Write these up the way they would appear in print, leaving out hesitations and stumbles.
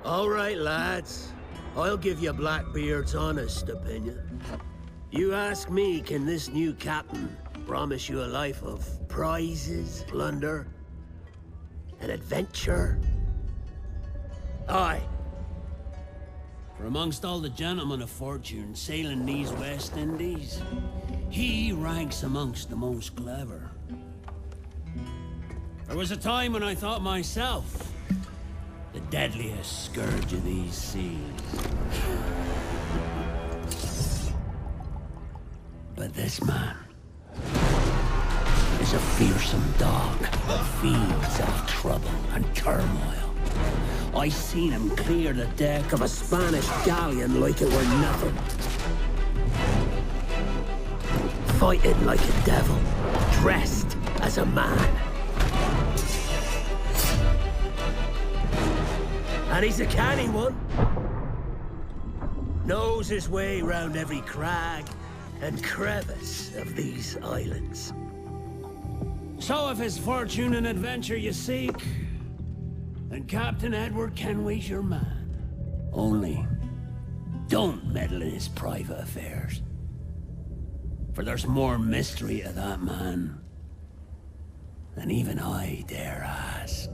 All right, lads. I'll give you Blackbeard's honest opinion. You ask me, can this new captain promise you a life of prizes, plunder, and adventure? Aye. For amongst all the gentlemen of fortune sailing these West Indies, he ranks amongst the most clever. There was a time when I thought myself the deadliest scourge of these seas. But this man is a fearsome dog that feeds off trouble and turmoil. I seen him clear the deck of a Spanish galleon like it were nothing. Fighting like a devil, dressed as a man. And he's a canny one. Knows his way round every crag and crevice of these islands. So if it's fortune and adventure you seek, then Captain Edward Kenway's your man. Only, don't meddle in his private affairs. For there's more mystery to that man than even I dare ask.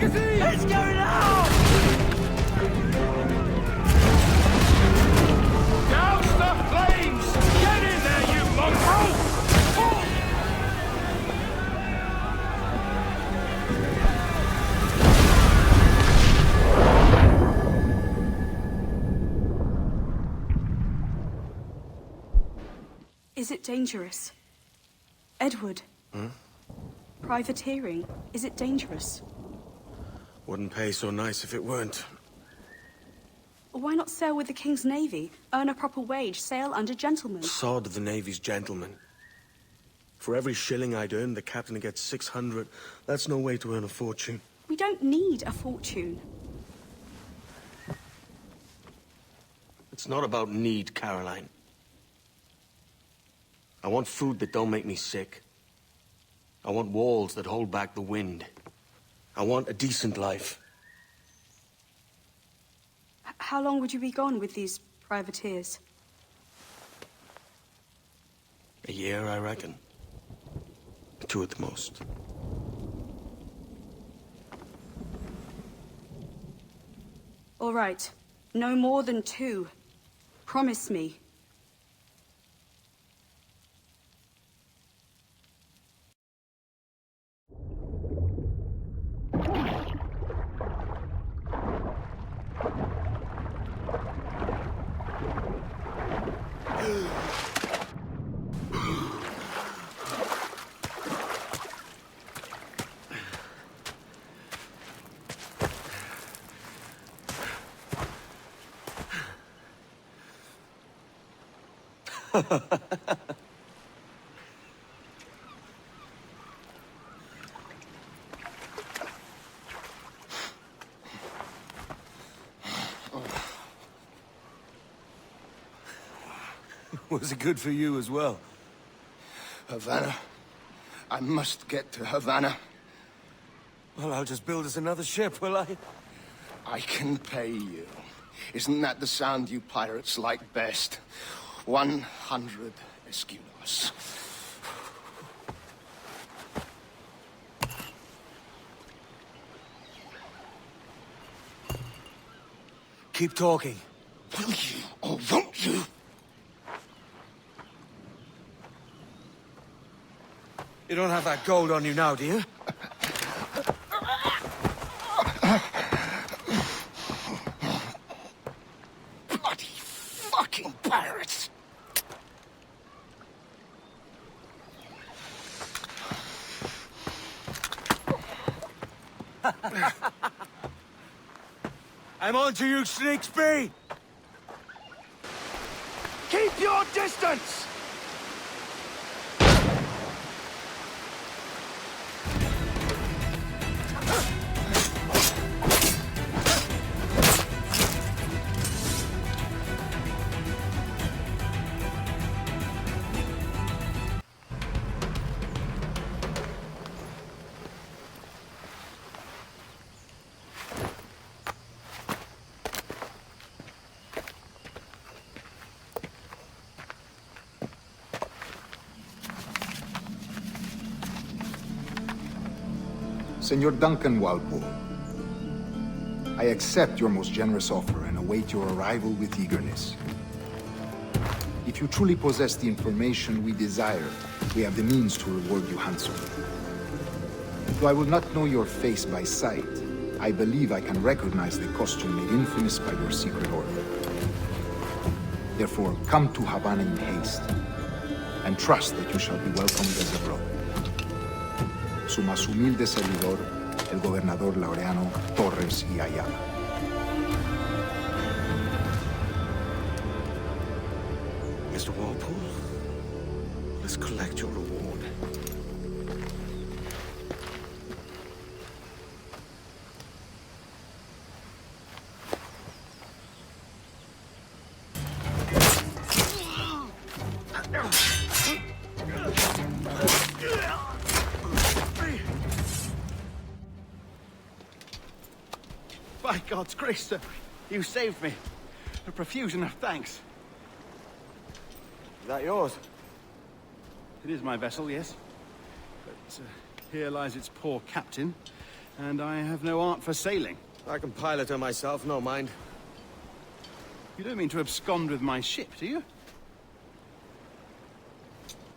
It's going out! Douse the flames! Get in there, you mongrel! Is it dangerous? Edward? Privateering, is it dangerous? Wouldn't pay so nice if it weren't. Why not sail with the King's Navy? Earn a proper wage, sail under gentlemen. Sod the Navy's gentlemen. For every shilling I'd earn, the captain gets 600. That's no way to earn a fortune. We don't need a fortune. It's not about need, Caroline. I want food that don't make me sick. I want walls that hold back the wind. I want a decent life. How long would you be gone with these privateers? A year, I reckon. 2 at the most. All right. No more than 2. Promise me. Was it good for you as well? Havana. I must get to Havana. Well, I'll just build us another ship, will I? I can pay you. Isn't that the sound you pirates like best? 100 escudos. Keep talking. Will you or won't you? You don't have that gold on you now, do you? Bloody fucking pirates! I'm on to you, Sneaksby! Keep your distance! Senor Duncan Walpole, I accept your most generous offer and await your arrival with eagerness. If you truly possess the information we desire, we have the means to reward you handsomely. Though I will not know your face by sight, I believe I can recognize the costume made infamous by your secret order. Therefore, come to Havana in haste, and trust that you shall be welcomed as a brother. Su más humilde servidor, el gobernador Laureano Torres y Ayala. Mr. Walpole, let's collect your reward. By God's grace, sir, you saved me. A profusion of thanks. Is that yours? It is my vessel, yes. But here lies its poor captain, and I have no art for sailing. I can pilot her myself, no mind. You don't mean to abscond with my ship, do you?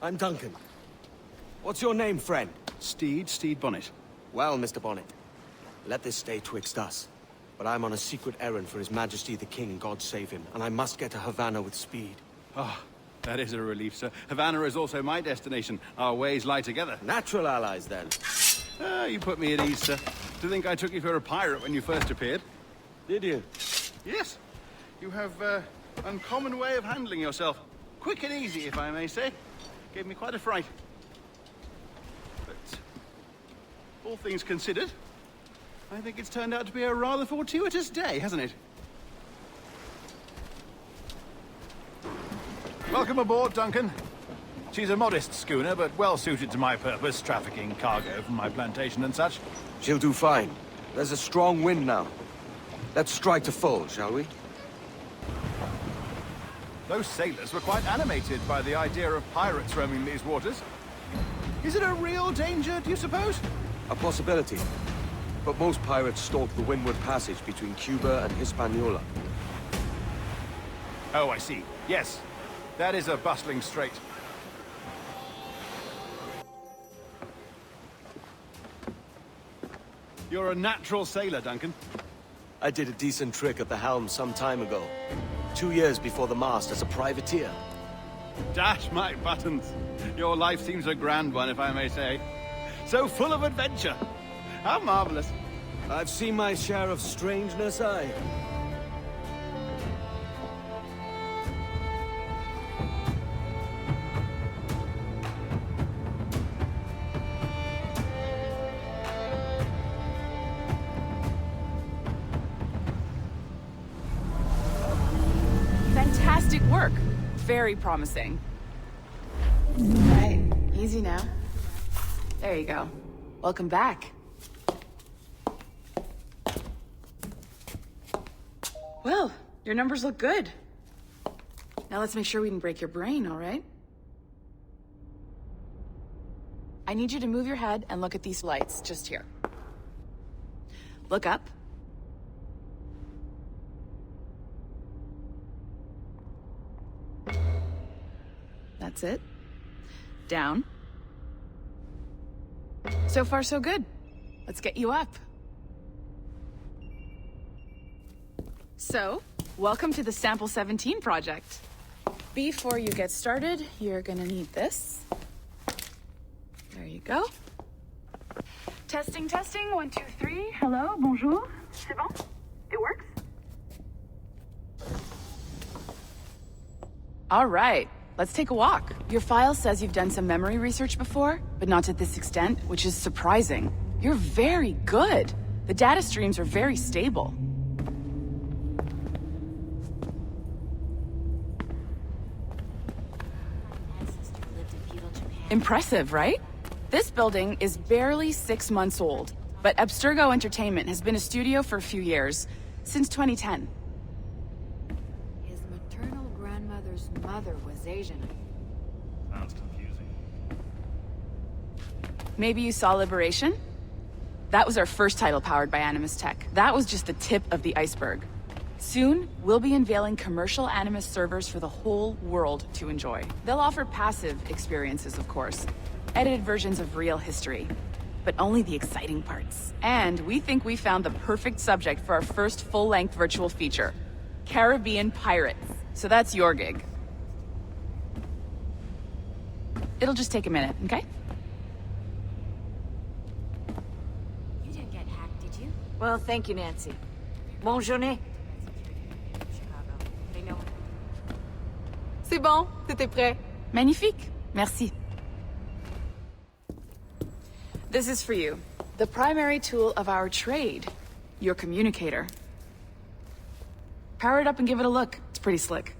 I'm Duncan. What's your name, friend? Steed Bonnet. Well, Mr. Bonnet, let this stay twixt us. But I'm on a secret errand for His Majesty the King, God save him, and I must get to Havana with speed. Ah, that is a relief, sir. Havana is also my destination. Our ways lie together. Natural allies, then. You put me at ease, sir. To think I took you for a pirate when you first appeared. Did you? Yes. You have uncommon way of handling yourself. Quick and easy, if I may say. Gave me quite a fright. But all things considered, I think it's turned out to be a rather fortuitous day, hasn't it? Welcome aboard, Duncan. She's a modest schooner, but well suited to my purpose, trafficking cargo from my plantation and such. She'll do fine. There's a strong wind now. Let's strike to full, shall we? Those sailors were quite animated by the idea of pirates roaming these waters. Is it a real danger, do you suppose? A possibility. But most pirates stalk the windward passage between Cuba and Hispaniola. Oh, I see. Yes. That is a bustling strait. You're a natural sailor, Duncan. I did a decent trick at the helm some time ago. 2 years before the mast as a privateer. Dash my buttons. Your life seems a grand one, if I may say. So full of adventure. How marvelous. I've seen my share of strangeness, aye. Fantastic work. Very promising. Right, easy now. There you go. Welcome back. Well, your numbers look good. Now let's make sure we can break your brain, all right? I need you to move your head and look at these lights just here. Look up. That's it. Down. So far, so good. Let's get you up. So, welcome to the Sample 17 project. Before you get started, you're gonna need this. There you go. Testing, testing, 1, 2, 3. Hello, bonjour. C'est bon? It works? All right, let's take a walk. Your file says you've done some memory research before, but not to this extent, which is surprising. You're very good. The data streams are very stable. Impressive, right? This building is barely 6 months old, but Abstergo Entertainment has been a studio for a few years, since 2010. His maternal grandmother's mother was Asian. Sounds confusing. Maybe you saw Liberation? That was our first title powered by Animus Tech. That was just the tip of the iceberg. Soon, we'll be unveiling commercial Animus servers for the whole world to enjoy. They'll offer passive experiences, of course. Edited versions of real history. But only the exciting parts. And we think we found the perfect subject for our first full-length virtual feature. Caribbean pirates. So that's your gig. It'll just take a minute, okay? You didn't get hacked, did you? Well, thank you, Nancy. Bonne journée. Chicago. They know. C'est bon, t'étais prêt. Magnifique, merci. This is for you. The primary tool of our trade. Your communicator. Power it up and give it a look. It's pretty slick.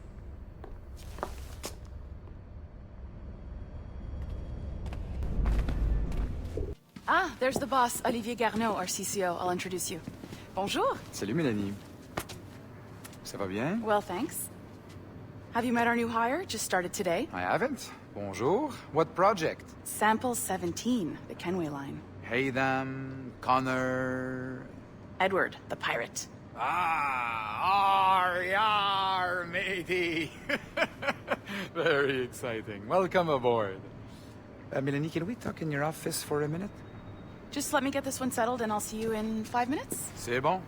Ah, there's the boss, Olivier Garneau, our CCO. I'll introduce you. Bonjour. Salut Mélanie. Ça va bien? Well, thanks. Have you met our new hire? Just started today. I haven't. Bonjour. What project? Sample 17, the Kenway line. Haydam, Connor... Edward, the pirate. Ah, yar, matey. Very exciting. Welcome aboard. Mélanie, can we talk in your office for a minute? Just let me get this one settled and I'll see you in 5 minutes. C'est bon.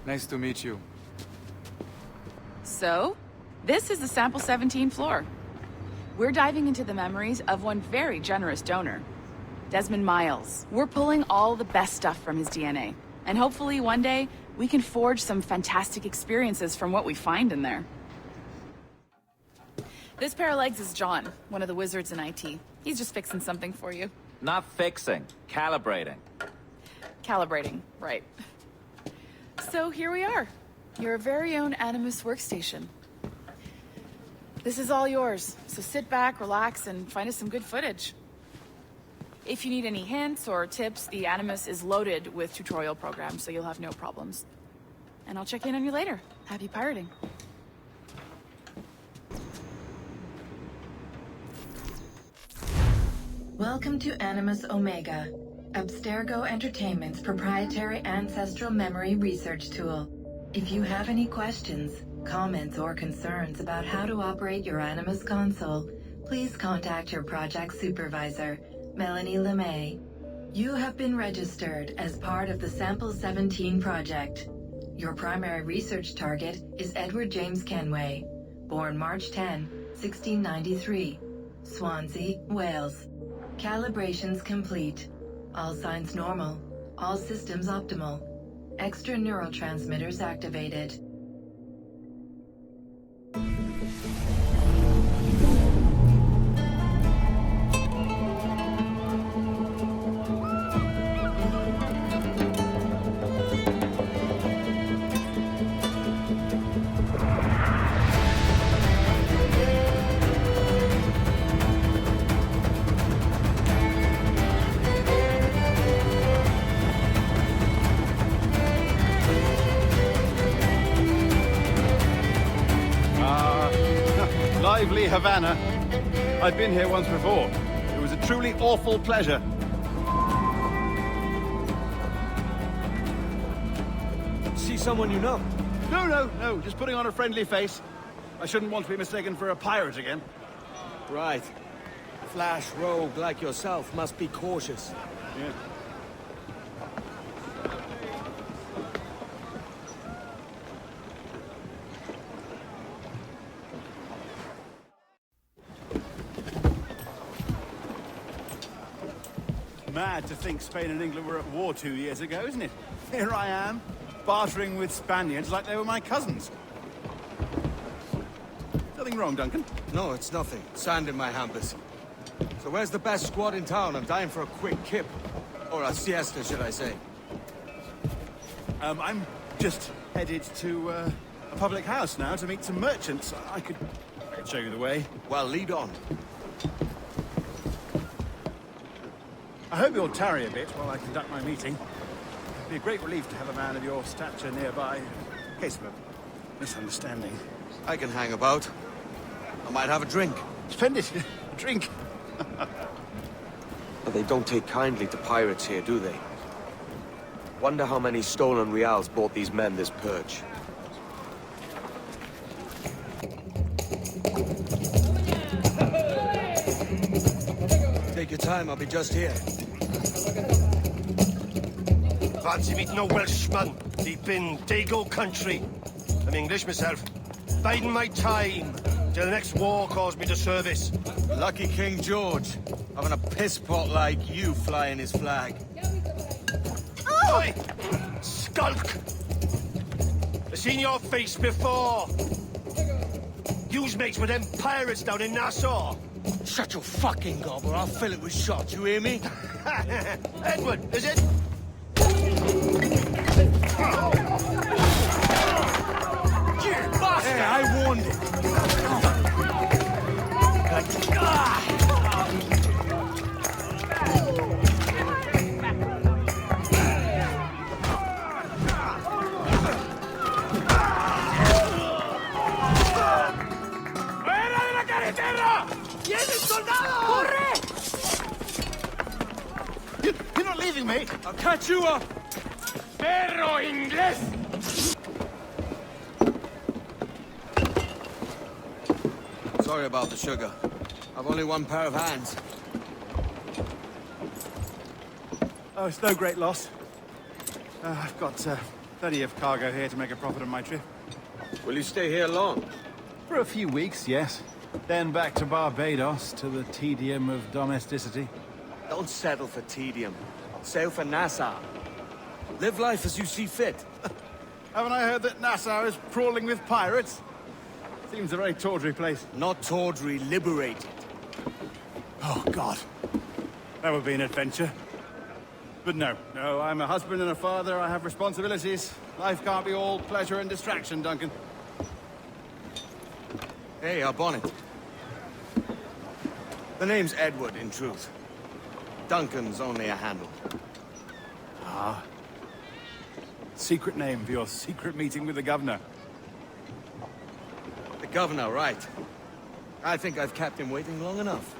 Nice to meet you. So, this is the Sample 17 floor. We're diving into the memories of one very generous donor, Desmond Miles. We're pulling all the best stuff from his DNA. And hopefully one day, we can forge some fantastic experiences from what we find in there. This pair of legs is John, one of the wizards in IT. He's just fixing something for you. Not fixing, calibrating. Calibrating, right. So here we are, your very own Animus workstation. This is all yours, so sit back, relax, and find us some good footage. If you need any hints or tips, the Animus is loaded with tutorial programs, so you'll have no problems. And I'll check in on you later. Happy pirating. Welcome to Animus Omega, Abstergo Entertainment's proprietary ancestral memory research tool. If you have any questions, comments, or concerns about how to operate your Animus console, please contact your project supervisor, Melanie LeMay. You have been registered as part of the Sample 17 project. Your primary research target is Edward James Kenway, born March 10, 1693, Swansea, Wales. Calibrations complete. All signs normal. All systems optimal. Extra neurotransmitters activated. Lively Havana. I've been here once before. It was a truly awful pleasure. See someone you know? No, just putting on a friendly face. I shouldn't want to be mistaken for a pirate again. Right. flash rogue like yourself must be cautious. Yeah. Mad to think Spain and England were at war 2 years ago, isn't it? Here I am, bartering with Spaniards like they were my cousins. Nothing wrong, Duncan? No, it's nothing. Sand in my hampers. So where's the best squad in town? I'm dying for a quick kip. Or a siesta, should I say. I'm just headed to a public house now to meet some merchants. I could show you the way. Well, lead on. I hope you'll tarry a bit while I conduct my meeting. It'd be a great relief to have a man of your stature nearby, in case of a misunderstanding. I can hang about. I might have a drink. Splendid. A drink. But they don't take kindly to pirates here, do they? Wonder how many stolen reals bought these men this perch. Take your time, I'll be just here. Fancy meeting a Welshman deep in Dago country. I'm English myself. Biding my time till the next war calls me to service. Lucky King George, having a piss pot like you flying his flag. Oi! Skulk! I've seen your face before. You's mates with them pirates down in Nassau. Shut your fucking gob or I'll fill it with shot, you hear me? Edward, is it? You bastard! Hey, I warned him. You're not leaving me. I'll catch you up. Perro inglés. Sorry about the sugar. I've only one pair of hands. Oh, it's no great loss. I've got plenty of cargo here to make a profit on my trip. Will you stay here long? For a few weeks, yes. Then back to Barbados to the tedium of domesticity. Don't settle for tedium. Sail for Nassau. Live life as you see fit. Haven't I heard that Nassau is crawling with pirates? Seems a very tawdry place. Not tawdry, liberated. Oh, God. That would be an adventure. But no, I'm a husband and a father. I have responsibilities. Life can't be all pleasure and distraction, Duncan. Hey, our bonnet. The name's Edward, in truth. Duncan's only a handle. Ah. Secret name for your secret meeting with the governor. The governor, right. I think I've kept him waiting long enough.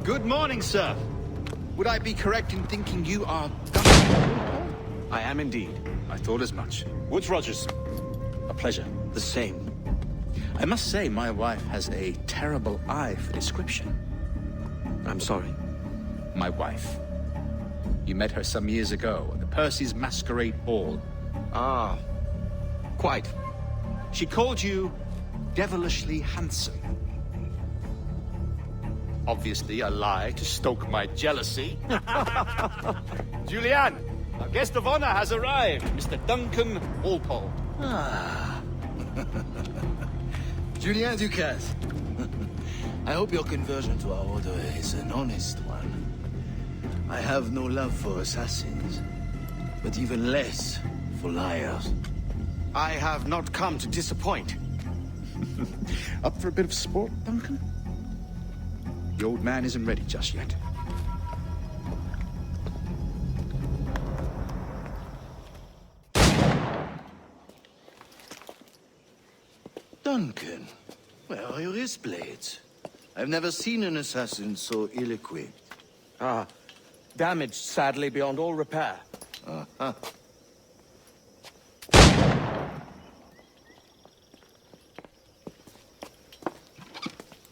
Good morning, sir. Would I be correct in thinking you are Duncan? I am indeed. I thought as much. Woods Rogers. A pleasure. The same. I must say, my wife has a terrible eye for description. I'm sorry. My wife. You met her some years ago at the Percy's Masquerade Ball. Ah, quite. She called you devilishly handsome. Obviously a lie to stoke my jealousy. Julianne, our guest of honor has arrived, Mr. Duncan Walpole. Ah. Julien Ducasse. I hope your conversion to our order is an honest one. I have no love for assassins, but even less for liars. I have not come to disappoint. Up for a bit of sport, Duncan? The old man isn't ready just yet. Duncan, where are your wrist blades? I've never seen an assassin so ill-equipped. Ah, damaged, sadly, beyond all repair. Uh-huh.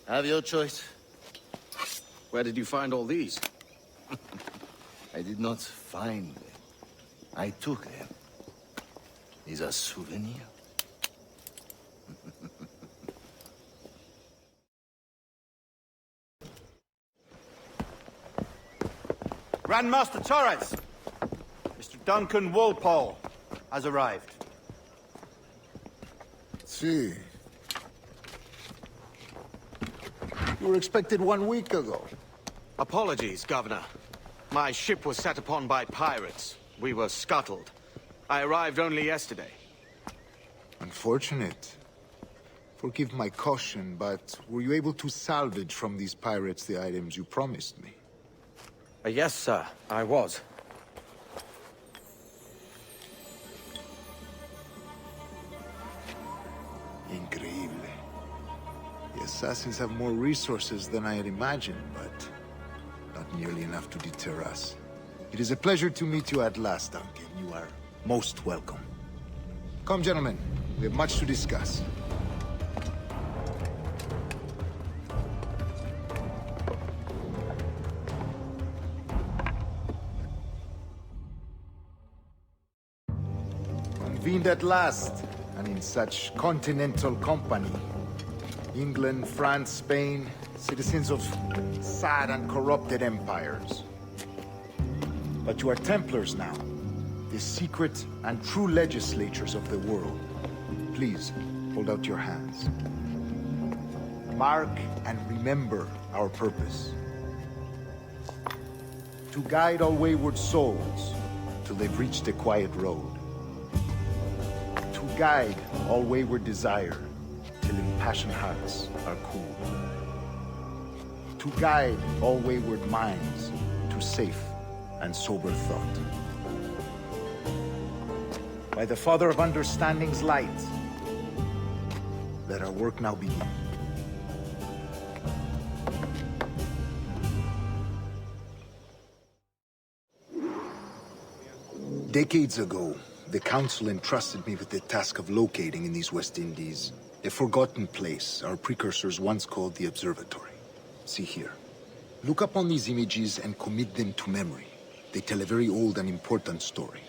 Have your choice. Where did you find all these? I did not find them. I took them. These are souvenirs. Grandmaster Torres! Mr. Duncan Walpole has arrived. See. You were expected 1 week ago. Apologies, Governor. My ship was set upon by pirates. We were scuttled. I arrived only yesterday. Unfortunate. Forgive my caution, but were you able to salvage from these pirates the items you promised me? Yes, sir, I was. Increíble. The assassins have more resources than I had imagined, but not nearly enough to deter us. It is a pleasure to meet you at last, Duncan. You are most welcome. Come, gentlemen. We have much to discuss. Convened at last, and in such continental company. England, France, Spain, citizens of sad and corrupted empires. But you are Templars now, the secret and true legislatures of the world. Please, hold out your hands. Mark and remember our purpose. To guide all wayward souls till they've reached a quiet road. To guide all wayward desire till impassioned hearts are cool. To guide all wayward minds to safe and sober thought. By the Father of Understanding's light, let our work now begin. Decades ago, the Council entrusted me with the task of locating in these West Indies a forgotten place our precursors once called the Observatory. See here. Look upon these images and commit them to memory. They tell a very old and important story.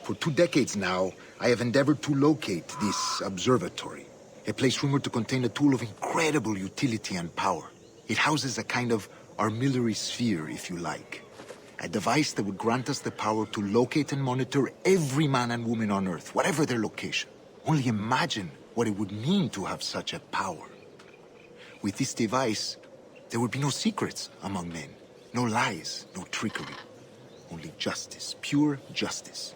For 2 decades now, I have endeavored to locate this observatory, a place rumored to contain a tool of incredible utility and power. It houses a kind of armillary sphere, if you like. A device that would grant us the power to locate and monitor every man and woman on Earth, whatever their location. Only imagine what it would mean to have such a power. With this device, there would be no secrets among men, no lies, no trickery. Only justice, pure justice.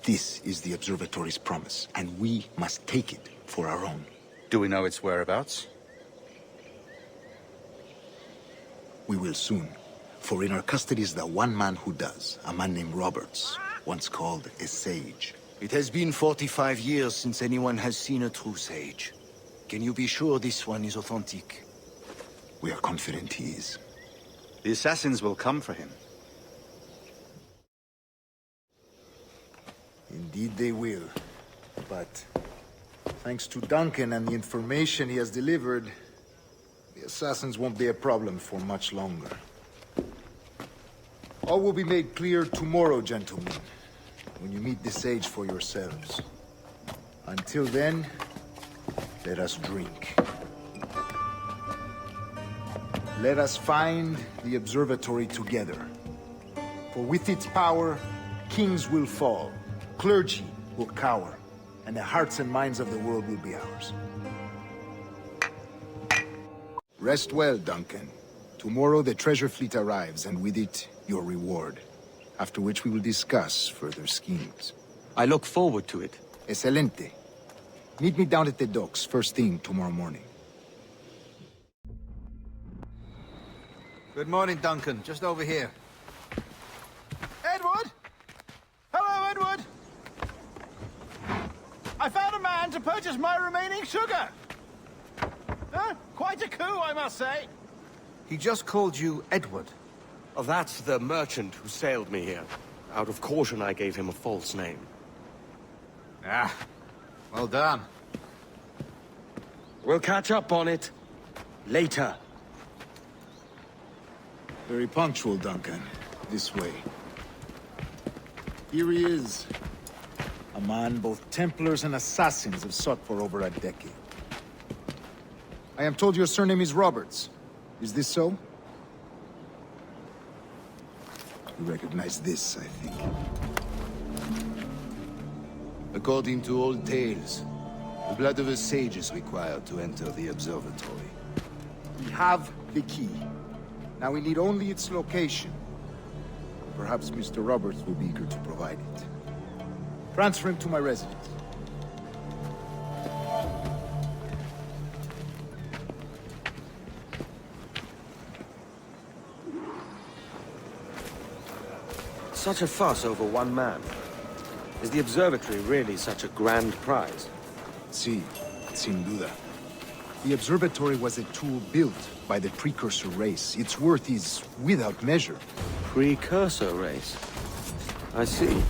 This is the Observatory's promise, and we must take it for our own. Do we know its whereabouts? We will soon. For in our custody is the one man who does, a man named Roberts, once called a sage. It has been 45 years since anyone has seen a true sage. Can you be sure this one is authentic? We are confident he is. The assassins will come for him. Indeed they will. But thanks to Duncan and the information he has delivered, the assassins won't be a problem for much longer. All will be made clear tomorrow, gentlemen, when you meet the sage for yourselves. Until then, let us drink. Let us find the observatory together. For with its power, kings will fall, clergy will cower, and the hearts and minds of the world will be ours. Rest well, Duncan. Tomorrow the treasure fleet arrives, and with it, your reward. After which we will discuss further schemes. I look forward to it. Excelente. Meet me down at the docks first thing tomorrow morning. Good morning, Duncan. Just over here. Edward! Hello, Edward! I found a man to purchase my remaining sugar! Quite a coup, I must say. He just called you Edward. Oh, that's the merchant who sailed me here. Out of caution, I gave him a false name. Ah, well done. We'll catch up on it. Later. Very punctual, Duncan. This way. Here he is. A man both Templars and Assassins have sought for over a decade. I am told your surname is Roberts. Is this so? You recognize this, I think. According to old tales, the blood of a sage is required to enter the observatory. We have the key. Now we need only its location. Perhaps Mr. Roberts will be eager to provide it. Transfer him to my residence. Such a fuss over one man. Is the observatory really such a grand prize? Sí, sin duda. The observatory was a tool built by the precursor race. Its worth is without measure. Precursor race? I see.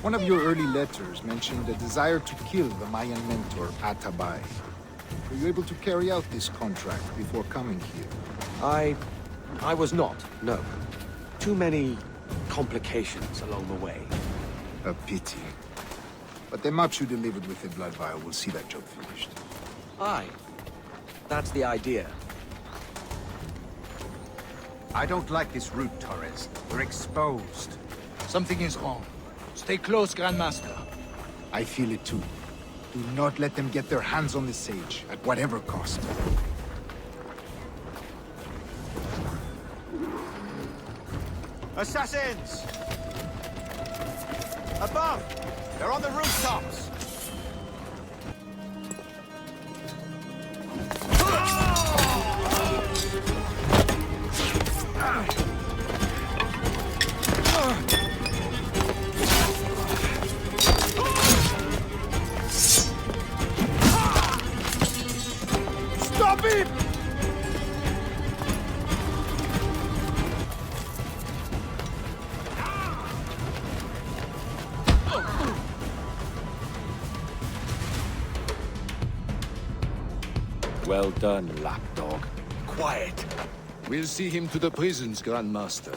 One of your early letters mentioned a desire to kill the Mayan mentor, Atabay. Were you able to carry out this contract before coming here? I was not, no. Too many complications along the way. A pity. But the maps you delivered with the blood vial will see that job finished. Aye. That's the idea. I don't like this route, Torres. We're exposed. Something is wrong. Stay close, Grandmaster. I feel it too. Do not let them get their hands on the sage, at whatever cost. Assassins! Above! They're on the rooftops! Stop it! Well done, lapdog. Quiet. We'll see him to the prisons, Grandmaster.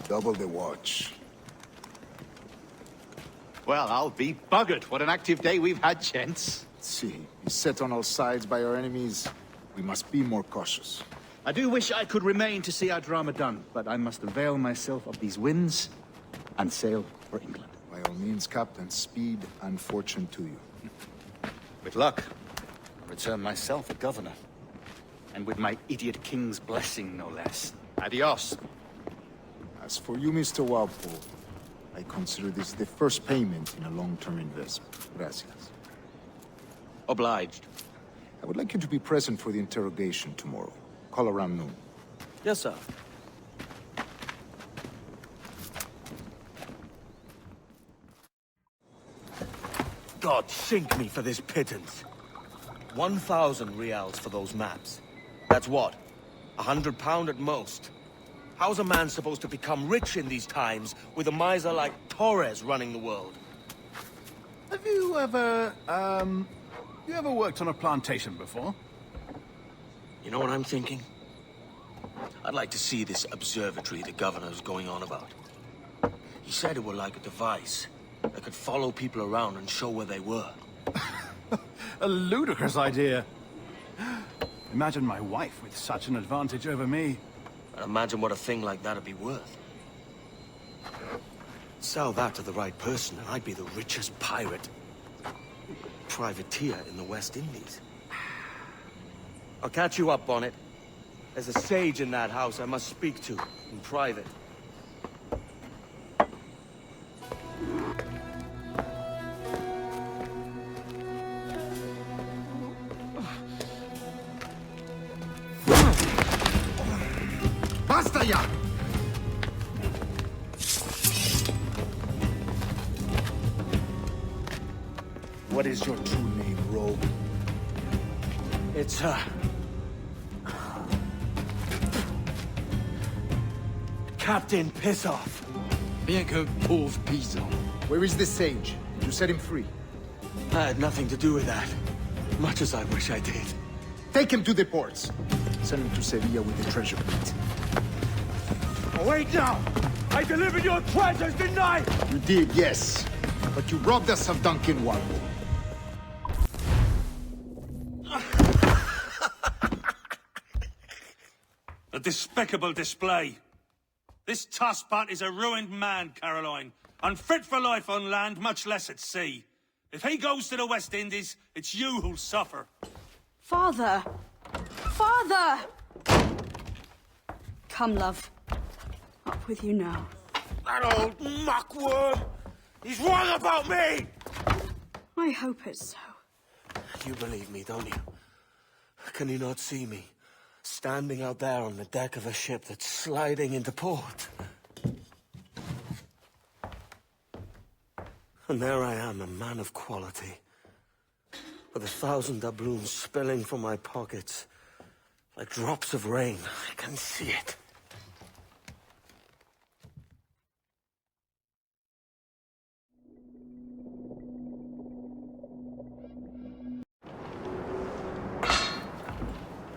Double the watch. Well, I'll be buggered. What an active day we've had, gents. See, beset on all sides by our enemies. We must be more cautious. I do wish I could remain to see our drama done, but I must avail myself of these winds and sail for England. By all means, Captain, speed and fortune to you. With luck, I'll return myself a governor. And with my idiot king's blessing, no less. Adios. As for you, Mr. Walpole, I consider this the first payment in a long-term investment. Gracias. Obliged. I would like you to be present for the interrogation tomorrow. Call around noon. Yes, sir. God sink me for this pittance. 1,000 reals for those maps. That's what? £100 at most. How's a man supposed to become rich in these times with a miser like Torres running the world? Have you ever, worked on a plantation before? You know what I'm thinking? I'd like to see this observatory the governor's going on about. He said it were like a device that could follow people around and show where they were. A ludicrous idea. Imagine my wife with such an advantage over me. And imagine what a thing like that'd be worth. Sell that to the right person and I'd be the richest pirate. Privateer in the West Indies. I'll catch you up on it. There's a sage in that house I must speak to in private. Basta ya! What is your true name, rogue? It's, Captain Pissoff. Bien que pauvre paysan. Where is the sage? You set him free. I had nothing to do with that. Much as I wish I did. Take him to the ports. Send him to Sevilla with the treasure plate. Oh, wait now! I delivered your treasures, didn't I? You did, yes. But you robbed us of Duncan Walpole. A despicable display. This tosspot is a ruined man, Caroline. Unfit for life on land, much less at sea. If he goes to the West Indies, it's you who'll suffer. Father! Father! Come, love. Up with you now. That old muckworm! He's wrong about me! I hope it's so. You believe me, don't you? Can you not see me? Standing out there on the deck of a ship that's sliding into port. And there I am, a man of quality. With 1,000 doubloons spilling from my pockets. Like drops of rain. I can see it.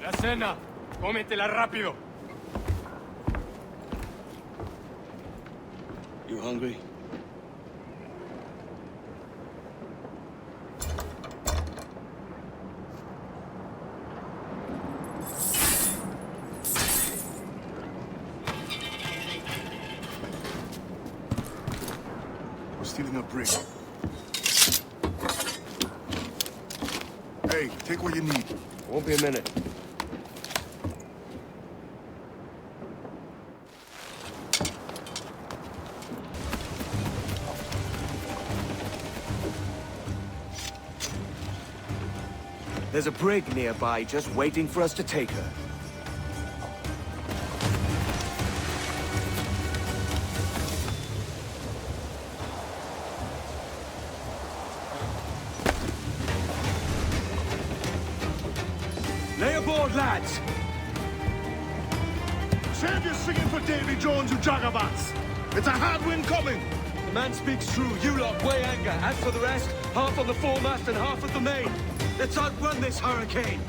La cena. Cómetela rápido. You hungry? We're stealing a brig. Hey, take what you need. Won't be a minute. There's a brig nearby, just waiting for us to take her. Lay aboard, lads! Save your singing for Davy Jones, you jagabats! It's a hard wind coming! The man speaks true. You lot weigh anchor. As for the rest, half on the foremast and half at the main. Let's outrun this hurricane.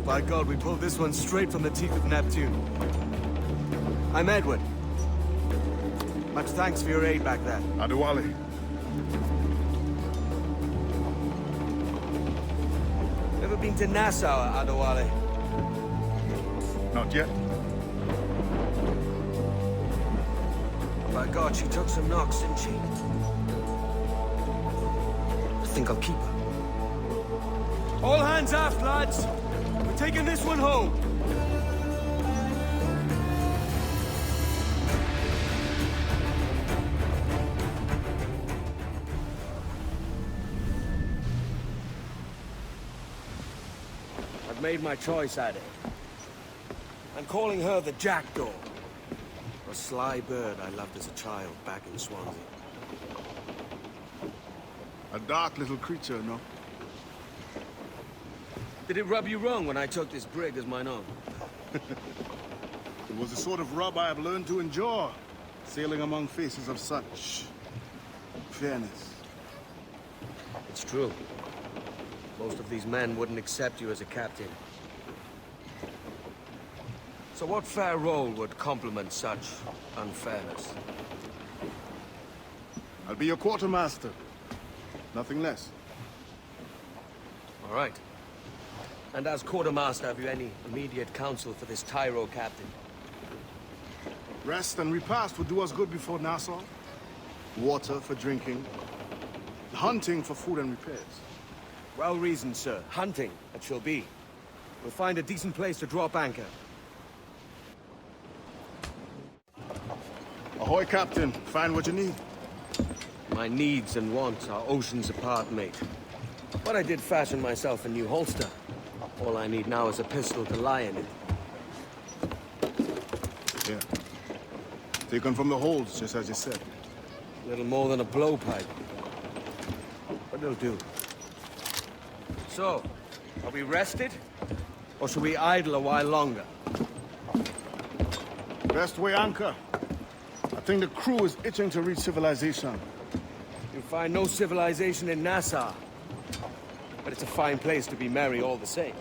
By God, we pulled this one straight from the teeth of Neptune. I'm Edward. Much thanks for your aid back there. Adewale. Ever been to Nassau, Adewale? Not yet. By God, she took some knocks, didn't she? I think I'll keep her. All hands aft, lads! We're taking this one home. I've made my choice, Addy. I'm calling her the Jackdaw. A sly bird I loved as a child back in Swansea. A dark little creature, no? Did it rub you wrong when I took this brig as mine own? It was the sort of rub I have learned to endure, sailing among faces of such fairness. It's true. Most of these men wouldn't accept you as a captain. So what fair role would complement such unfairness? I'll be your quartermaster. Nothing less. All right. And as quartermaster, have you any immediate counsel for this Tyro captain? Rest and repast would do us good before Nassau. Water for drinking. Hunting for food and repairs. Well reasoned, sir. Hunting, it shall be. We'll find a decent place to drop anchor. Ahoy, Captain. Find what you need. My needs and wants are oceans apart, mate. But I did fashion myself a new holster. All I need now is a pistol to lie in it. Yeah. Taken from the holds, just as you said. Little more than a blowpipe. But it'll do. So, are we rested? Or should we idle a while longer? Best way anchor. I think the crew is itching to reach civilization. You'll find no civilization in Nassau. But it's a fine place to be merry all the same.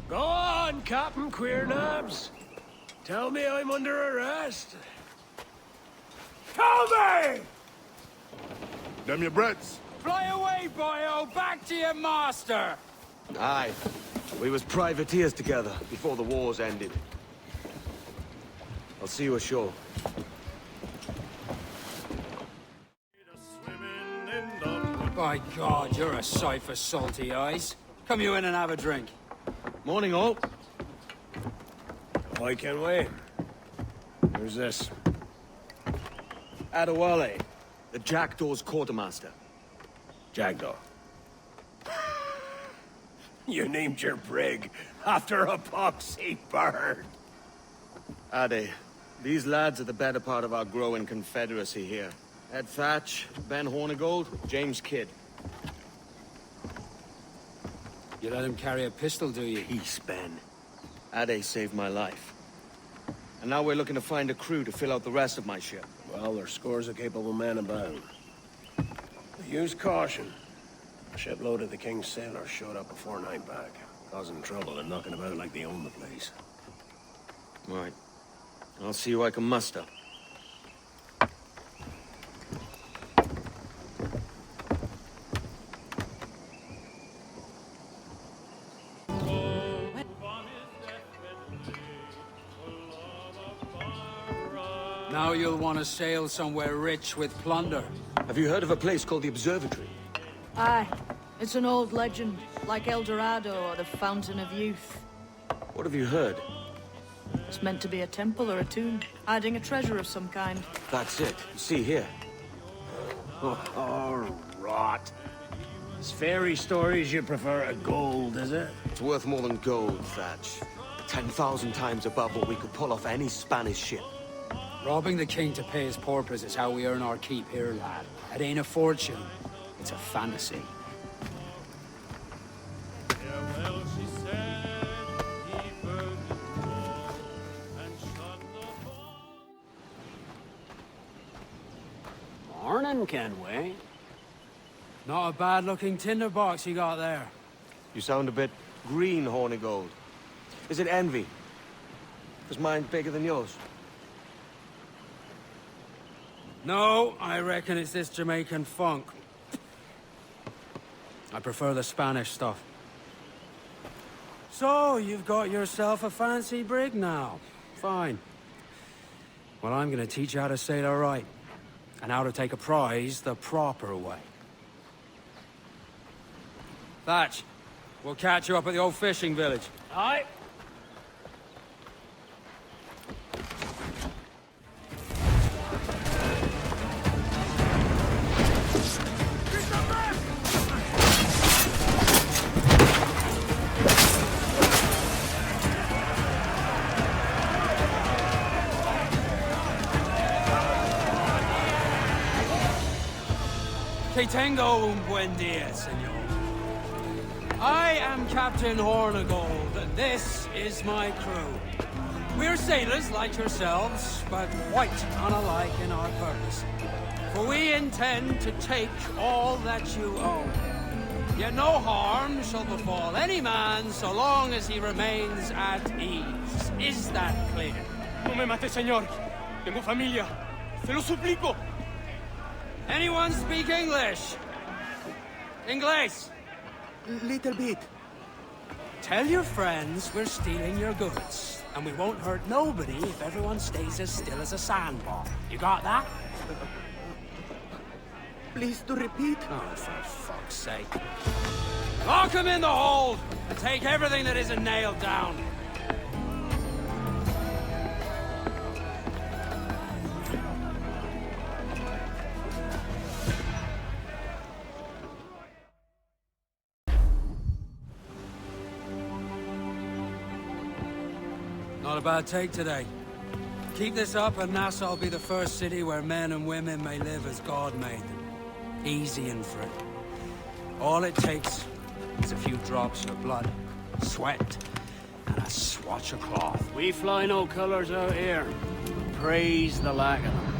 Go on, Captain Queernabs. Tell me I'm under arrest. Tell me! Them your breads. Fly away, boyo! Back to your master! Aye. We was privateers together before the wars ended. I'll see you ashore. By God, you're a sight for salty eyes. Come you in and have a drink. Morning, all. I can wait. Who's this? Adewale, the Jackdaw's quartermaster. Jackdaw. You named your brig after a poxy bird. Ade, these lads are the better part of our growing confederacy here. Ed Thatch, Ben Hornigold, James Kidd. You let him carry a pistol, do you? Peace, Ben. Ade saved my life. And now we're looking to find a crew to fill out the rest of my ship. Well, there's scores of capable men about. But use caution. A shipload of the King's sailors showed up before night back, causing trouble and knocking about like they own the place. Right. I'll see who I can muster. Now you'll want to sail somewhere rich with plunder. Have you heard of a place called the Observatory? Aye. It's an old legend, like El Dorado or the Fountain of Youth. What have you heard? It's meant to be a temple or a tomb, hiding a treasure of some kind. That's it. See here. Oh, rot. It's fairy stories you prefer to gold, is it? It's worth more than gold, Thatch. 10,000 times above what we could pull off any Spanish ship. Robbing the king to pay his porpoise is how we earn our keep here, lad. It ain't a fortune. It's a fantasy. Morning, Kenway. Not a bad-looking tinderbox you got there. You sound a bit green, Hornigold. Is it envy? Because mine's bigger than yours. No, I reckon it's this Jamaican funk. I prefer the Spanish stuff. So, you've got yourself a fancy brig now. Fine. Well, I'm gonna teach you how to sail her right. And how to take a prize the proper way. Thatch, we'll catch you up at the old fishing village. Aye. Que tengo un buen día, señor. I am Captain Hornigold, and this is my crew. We're sailors like yourselves, but quite unalike in our purpose. For we intend to take all that you own. Yet no harm shall befall any man so long as he remains at ease. Is that clear? No me mate, señor. Tengo familia. Se lo suplico. Anyone speak English? English? Little bit. Tell your friends we're stealing your goods, and we won't hurt nobody if everyone stays as still as a sandbar. You got that? Please to repeat. Oh, for fuck's sake. Lock him in the hold, and take everything that isn't nailed down. Not a bad take today. Keep this up and Nassau will be the first city where men and women may live as God made them. Easy and free. All it takes is a few drops of blood, sweat, and a swatch of cloth. We fly no colors out here. Praise the lack of them.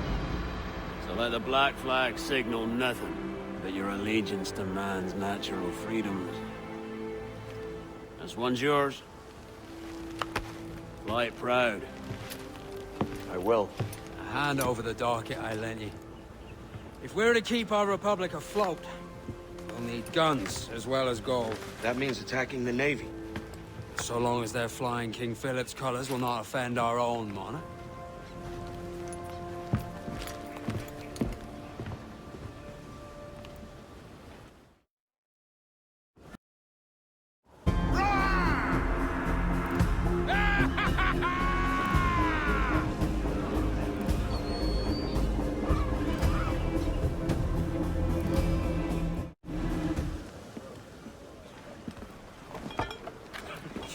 So let the black flag signal nothing but your allegiance to man's natural freedoms. This one's yours. Fly it proud. I will. A hand over the docket I lent you. If we're to keep our republic afloat, we'll need guns as well as gold. That means attacking the Navy. So long as they're flying King Philip's colors will not offend our own monarch.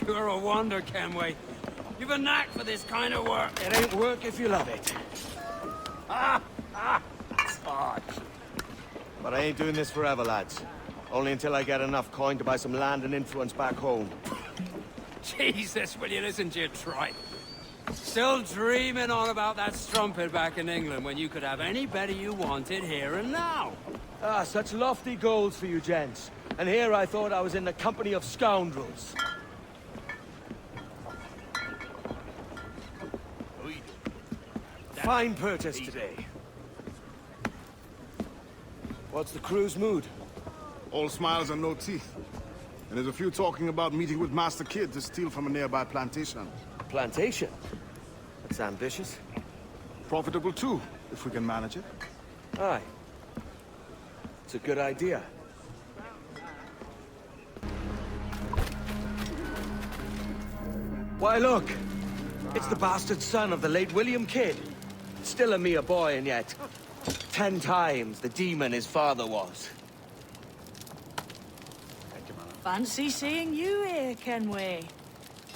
You're a wonder, Kenway. You've a knack for this kind of work. It ain't work if you love it. But I ain't doing this forever, lads. Only until I get enough coin to buy some land and influence back home. Jesus, will you listen to your tripe? Still dreaming on about that strumpet back in England when you could have any better you wanted here and now. Ah, such lofty goals for you gents. And here I thought I was in the company of scoundrels. Fine purchase today. What's the crew's mood? All smiles and no teeth. And there's a few talking about meeting with Master Kid to steal from a nearby plantation. Plantation? That's ambitious. Profitable too, if we can manage it. Aye. It's a good idea. Why, look! It's the bastard son of the late William Kidd. Still a mere boy, and yet 10 times the demon his father was. Fancy seeing you here, Kenway.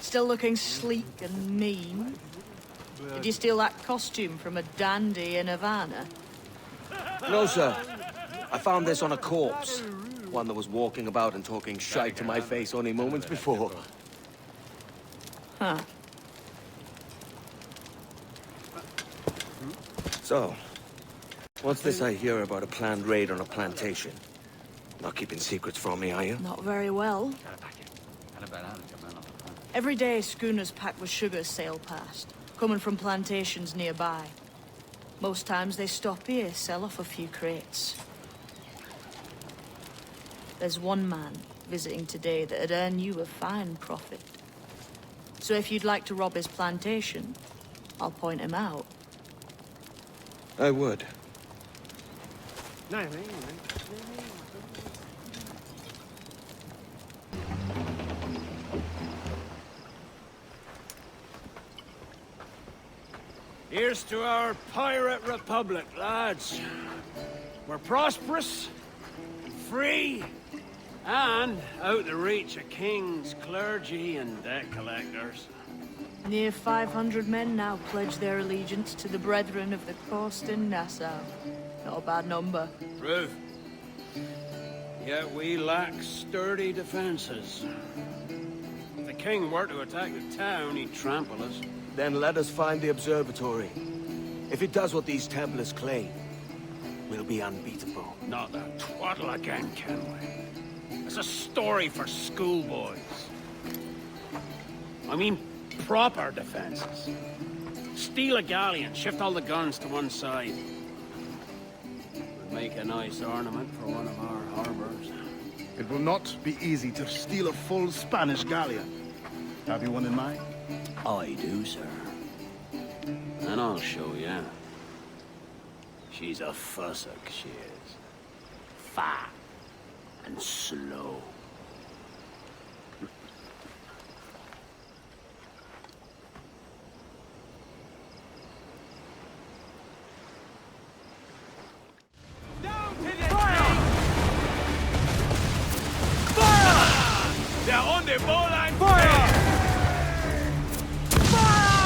Still looking sleek and mean. Did you steal that costume from a dandy in Havana? No, sir. I found this on a corpse. One that was walking about and talking shite to my face only moments before. Huh. So, what's this I hear about a planned raid on a plantation? Not keeping secrets from me, are you? Not very well. Every day, schooners packed with sugar sail past, coming from plantations nearby. Most times they stop here, sell off a few crates. There's one man visiting today that'd earn you a fine profit. So if you'd like to rob his plantation, I'll point him out. I would. Here's to our pirate republic, lads. We're prosperous, free, and out the reach of kings, clergy, and debt collectors. Near 500 men now pledge their allegiance to the Brethren of the Coast in Nassau. Not a bad number. True. Yet we lack sturdy defenses. If the king were to attack the town, he'd trample us. Then let us find the observatory. If it does what these Templars claim, we'll be unbeatable. Not that twaddle again, Kenway. It's a story for schoolboys. I mean, proper defenses. Steal a galleon, shift all the guns to one side. Would make a nice ornament for one of our harbors. It will not be easy to steal a full Spanish galleon. Have you one in mind? I do, sir. And I'll show you. She's a fussock, she is. Fat and slow. They're on the ball and fire! Fire!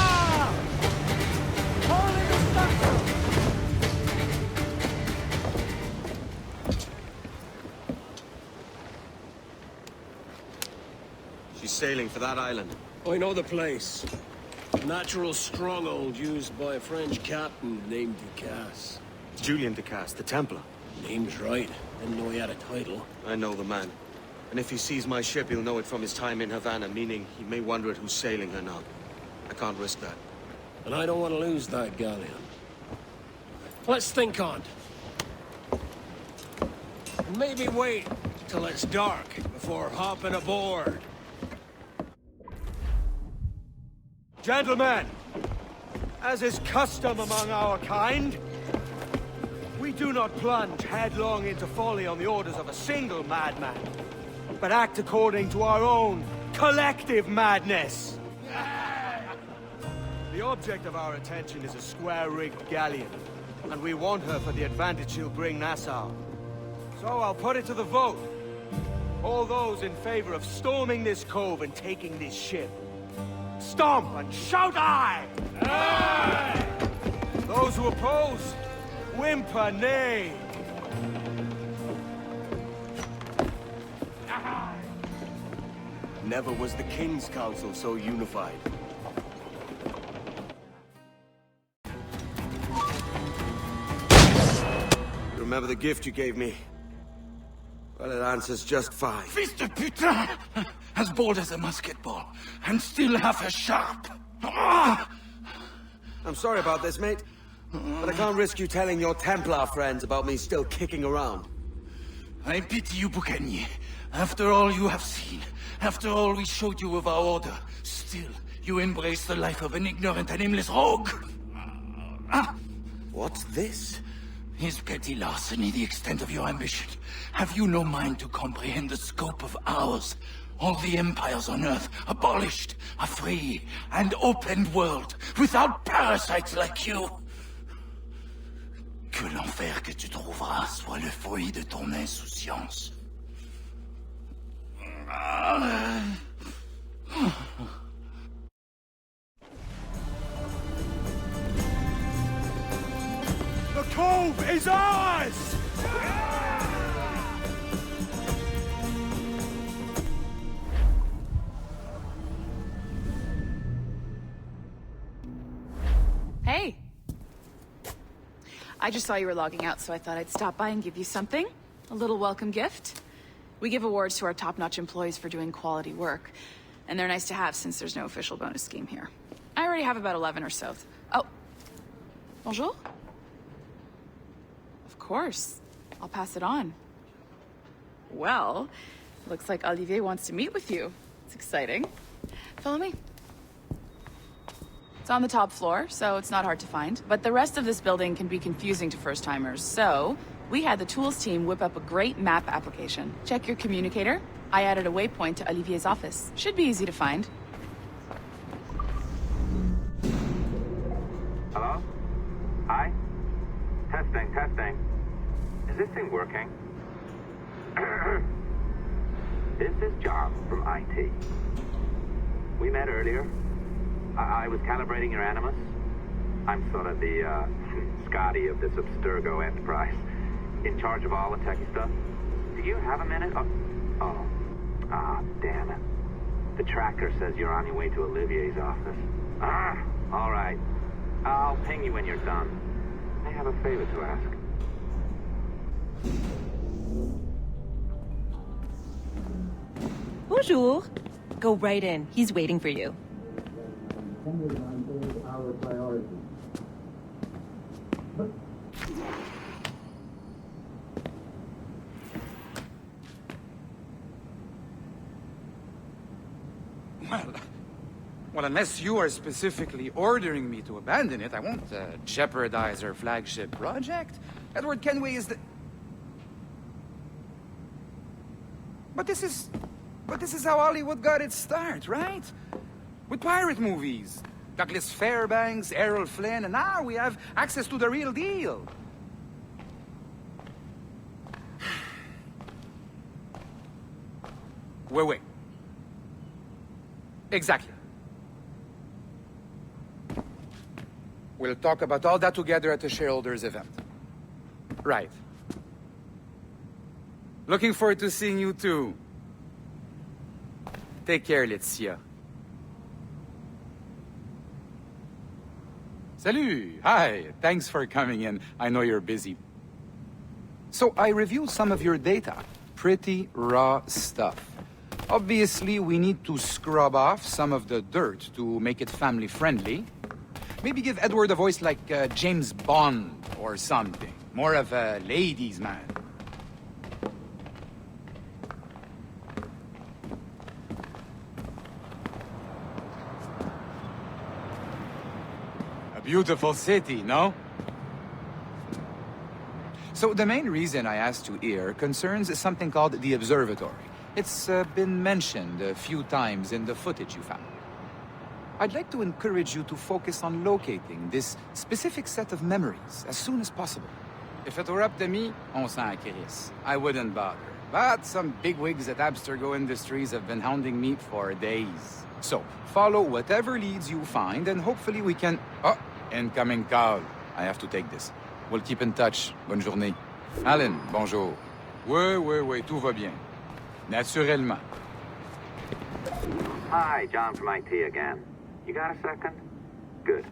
sailing for that island? I know the place. A natural stronghold used by a French captain named Ducasse. Julian Ducasse, the Templar. Name's right. Didn't know he had a title. I know the man. And if he sees my ship, he'll know it from his time in Havana, meaning he may wonder at who's sailing her now. I can't risk that. And I don't want to lose that galleon. Let's think on it. And maybe wait till it's dark before hopping aboard. Gentlemen, as is custom among our kind, we do not plunge headlong into folly on the orders of a single madman, but act according to our own collective madness. The object of our attention is a square-rigged galleon, and we want her for the advantage she'll bring Nassau. So I'll put it to the vote. All those in favor of storming this cove and taking this ship, stomp and shout aye! Aye! Those who oppose, whimper nay! Never was the King's Council so unified. Remember the gift you gave me? Well, it answers just fine. Fils de putain! As bold as a musket ball, and still half as sharp. I'm sorry about this, mate. But I can't risk you telling your Templar friends about me still kicking around. I pity you, Boucanier. After all you have seen, after all we showed you of our order, still you embrace the life of an ignorant and aimless rogue. What's this? Is petty larceny the extent of your ambition? Have you no mind to comprehend the scope of ours? All the empires on Earth abolished, a free and open world, without parasites like you. Que l'enfer que tu trouveras soit le fruit de ton insouciance. The cove is ours! Hey. I just saw you were logging out, so I thought I'd stop by and give you something. A little welcome gift. We give awards to our top-notch employees for doing quality work, and they're nice to have since there's no official bonus scheme here. I already have about 11 or so. Oh. Bonjour? Of course. I'll pass it on. Well, looks like Olivier wants to meet with you. It's exciting. Follow me. It's on the top floor, so it's not hard to find. But the rest of this building can be confusing to first-timers, so we had the tools team whip up a great map application. Check your communicator. I added a waypoint to Olivier's office. Should be easy to find. Hello? Hi? Testing, testing. Is this thing working? This is John from IT. We met earlier. I was calibrating your Animus. I'm sort of the, Scotty of this Abstergo enterprise. In charge of all the techie stuff. Do you have a minute? Damn it. The tracker says you're on your way to Olivier's office. All right. I'll ping you when you're done. I have a favor to ask. Bonjour. Go right in. He's waiting for you. Our priority. Well, unless you are specifically ordering me to abandon it, I won't jeopardize our flagship project. Edward Kenway is the... But this is how Hollywood got its start, right? With pirate movies. Douglas Fairbanks, Errol Flynn, and now we have access to the real deal. Wait. Exactly. We'll talk about all that together at the shareholders event. Right. Looking forward to seeing you too. Take care, Laetitia. Salut! Hi, thanks for coming in. I know you're busy. So I reviewed some of your data. Pretty raw stuff. Obviously, we need to scrub off some of the dirt to make it family-friendly. Maybe give Edward a voice like James Bond or something. More of a ladies' man. A beautiful city, no? So the main reason I asked you here concerns something called the observatory. It's been mentioned a few times in the footage you found. I'd like to encourage you to focus on locating this specific set of memories as soon as possible. If it were up to me, on s'en crisse. I wouldn't bother. But some bigwigs at Abstergo Industries have been hounding me for days. So, follow whatever leads you find, and hopefully we can... Oh, incoming call. I have to take this. We'll keep in touch. Bonne journée. Alan, bonjour. Oui, tout va bien. Naturellement. Hi, John from IT again. You got a second? Good.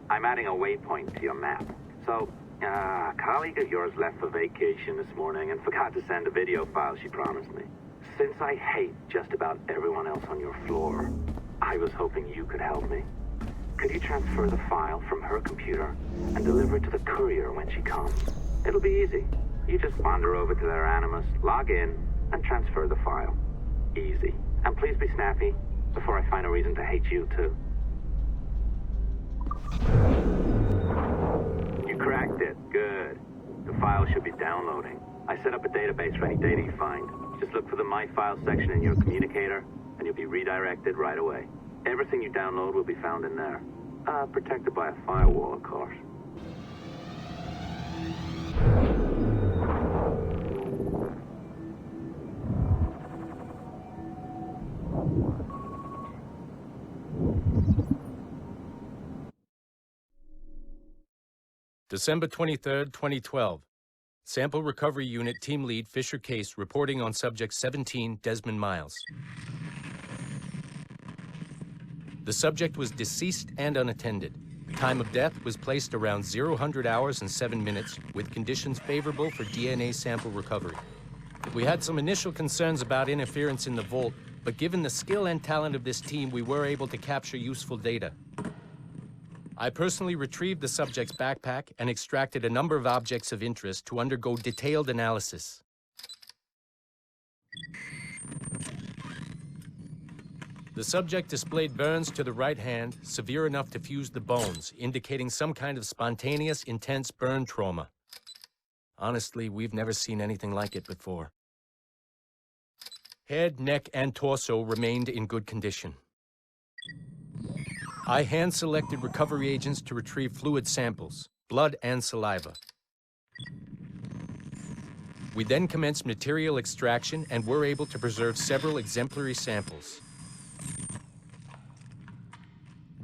I'm adding a waypoint to your map. So, a colleague of yours left for vacation this morning and forgot to send a video file she promised me. Since I hate just about everyone else on your floor, I was hoping you could help me. Could you transfer the file from her computer and deliver it to the courier when she comes? It'll be easy. You just wander over to their Animus, log in, and transfer the file. Easy. And please be snappy before I find a reason to hate you, too. You cracked it. Good. The file should be downloading. I set up a database for any data you find. Just look for the My Files section in your communicator, and you'll be redirected right away. Everything you download will be found in there. Protected by a firewall, of course. December 23rd, 2012. Sample Recovery Unit Team Lead Fisher Case reporting on Subject 17, Desmond Miles. The subject was deceased and unattended. Time of death was placed around 00 hours and 7 minutes, with conditions favorable for DNA sample recovery. We had some initial concerns about interference in the vault, but given the skill and talent of this team, we were able to capture useful data. I personally retrieved the subject's backpack and extracted a number of objects of interest to undergo detailed analysis. The subject displayed burns to the right hand, severe enough to fuse the bones, indicating some kind of spontaneous, intense burn trauma. Honestly, we've never seen anything like it before. Head, neck, and torso remained in good condition. I hand-selected recovery agents to retrieve fluid samples, blood and saliva. We then commenced material extraction and were able to preserve several exemplary samples.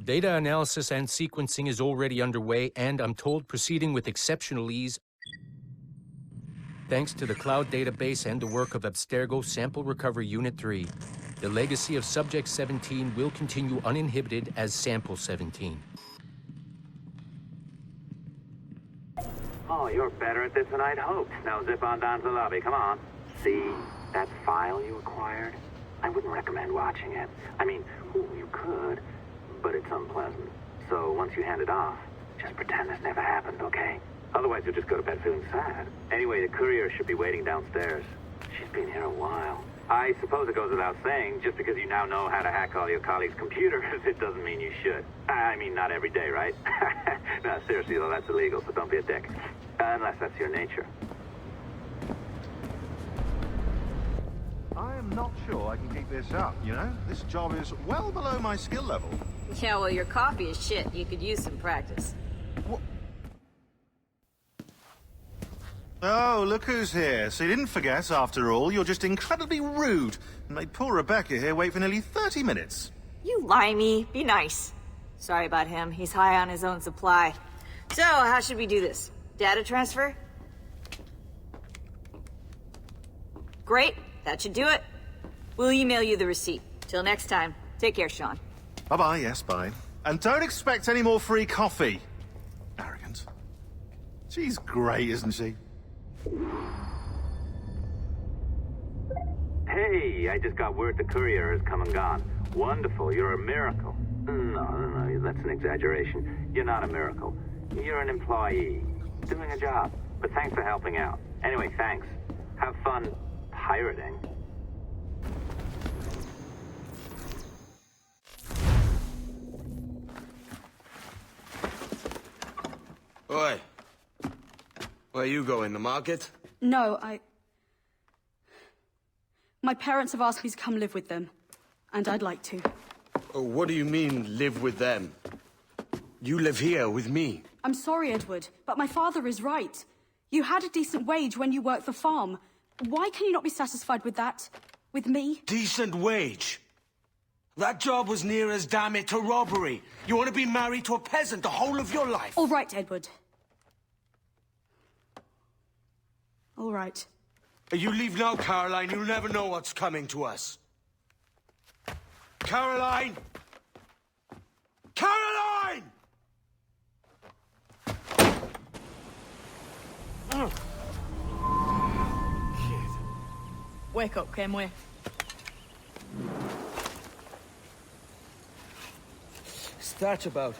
Data analysis and sequencing is already underway, and I'm told proceeding with exceptional ease. Thanks to the cloud database and the work of Abstergo Sample Recovery Unit 3, the legacy of Subject 17 will continue uninhibited as Sample 17. Oh, you're better at this than I'd hoped. Now zip on down to the lobby, come on. See that file you acquired? I wouldn't recommend watching it. I mean, you could, but it's unpleasant. So once you hand it off, just pretend this never happened, okay? Otherwise you'll just go to bed feeling sad. Anyway, the courier should be waiting downstairs. She's been here a while. I suppose it goes without saying, just because you now know how to hack all your colleagues' computers, it doesn't mean you should. I mean, not every day, right? No, seriously, though, that's illegal, so don't be a dick. Unless that's your nature. I am not sure I can keep this up, you know? This job is well below my skill level. Yeah, well, your coffee is shit. You could use some practice. Oh, look who's here. So you didn't forget, after all. You're just incredibly rude. And made poor Rebecca here wait for nearly 30 minutes. You limey. Be nice. Sorry about him. He's high on his own supply. So, how should we do this? Data transfer? Great. That should do it. We'll email you the receipt. Till next time. Take care, Sean. Bye-bye, yes, bye. And don't expect any more free coffee. Arrogant. She's great, isn't she? Hey, I just got word the courier has come and gone. Wonderful, you're a miracle. No, that's an exaggeration. You're not a miracle. You're an employee, doing a job. But thanks for helping out. Anyway, thanks. Have fun pirating. Oi. Where you going, the market? No, My parents have asked me to come live with them, and I'd like to. Oh, what do you mean, live with them? You live here with me. I'm sorry, Edward, but my father is right. You had a decent wage when you worked the farm. Why can you not be satisfied with that? With me? Decent wage? That job was near as, damn it, to robbery. You want to be married to a peasant the whole of your life? All right, Edward. All right. You leave now, Caroline. You'll never know what's coming to us. Caroline! Caroline! Wake up, Kenway. What's that about?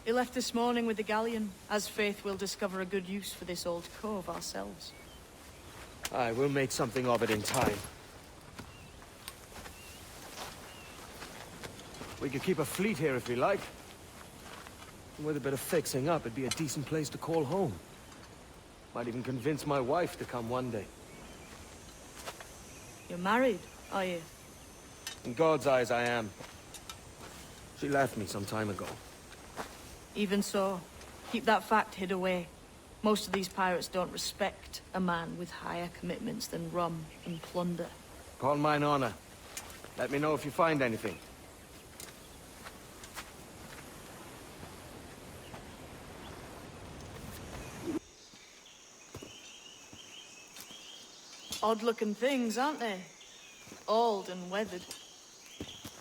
He left this morning with the galleon. As faith, we'll discover a good use for this old cove ourselves. Aye, we'll make something of it in time. We could keep a fleet here if we like. And with a bit of fixing up, it'd be a decent place to call home. Might even convince my wife to come one day. You're married, are you? In God's eyes, I am. She left me some time ago. Even so, keep that fact hid away. Most of these pirates don't respect a man with higher commitments than rum and plunder. Call mine honor. Let me know if you find anything. Odd-looking things, aren't they? Old and weathered.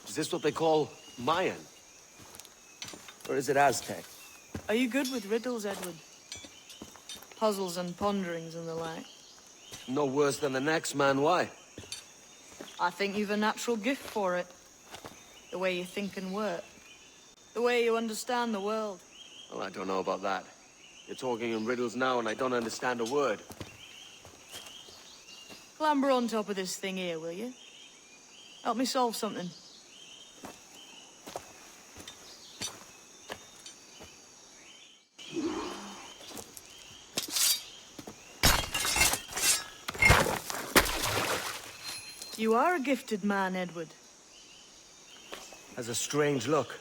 Is this what they call Mayan? Or is it Aztec? Are you good with riddles, Edward? Puzzles and ponderings and the like? No worse than the next man, why? I think you've a natural gift for it. The way you think and work. The way you understand the world. Well, I don't know about that. You're talking in riddles now and I don't understand a word. Clamber on top of this thing here, will you? Help me solve something. You are a gifted man, Edward. Has a strange look.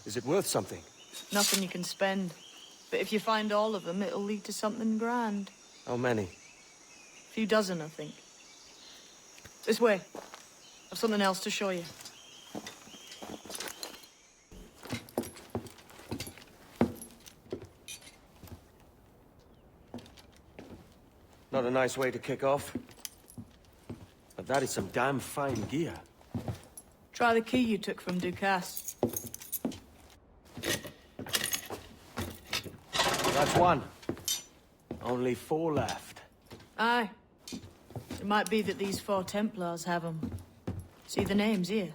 Is it worth something? Nothing you can spend. But if you find all of them, it'll lead to something grand. How many? A few dozen, I think. This way. I've something else to show you. Not a nice way to kick off. But that is some damn fine gear. Try the key you took from Ducasse. That's one. Only 4 left. Aye. It might be that these 4 Templars have them. See the names here?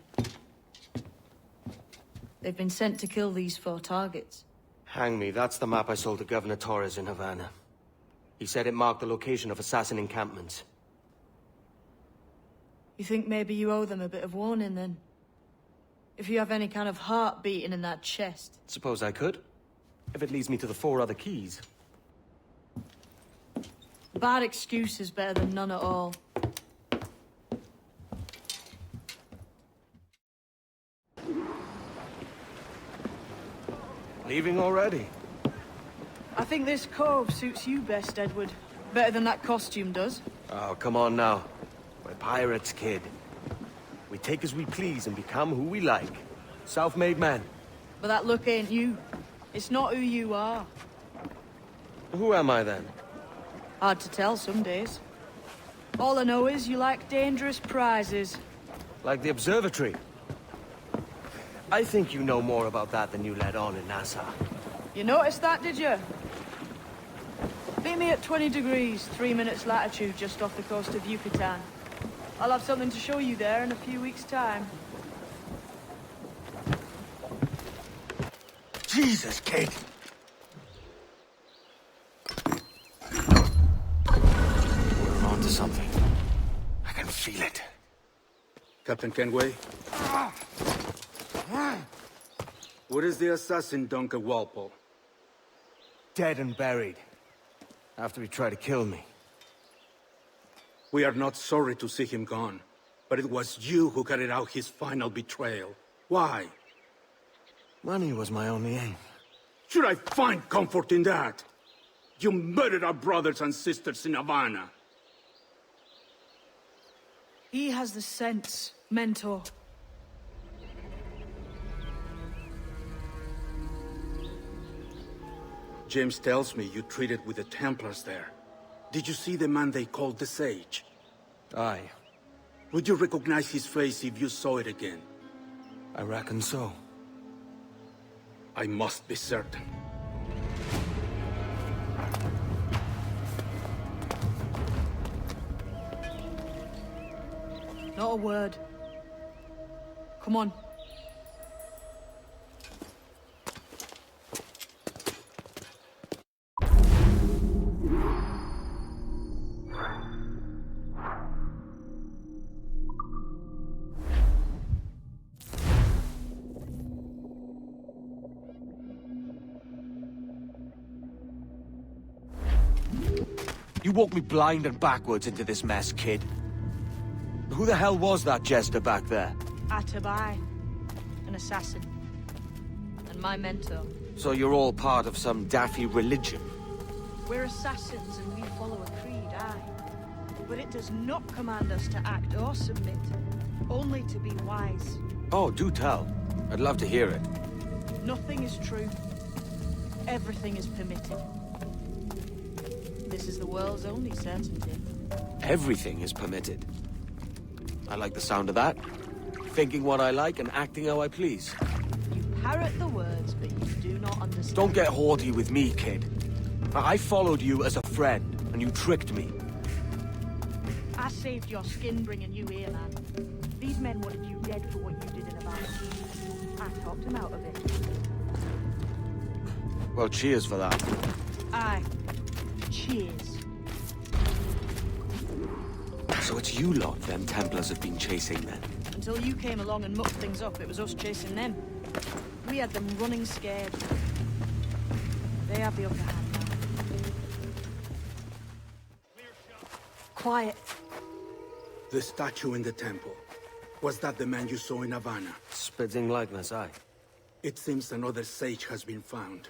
They've been sent to kill these 4 targets. Hang me, that's the map I sold to Governor Torres in Havana. He said it marked the location of assassin encampments. You think maybe you owe them a bit of warning, then? If you have any kind of heart beating in that chest. Suppose I could. If it leads me to the 4 other keys. Bad excuse is better than none at all. Leaving already? I think this cove suits you best, Edward. Better than that costume does. Oh, come on now. We're pirates, kid. We take as we please and become who we like. Self-made men. But that look ain't you. It's not who you are. Who am I, then? Hard to tell some days. All I know is you like dangerous prizes. Like the observatory. I think you know more about that than you let on in Nassau. You noticed that, did you? Meet me at 20 degrees, 3 minutes latitude just off the coast of Yucatan. I'll have something to show you there in a few weeks' time. Jesus, kid! We're on to something. I can feel it. Captain Kenway? Where is the assassin, Duncan Walpole? Dead and buried. After he tried to kill me. We are not sorry to see him gone, but it was you who carried out his final betrayal. Why? Money was my only aim. Should I find comfort in that? You murdered our brothers and sisters in Havana. He has the sense, Mentor. James tells me you treated with the Templars there. Did you see the man they called the Sage? Aye. Would you recognize his face if you saw it again? I reckon so. I must be certain. Not a word. Come on. You walked me blind and backwards into this mess, kid. Who the hell was that jester back there? Atabai, an assassin, and my mentor. So you're all part of some daffy religion? We're assassins and we follow a creed, aye. But it does not command us to act or submit, only to be wise. Oh, do tell. I'd love to hear it. Nothing is true. Everything is permitted. This is the world's only certainty. Everything is permitted. I like the sound of that. Thinking what I like and acting how I please. You parrot the words, but you do not understand. Don't get haughty with me, kid. I followed you as a friend, and you tricked me. I saved your skin bringing you here, man. These men wanted you dead for what you did in Havana. I talked them out of it. Well, cheers for that. Aye. Cheers. So it's you lot them Templars have been chasing then? Until you came along and mucked things up, it was us chasing them. We had them running scared. They have the upper hand now. Quiet. The statue in the temple. Was that the man you saw in Havana? Spitting likeness, aye. It seems another sage has been found.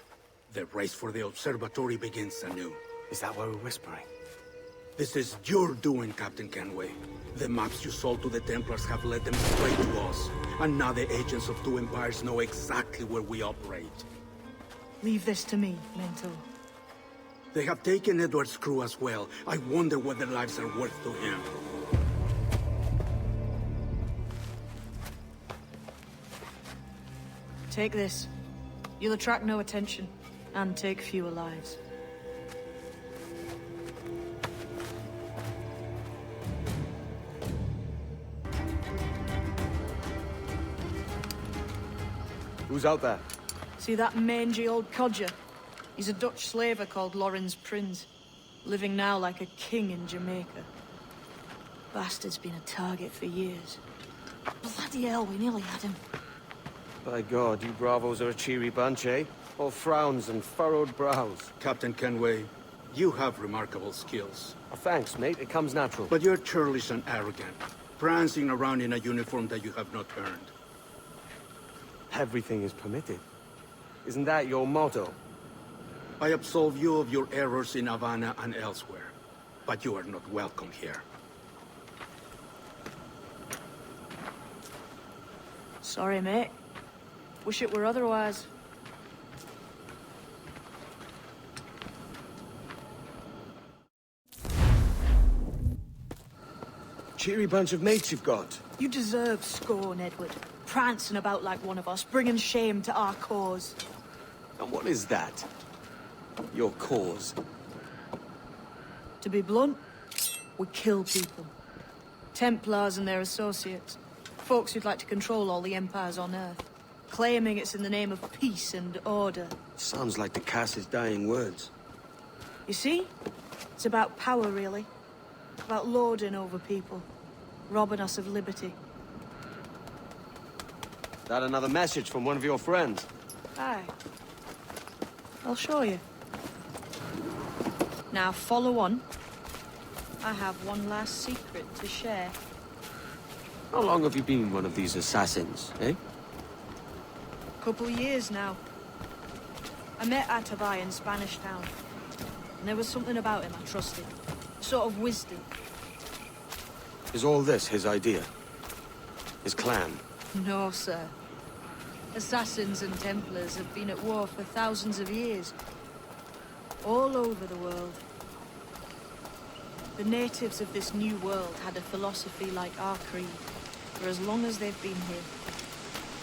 The race for the observatory begins anew. Is that why we're whispering? This is your doing, Captain Kenway. The maps you sold to the Templars have led them straight to us. And now the agents of two empires know exactly where we operate. Leave this to me, Mentor. They have taken Edward's crew as well. I wonder what their lives are worth to him. Take this. You'll attract no attention, and take fewer lives. Who's out there? See that mangy old codger? He's a Dutch slaver called Lorenz Prins, living now like a king in Jamaica. Bastard's been a target for years. Bloody hell, we nearly had him. By God, you bravos are a cheery bunch, eh? All frowns and furrowed brows. Captain Kenway, you have remarkable skills. Oh, thanks, mate. It comes natural. But you're churlish and arrogant, prancing around in a uniform that you have not earned. Everything is permitted. Isn't that your motto? I absolve you of your errors in Havana and elsewhere, but you are not welcome here. Sorry, mate. Wish it were otherwise. cheery bunch of mates you've got. You deserve scorn, Edward. Prancing about like one of us, bringing shame to our cause. And what is that? Your cause? To be blunt, we kill people. Templars and their associates. Folks who'd like to control all the empires on Earth. Claiming it's in the name of peace and order. Sounds like the Cass's dying words. You see? It's about power, really. About lording over people. Robbing us of liberty. That another message from one of your friends? Aye. I'll show you. Now follow on. I have one last secret to share. How long have you been one of these assassins, eh? Couple years now. I met Atabai in Spanish Town. And there was something about him I trusted. Sort of wisdom. Is all this his idea? His clan? No, sir. Assassins and Templars have been at war for thousands of years. All over the world. The natives of this new world had a philosophy like our creed, for as long as they've been here.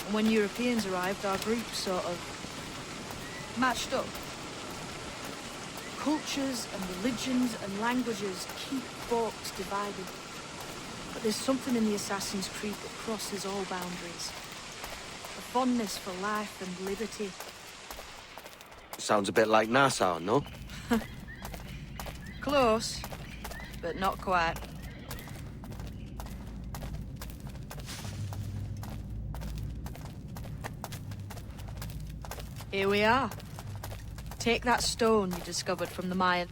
And when Europeans arrived, our group sort of matched up. Cultures and religions and languages keep folks divided. But there's something in the Assassin's Creed that crosses all boundaries. A fondness for life and liberty. Sounds a bit like Nassau, no? Close, but not quite. Here we are. Take that stone you discovered from the Mayan.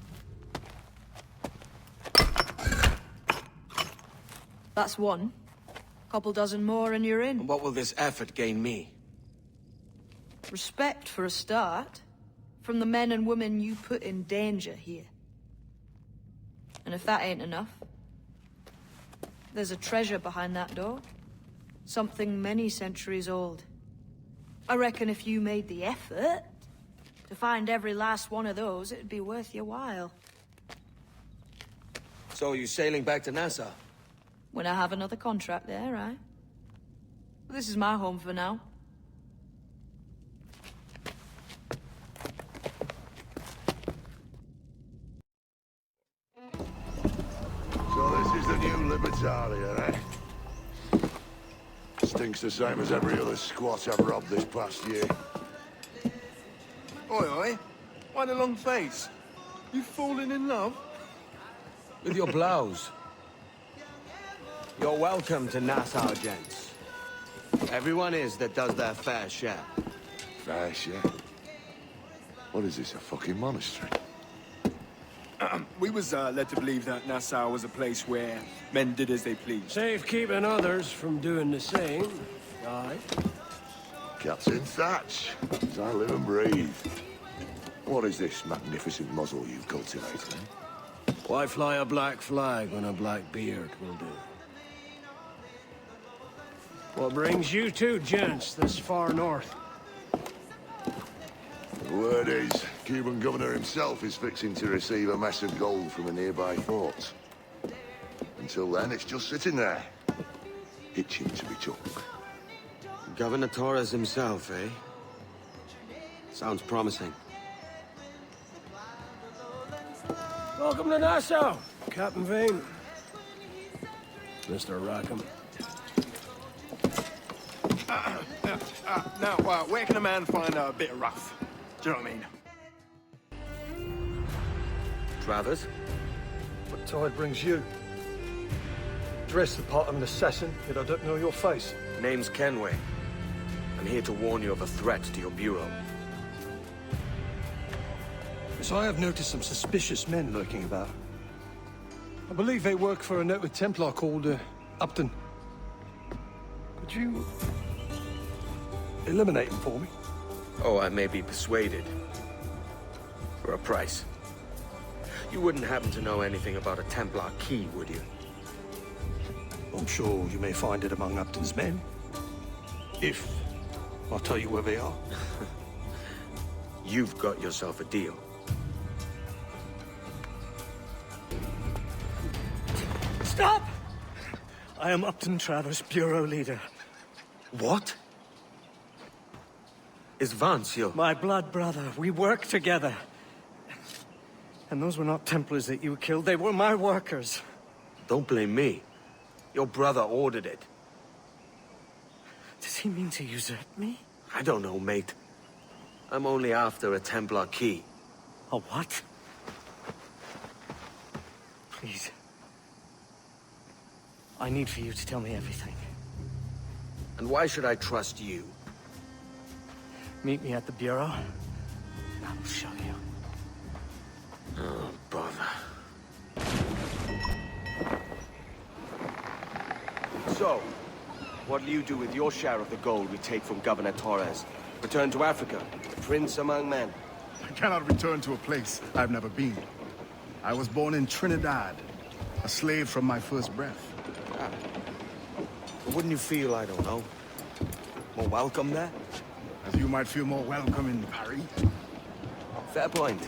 That's one. Couple dozen more and you're in. And what will this effort gain me? Respect for a start. From the men and women you put in danger here. And if that ain't enough, there's a treasure behind that door. Something many centuries old. I reckon if you made the effort to find every last one of those, it'd be worth your while. So you sailing back to Nassau? When I have another contract there, right? This is my home for now. So this is the new Libertalia, eh? Stinks the same as every other squat I've robbed this past year. Oi, oi. Why the long face? You falling in love? With your blouse. You're welcome to Nassau, gents. Everyone is that does their fair share. Fair share? What is this, a fucking monastery? We was led to believe that Nassau was a place where men did as they pleased. Safe keeping others from doing the same. Aye. Captain Thatch, as I live and breathe. What is this magnificent muzzle you've cultivated, eh? Why fly a black flag when a black beard will do? What brings you two gents this far north? The word is, Cuban governor himself is fixing to receive a mess of gold from a nearby fort. Until then, it's just sitting there, itching to be took. Governor Torres himself, eh? Sounds promising. Welcome to Nassau, Captain Vane. Mr. Rackham. Now, where can a man find a bit of rough? Do you know what I mean? Travers? What tide brings you? Dressed the part of an assassin, yet I don't know your face. Name's Kenway. I'm here to warn you of a threat to your bureau. Yes, I have noticed some suspicious men lurking about. I believe they work for a noted Templar called Upton. Could you eliminate him for me? Oh, I may be persuaded. For a price. You wouldn't happen to know anything about a Templar key, would you? I'm sure you may find it among Upton's men. If I'll tell you where they are. You've got yourself a deal. Stop! I am Upton Travers, Bureau Leader. What? Is Vance your... My blood brother. We work together. And those were not Templars that you killed. They were my workers. Don't blame me. Your brother ordered it. Does he mean to usurp me? I don't know, mate. I'm only after a Templar key. A what? Please. I need for you to tell me everything. And why should I trust you? Meet me at the Bureau, and I will show you. Oh, bother. So, what'll you do with your share of the gold we take from Governor Torres? Return to Africa, prince among men? I cannot return to a place I've never been. I was born in Trinidad, a slave from my first breath. Ah. But wouldn't you feel, I don't know, more welcome there? As you might feel more welcome in Paris. Fair point.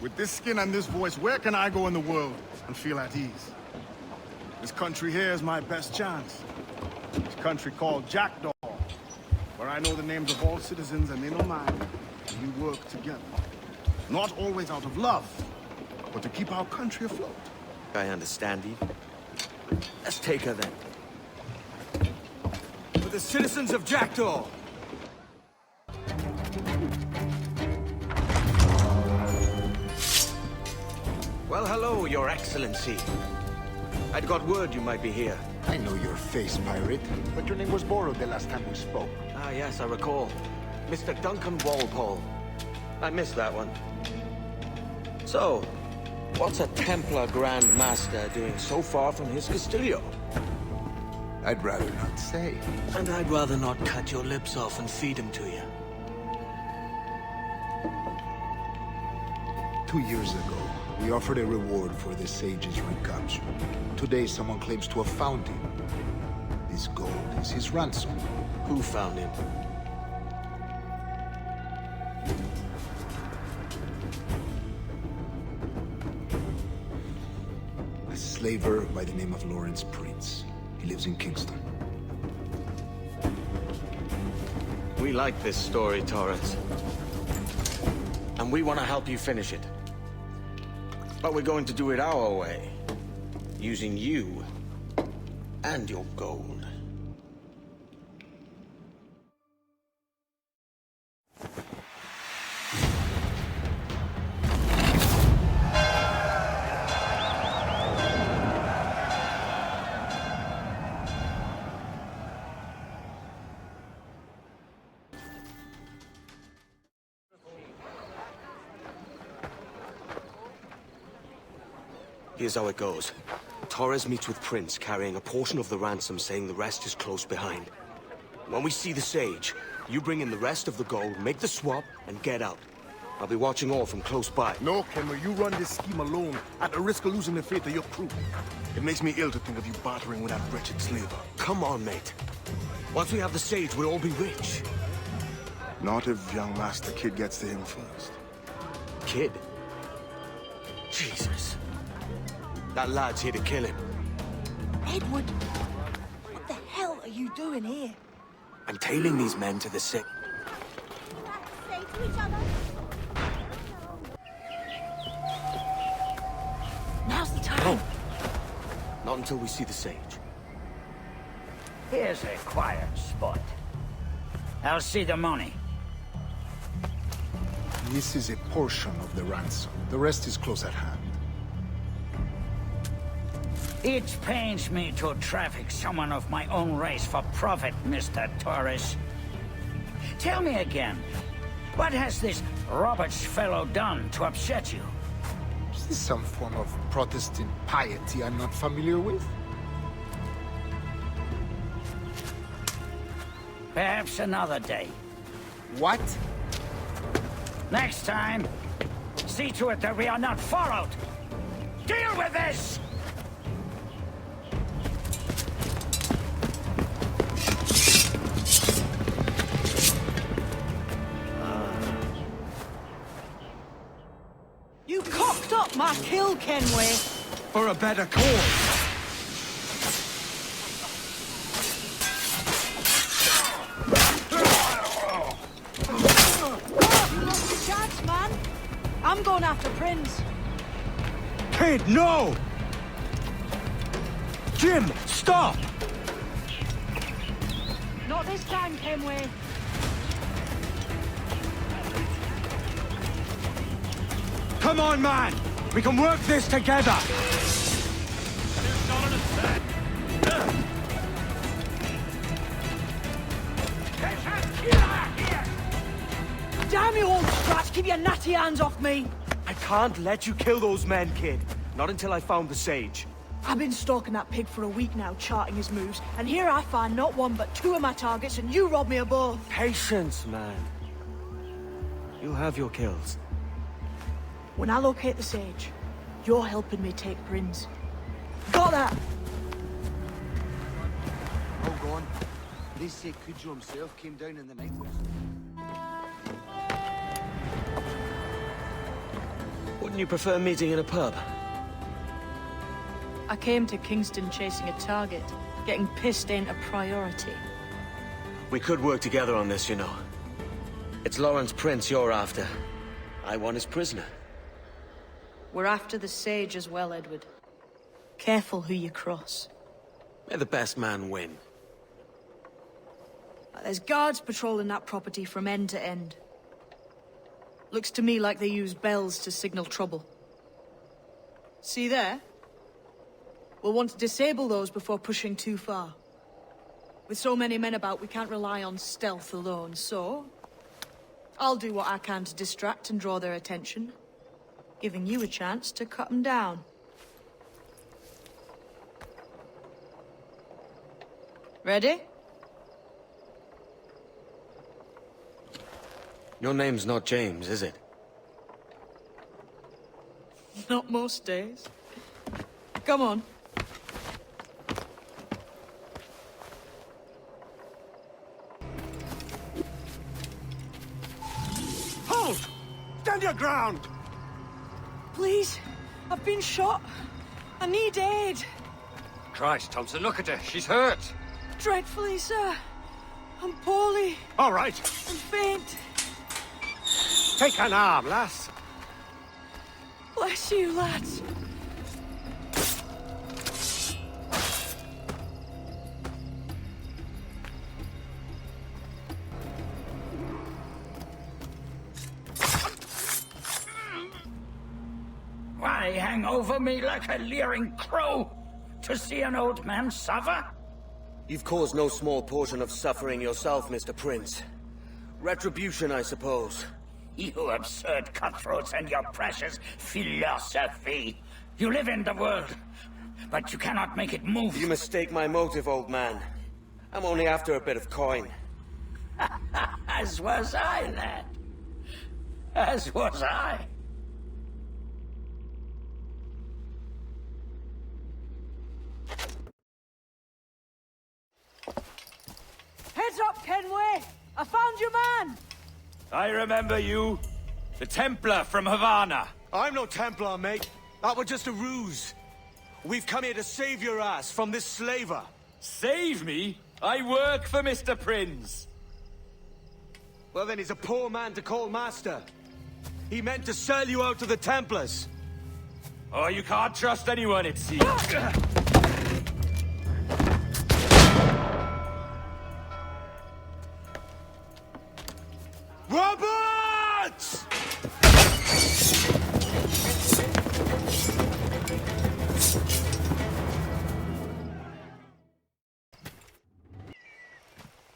With this skin and this voice, where can I go in the world and feel at ease? This country here is my best chance. This country called Jackdaw, where I know the names of all citizens and they know mine, and we work together. Not always out of love, but to keep our country afloat. I understand you. Let's take her then. For the citizens of Jackdaw! Well, hello, Your Excellency. I'd got word you might be here. I know your face, pirate, but your name was borrowed the last time we spoke. Ah, yes, I recall. Mr. Duncan Walpole. I missed that one. So, what's a Templar Grand Master doing so far from his Castillo? I'd rather not say. And I'd rather not cut your lips off and feed him to you. 2 years ago, we offered a reward for the sage's recapture. Today, someone claims to have found him. This gold is his ransom. Who found him? A slaver by the name of Lawrence Prince. He lives in Kingston. We like this story, Torres. And we want to help you finish it. But we're going to do it our way. Using you and your gold. Here's how it goes. Torres meets with Prince, carrying a portion of the ransom, saying the rest is close behind. When we see the sage, you bring in the rest of the gold, make the swap, and get out. I'll be watching all from close by. No, Kenway, you run this scheme alone, at the risk of losing the faith of your crew. It makes me ill to think of you bartering with that wretched slaver. Come on, mate. Once we have the sage, we'll all be rich. Not if young Master Kid gets to him first. Kid? Jesus. That lad's here to kill him. Edward, what the hell are you doing here? I'm tailing these men to the sick. Say to each other. Now's the time. Not until we see the sage. Here's a quiet spot. I'll see the money. This is a portion of the ransom. The rest is close at hand. It pains me to traffic someone of my own race for profit, Mr. Torres. Tell me again, what has this Roberts fellow done to upset you? Is this some form of Protestant piety I'm not familiar with? Perhaps another day. What? Next time, see to it that we are not followed. Deal with this! You cocked up my kill, Kenway. For a better cause. after Prince. Kid, no! Jim, stop! Not this time, Kenway. Come on, man! We can work this together! Damn you, old scratch! Keep your natty hands off me! I can't let you kill those men, kid. Not until I found the sage. I've been stalking that pig for a week now, charting his moves, and here I find not one but two of my targets, and you rob me of both. Patience, man. You'll have your kills. When I locate the sage, you're helping me take Prince. Got that? Hold on. They say Cujo himself came down in the night. Wouldn't you prefer meeting in a pub? I came to Kingston chasing a target. Getting pissed ain't a priority. We could work together on this, you know. It's Lawrence Prince you're after. I want his prisoner. We're after the sage as well, Edward. Careful who you cross. May the best man win. There's guards patrolling that property from end to end. Looks to me like they use bells to signal trouble. See there? We'll want to disable those before pushing too far. With so many men about, we can't rely on stealth alone, so... I'll do what I can to distract and draw their attention, giving you a chance to cut them down. Ready? Your name's not James, is it? Not most days. Come on. Halt! Stand your ground! Please, I've been shot. I need aid. Christ, Thompson, look at her. She's hurt. Dreadfully, sir. I'm poorly. All right. I'm faint. Take an arm, lass. Bless you, lads. Why hang over me like a leering crow? To see an old man suffer? You've caused no small portion of suffering yourself, Mr. Prince. Retribution, I suppose. You absurd cutthroats and your precious philosophy. You live in the world, but you cannot make it move. You mistake my motive, old man. I'm only after a bit of coin. As was I, lad. As was I. Heads up, Kenway! I found your man! I remember you. The Templar from Havana. I'm no Templar, mate. That was just a ruse. We've come here to save your ass from this slaver. Save me? I work for Mr. Prince. Well, then he's a poor man to call master. He meant to sell you out to the Templars. Oh, you can't trust anyone, it seems. Roberts!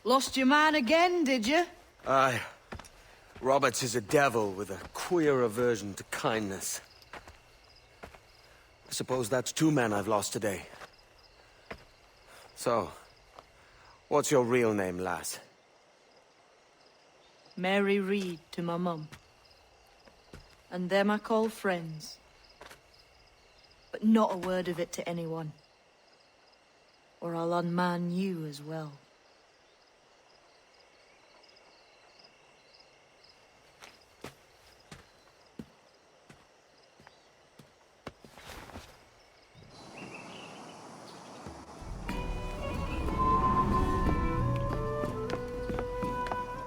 Lost your man again, did you? Aye. Roberts is a devil with a queer aversion to kindness. I suppose that's two men I've lost today. So, what's your real name, lass? Mary Reed to my mum. And them I call friends. But not a word of it to anyone. Or I'll unman you as well.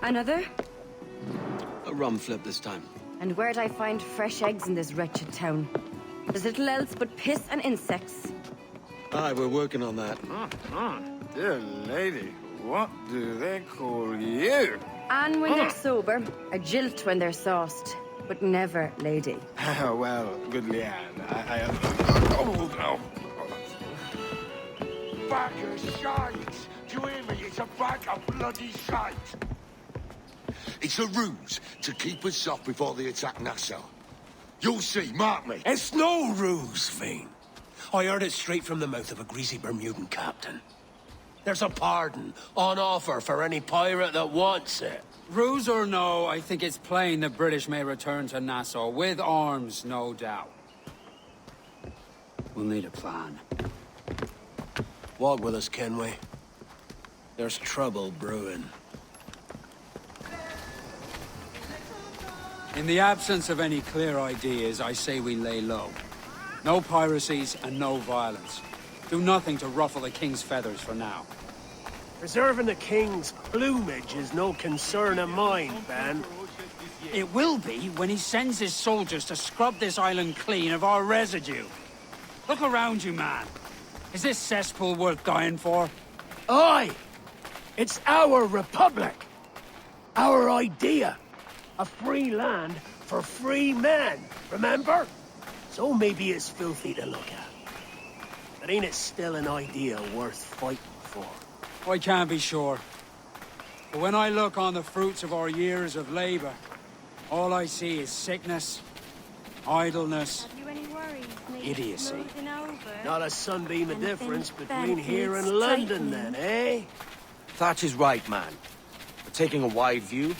Another? A rum flip this time. And where'd I find fresh eggs in this wretched town? There's little else but piss and insects. Aye, we're working on that. Dear lady, what do they call you? And when they're sober, a jilt when they're sauced, but never lady. Well, good Leanne, Oh, no. Bag of shite! Do you hear me? It's a bag of bloody shite! It's a ruse to keep us soft before they attack Nassau. You'll see, mark me. It's no ruse, Fiend. I heard it straight from the mouth of a greasy Bermudan captain. There's a pardon on offer for any pirate that wants it. Ruse or no, I think it's plain the British may return to Nassau, with arms, no doubt. We'll need a plan. Walk with us, Kenway. There's trouble brewing. In the absence of any clear ideas, I say we lay low. No piracies and no violence. Do nothing to ruffle the king's feathers for now. Preserving the king's plumage is no concern of mine, Ben. It will be when he sends his soldiers to scrub this island clean of our residue. Look around you, man. Is this cesspool worth dying for? Aye! It's our republic! Our idea! A free land for free men, remember? So maybe it's filthy to look at. But ain't it still an idea worth fighting for? I can't be sure. But when I look on the fruits of our years of labor, all I see is sickness, idleness, idiocy. Not a sunbeam of difference between here and London, then, eh? Thatch is right, man. But taking a wide view,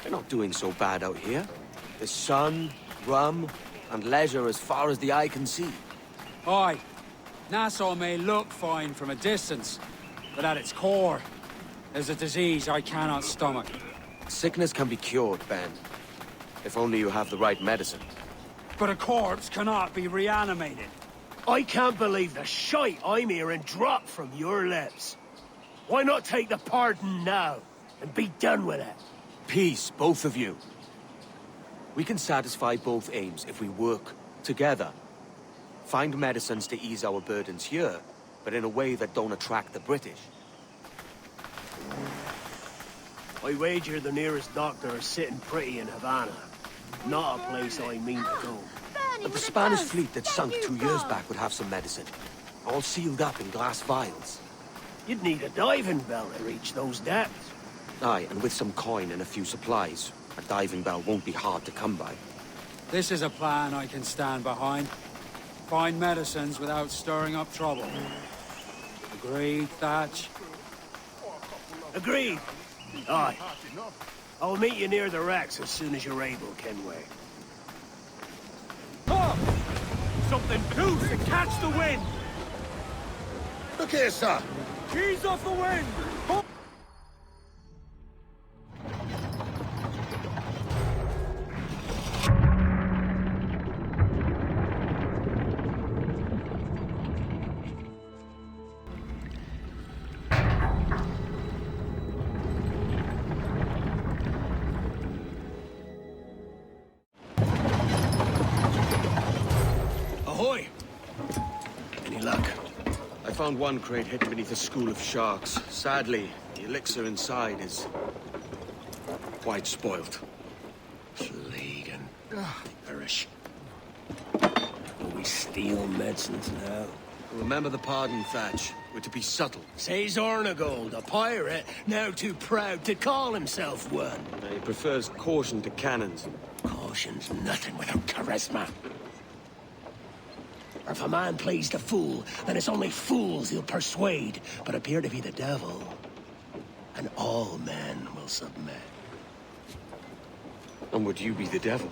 they're not doing so bad out here. There's sun, rum, and leisure as far as the eye can see. Aye. Nassau may look fine from a distance, but at its core, there's a disease I cannot stomach. Sickness can be cured, Ben. If only you have the right medicine. But a corpse cannot be reanimated. I can't believe the shite I'm hearing drop from your lips. Why not take the pardon now and be done with it? Peace, both of you. We can satisfy both aims if we work together. Find medicines to ease our burdens here, but in a way that don't attract the British. I wager the nearest doctor is sitting pretty in Havana. Not a place I mean to go. But the Spanish fleet that sunk 2 years back would have some medicine. All sealed up in glass vials. You'd need a diving bell to reach those depths. Aye, and with some coin and a few supplies, a diving bell won't be hard to come by. This is a plan I can stand behind. Find medicines without stirring up trouble. Agreed, Thatch? Agreed. Aye. I'll meet you near the wrecks as soon as you're able, Kenway. Oh! Something loose to catch the wind! Look here, sir. Ease off the wind! Ahoy! Any luck? I found one crate hidden beneath a school of sharks. Sadly, the elixir inside is quite spoilt. Plague and perish. Will we steal medicines now? Remember the pardon, Thatch. We're to be subtle. Says Ornagold, a pirate, now too proud to call himself one. He prefers caution to cannons. Caution's nothing without charisma. Or if a man plays the fool, then it's only fools he'll persuade, but appear to be the devil. And all men will submit. And would you be the devil?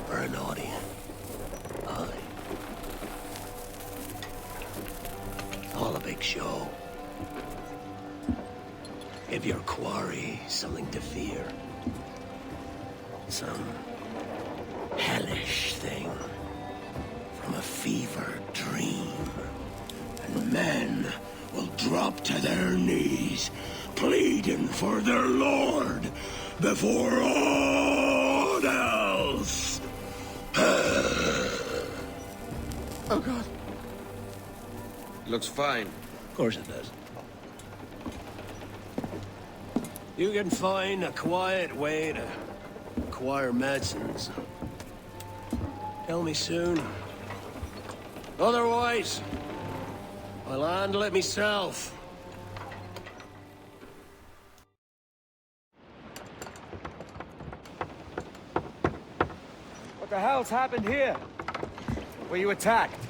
For an audience. Aye. All a big show. Give your quarry something to fear. Some hellish thing from a fever dream. and men will drop to their knees, pleading for their lord before all else. Oh, God. Looks fine. Of course it does. You can find a quiet way to acquire medicines. Tell me soon. Otherwise, I'll handle it myself. What the hell's happened here? Were you attacked?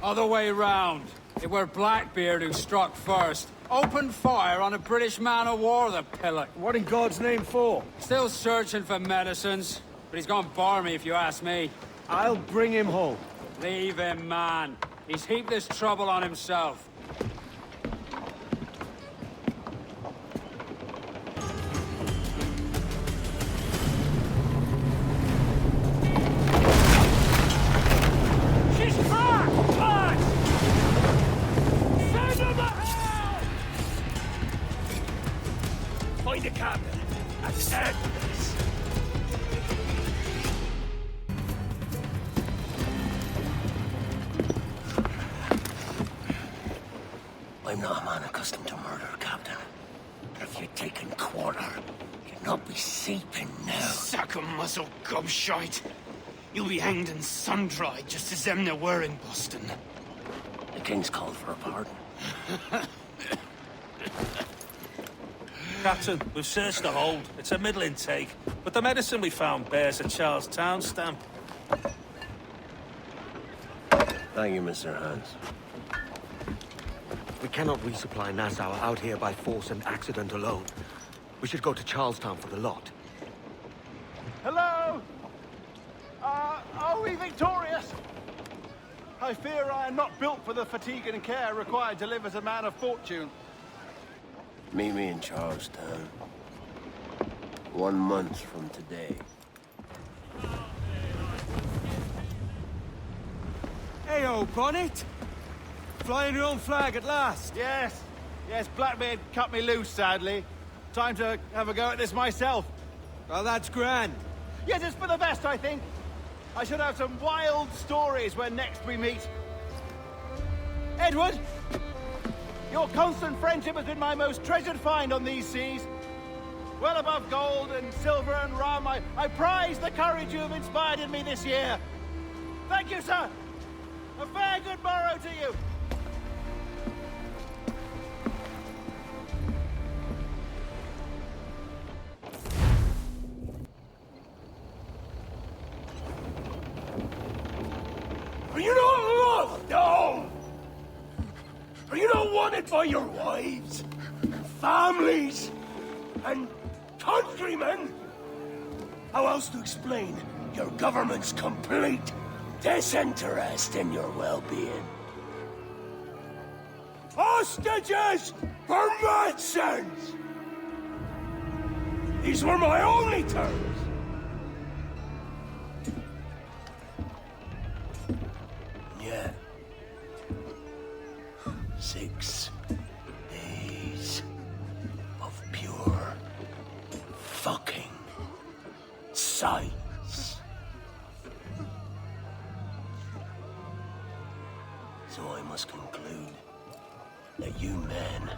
Other way round. It were Blackbeard who struck first. Opened fire on a British man-o'-war, the pillock. What in God's name for? Still searching for medicines, but he's gone barmy if you ask me. I'll bring him home. Leave him, man. He's heaped this trouble on himself. She's cracked! Lads! Send him a help! Find a captain and end this. I'm not a man accustomed to murder, Captain. But if you'd taken quarter, you'd not be seeping now. Sack a muzzle, gobshite. You'll be hanged and sun-dried just as them there were in Boston. The King's called for a pardon. Captain, we've searched the hold. It's a middling take, but the medicine we found bears a Charlestown stamp. Thank you, Mr. Hans. We cannot resupply Nassau out here by force and accident alone. We should go to Charlestown for the lot. Hello? Are we victorious? I fear I am not built for the fatigue and care required to live as a man of fortune. Meet me in Charlestown. 1 month from today. Hey-o, Bonnet! Flying your own flag at last. Yes. Yes, Blackbeard cut me loose, sadly. Time to have a go at this myself. Well, that's grand. Yes, it's for the best, I think. I should have some wild stories when next we meet. Edward! Your constant friendship has been my most treasured find on these seas. Well above gold and silver and rum, I prize the courage you have inspired in me this year. Thank you, sir. A fair good morrow to you. Are you not loved, no? Are you not wanted by your wives, and families, and countrymen? How else to explain your government's complete disinterest in your well-being? Hostages for medicines! These were my only terms. Yeah. 6 days of pure fucking science. So I must conclude that you men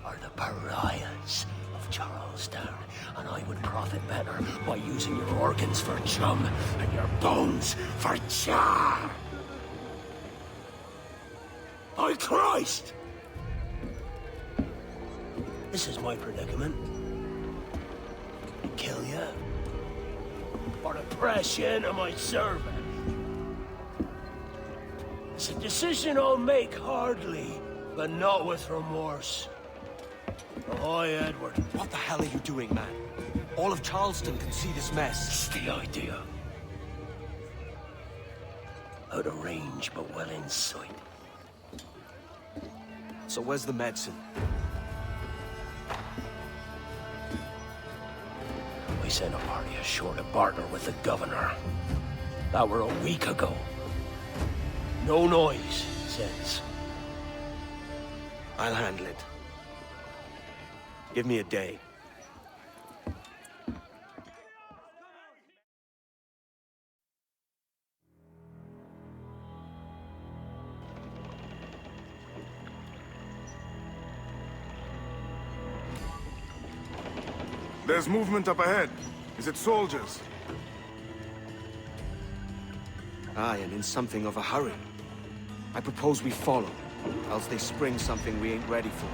are the pariahs of Charlestown, and I would profit better by using your organs for chum and your bones for char. By Christ! This is my predicament. Kill you, or to press you into my service. It's a decision I'll make hardly, but not with remorse. Ahoy, Edward. What the hell are you doing, man? All of Charleston can see this mess. It's the idea. Out of range, but well in sight. So where's the medicine? I sent a party ashore to barter with the governor. That were a week ago. No noise since. I'll handle it. Give me a day. There's movement up ahead. Is it soldiers? Aye, and in something of a hurry. I propose we follow, else they spring something we ain't ready for.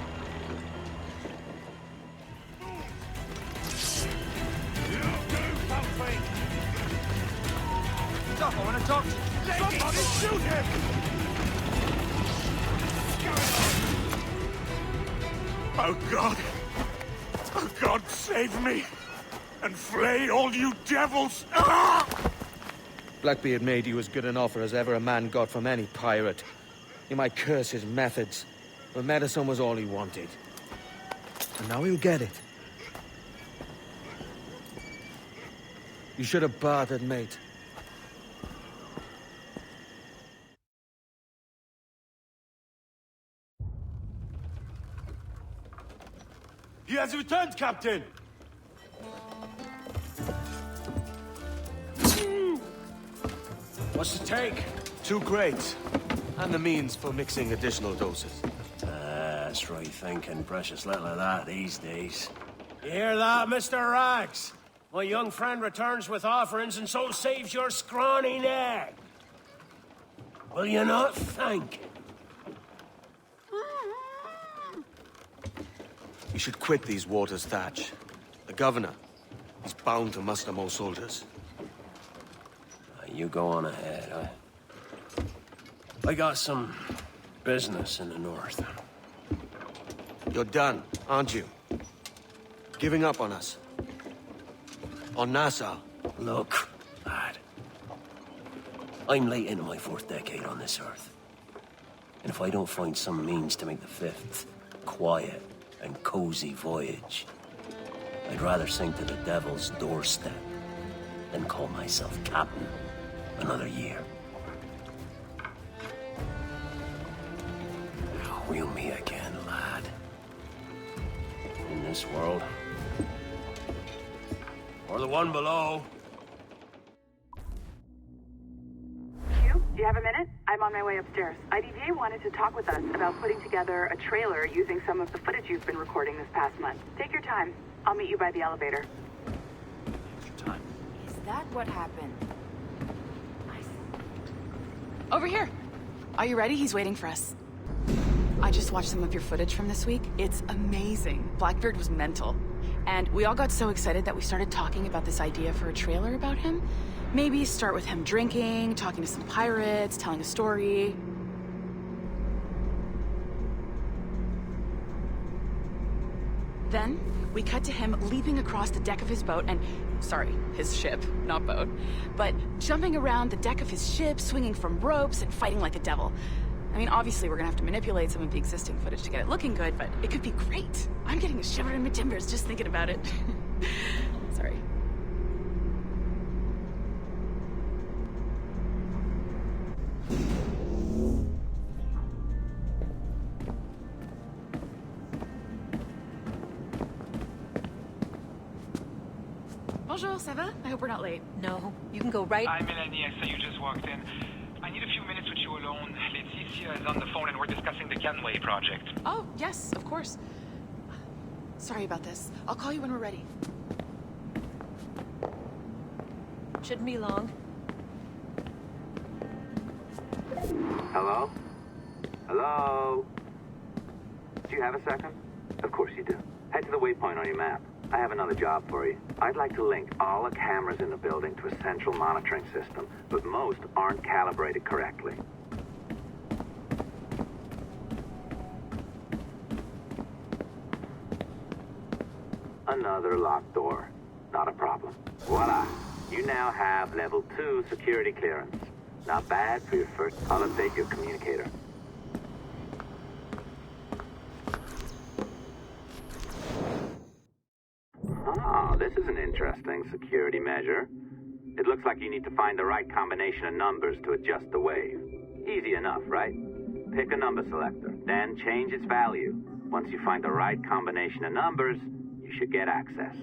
Stop, I want to talk to you. Somebody shoot him! Oh, God. Oh, God, save me. And flay all you devils. Ah! Blackbeard made you as good an offer as ever a man got from any pirate. You might curse his methods, but medicine was all he wanted. And now he'll get it. You should have bartered, mate. He has returned, Captain! What's the take? 2 crates. And the means for mixing additional doses. That's right thinking. Precious little of that these days. You hear that, Mr. Rags? My young friend returns with offerings and so saves your scrawny neck. Will you not thank him? You should quit these waters, Thatch. The governor, he's bound to muster more soldiers. You go on ahead. I got some business in the north. You're done, aren't you? Giving up on us. On Nassau. Look, lad. I'm late into my 4th decade on this earth. And if I don't find some means to make the 5th quiet and cozy voyage, I'd rather sink to the devil's doorstep than call myself captain another year. We'll meet again, lad. In this world. Or the one below. Do you have a minute? I'm on my way upstairs. IDVA wanted to talk with us about putting together a trailer using some of the footage you've been recording this past month. Take your time. I'll meet you by the elevator. Is that what happened? Over here. Are you ready? He's waiting for us. I just watched some of your footage from this week. It's amazing. Blackbeard was mental. And we all got so excited that we started talking about this idea for a trailer about him. Maybe start with him drinking, talking to some pirates, telling a story. Then, we cut to him leaping across the deck of his boat and... Sorry, his ship, not boat. But jumping around the deck of his ship, swinging from ropes, and fighting like a devil. I mean, obviously we're gonna have to manipulate some of the existing footage to get it looking good, but it could be great. I'm getting a shiver in my timbers just thinking about it. Sorry. Bonjour, ça va? I hope we're not late. No, you can go right... Hi, Melanie. I saw you just walked in. I need a few minutes with you alone. Laetitia is on the phone and we're discussing the Canway project. Oh, yes, of course. Sorry about this. I'll call you when we're ready. Shouldn't be long. Hello? Hello? Do you have a second? Of course you do. Head to the waypoint on your map. I have another job for you. I'd like to link all the cameras in the building to a central monitoring system, but most aren't calibrated correctly. Another locked door. Not a problem. Voila! You now have level 2 security clearance. Not bad for your first... I'll update your communicator. Ah, this is an interesting security measure. It looks like you need to find the right combination of numbers to adjust the wave. Easy enough, right? pick a number selector, then change its value. Once you find the right combination of numbers, you should get access.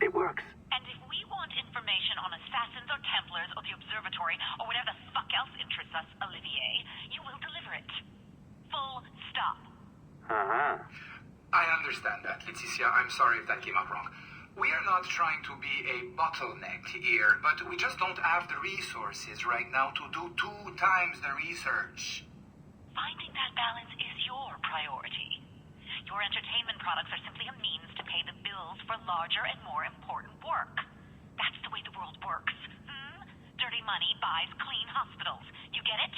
It works. And if we want information on assassins or Templars or the observatory or whatever the fuck else interests us, Olivier, you will deliver it. Full stop. Uh-huh. I understand that, Leticia. I'm sorry if that came out wrong. We are not trying to be a bottleneck here, but we just don't have the resources right now to do 2 times the research. Finding that balance is your priority. Your entertainment products are simply a means to pay the bills for larger and more important work. That's the way the world works. Dirty money buys clean hospitals. You get it?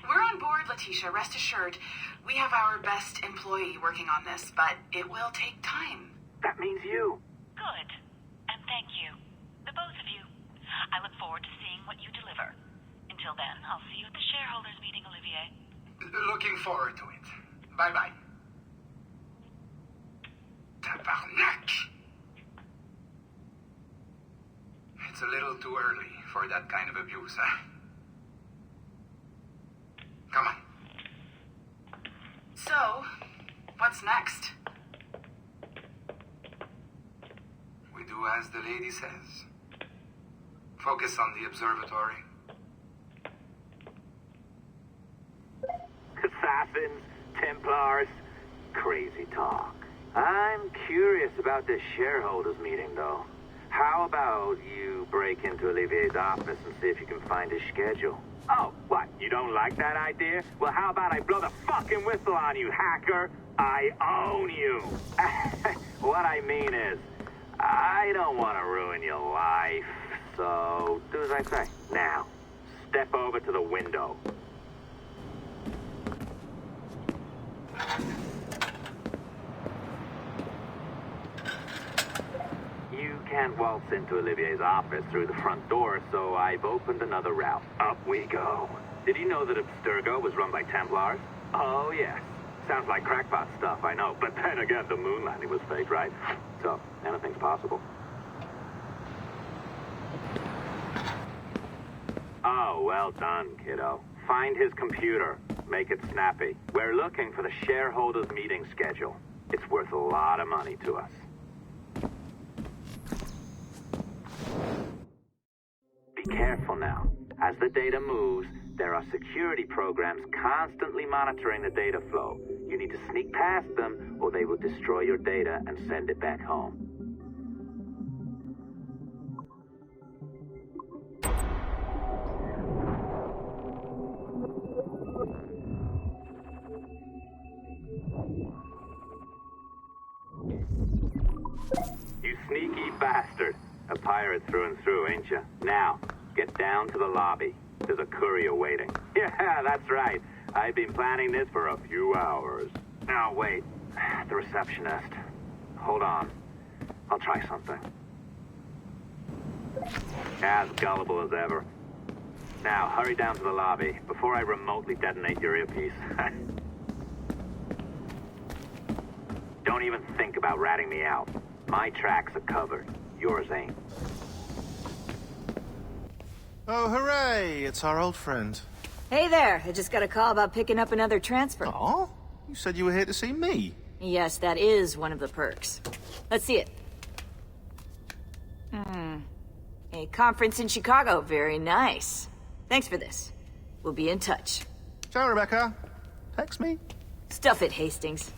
We're on board, Letitia, rest assured. We have our best employee working on this, but it will take time. That means you. Good. And thank you. The both of you. I look forward to seeing what you deliver. Until then, I'll see you at the shareholders meeting, Olivier. Looking forward to it. Bye-bye. Tabarnak! It's a little too early for that kind of abuse, huh? Come on. So, what's next? We do as the lady says. Focus on the observatory. Assassins, Templars, crazy talk. I'm curious about this shareholders meeting, though. How about you break into Olivier's office and see if you can find his schedule? Oh, what? You don't like that idea? Well, how about I blow the fucking whistle on you, hacker? I own you. What I mean is, I don't want to ruin your life. So, do as I say. Now, step over to the window. You can't waltz into Olivier's office through the front door, so I've opened another route. Up we go. Did you know that Abstergo was run by Templars? Oh, yes. Sounds like crackpot stuff, I know. But then again, the moon landing was fake, right? So, anything's possible. Oh, well done, kiddo. Find his computer. Make it snappy. We're looking for the shareholders meeting schedule. It's worth a lot of money to us. Be careful now. As the data moves, there are security programs constantly monitoring the data flow. You need to sneak past them, or they will destroy your data and send it back home. You sneaky bastard. A pirate through and through, ain't you? Now, get down to the lobby. There's a courier waiting. Yeah, that's right. I've been planning this for a few hours. Now, wait. The receptionist. Hold on. I'll try something. As gullible as ever. Now, hurry down to the lobby before I remotely detonate your earpiece. Don't even think about ratting me out. My tracks are covered. Yours ain't. Oh, hooray! It's our old friend. Hey there, I just got a call about picking up another transfer. Oh? You said you were here to see me. Yes, that is one of the perks. Let's see it. A conference in Chicago, very nice. Thanks for this. We'll be in touch. Ciao, Rebecca. Text me. Stuff it, Hastings.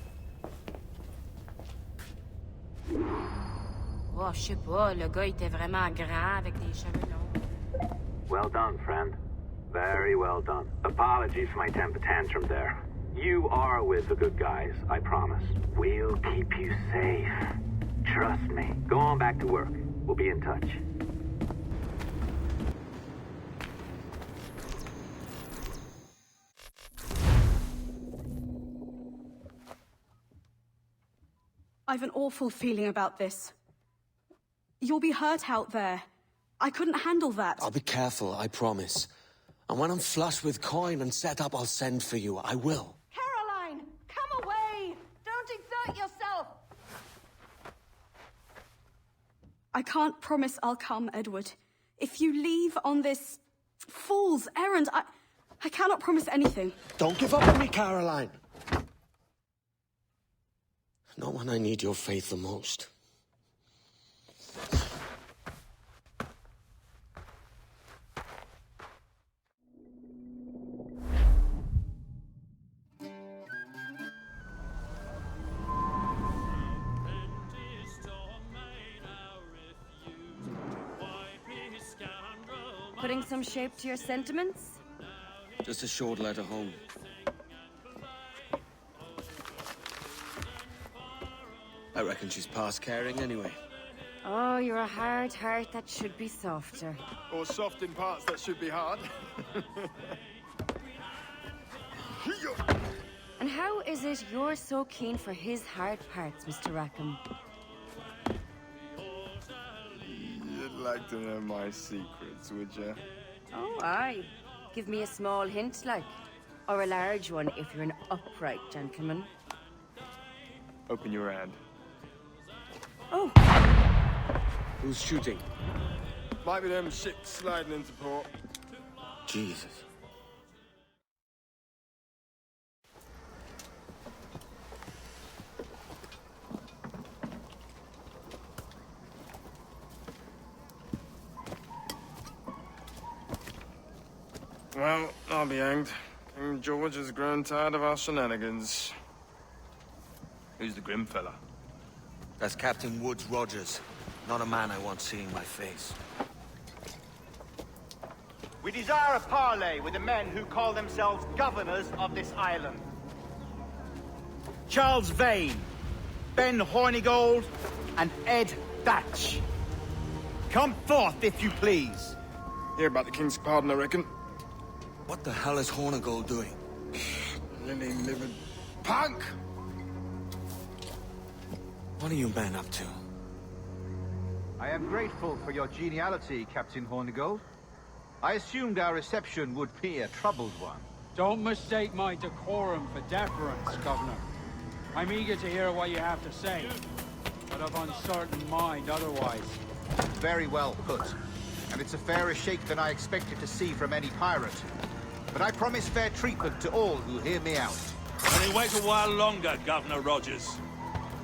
Oh, je sais pas, le gars était vraiment grand avec des cheveux longs. Well done, friend. Very well done. Apologies for my temper tantrum there. You are with the good guys, I promise. We'll keep you safe. Trust me. Go on back to work. We'll be in touch. I've an awful feeling about this. You'll be hurt out there. I couldn't handle that. I'll be careful, I promise. And when I'm flush with coin and set up, I'll send for you. I will. Caroline, come away! Don't exert yourself! I can't promise I'll come, Edward. If you leave on this fool's errand, I cannot promise anything. Don't give up on me, Caroline. Not when I need your faith the most. Putting some shape to your sentiments? Just a short letter home. I reckon she's past caring anyway. Oh, you're a hard heart that should be softer. Or soft in parts that should be hard. And how is it you're so keen for his hard parts, Mr. Rackham? You'd like to know my secrets, would you? Oh, aye. Give me a small hint, like. Or a large one if you're an upright gentleman. Open your hand. Oh. Who's shooting? Might be them ships sliding into port. Jesus. Well, I'll be hanged. King George has grown tired of our shenanigans. Who's the grim fella? That's Captain Woods Rogers. Not a man I want seeing my face. We desire a parley with the men who call themselves governors of this island. Charles Vane, Ben Hornigold, and Ed Thatch. Come forth, if you please. Hear about the King's pardon, I reckon. What the hell is Hornigold doing? Lily-livered punk! What are you men up to? I am grateful for your geniality, Captain Hornigold. I assumed our reception would be a troubled one. Don't mistake my decorum for deference, Governor. I'm eager to hear what you have to say, but of uncertain mind otherwise. Very well put. And it's a fairer shake than I expected to see from any pirate. But I promise fair treatment to all who hear me out. Only wait a while longer, Governor Rogers.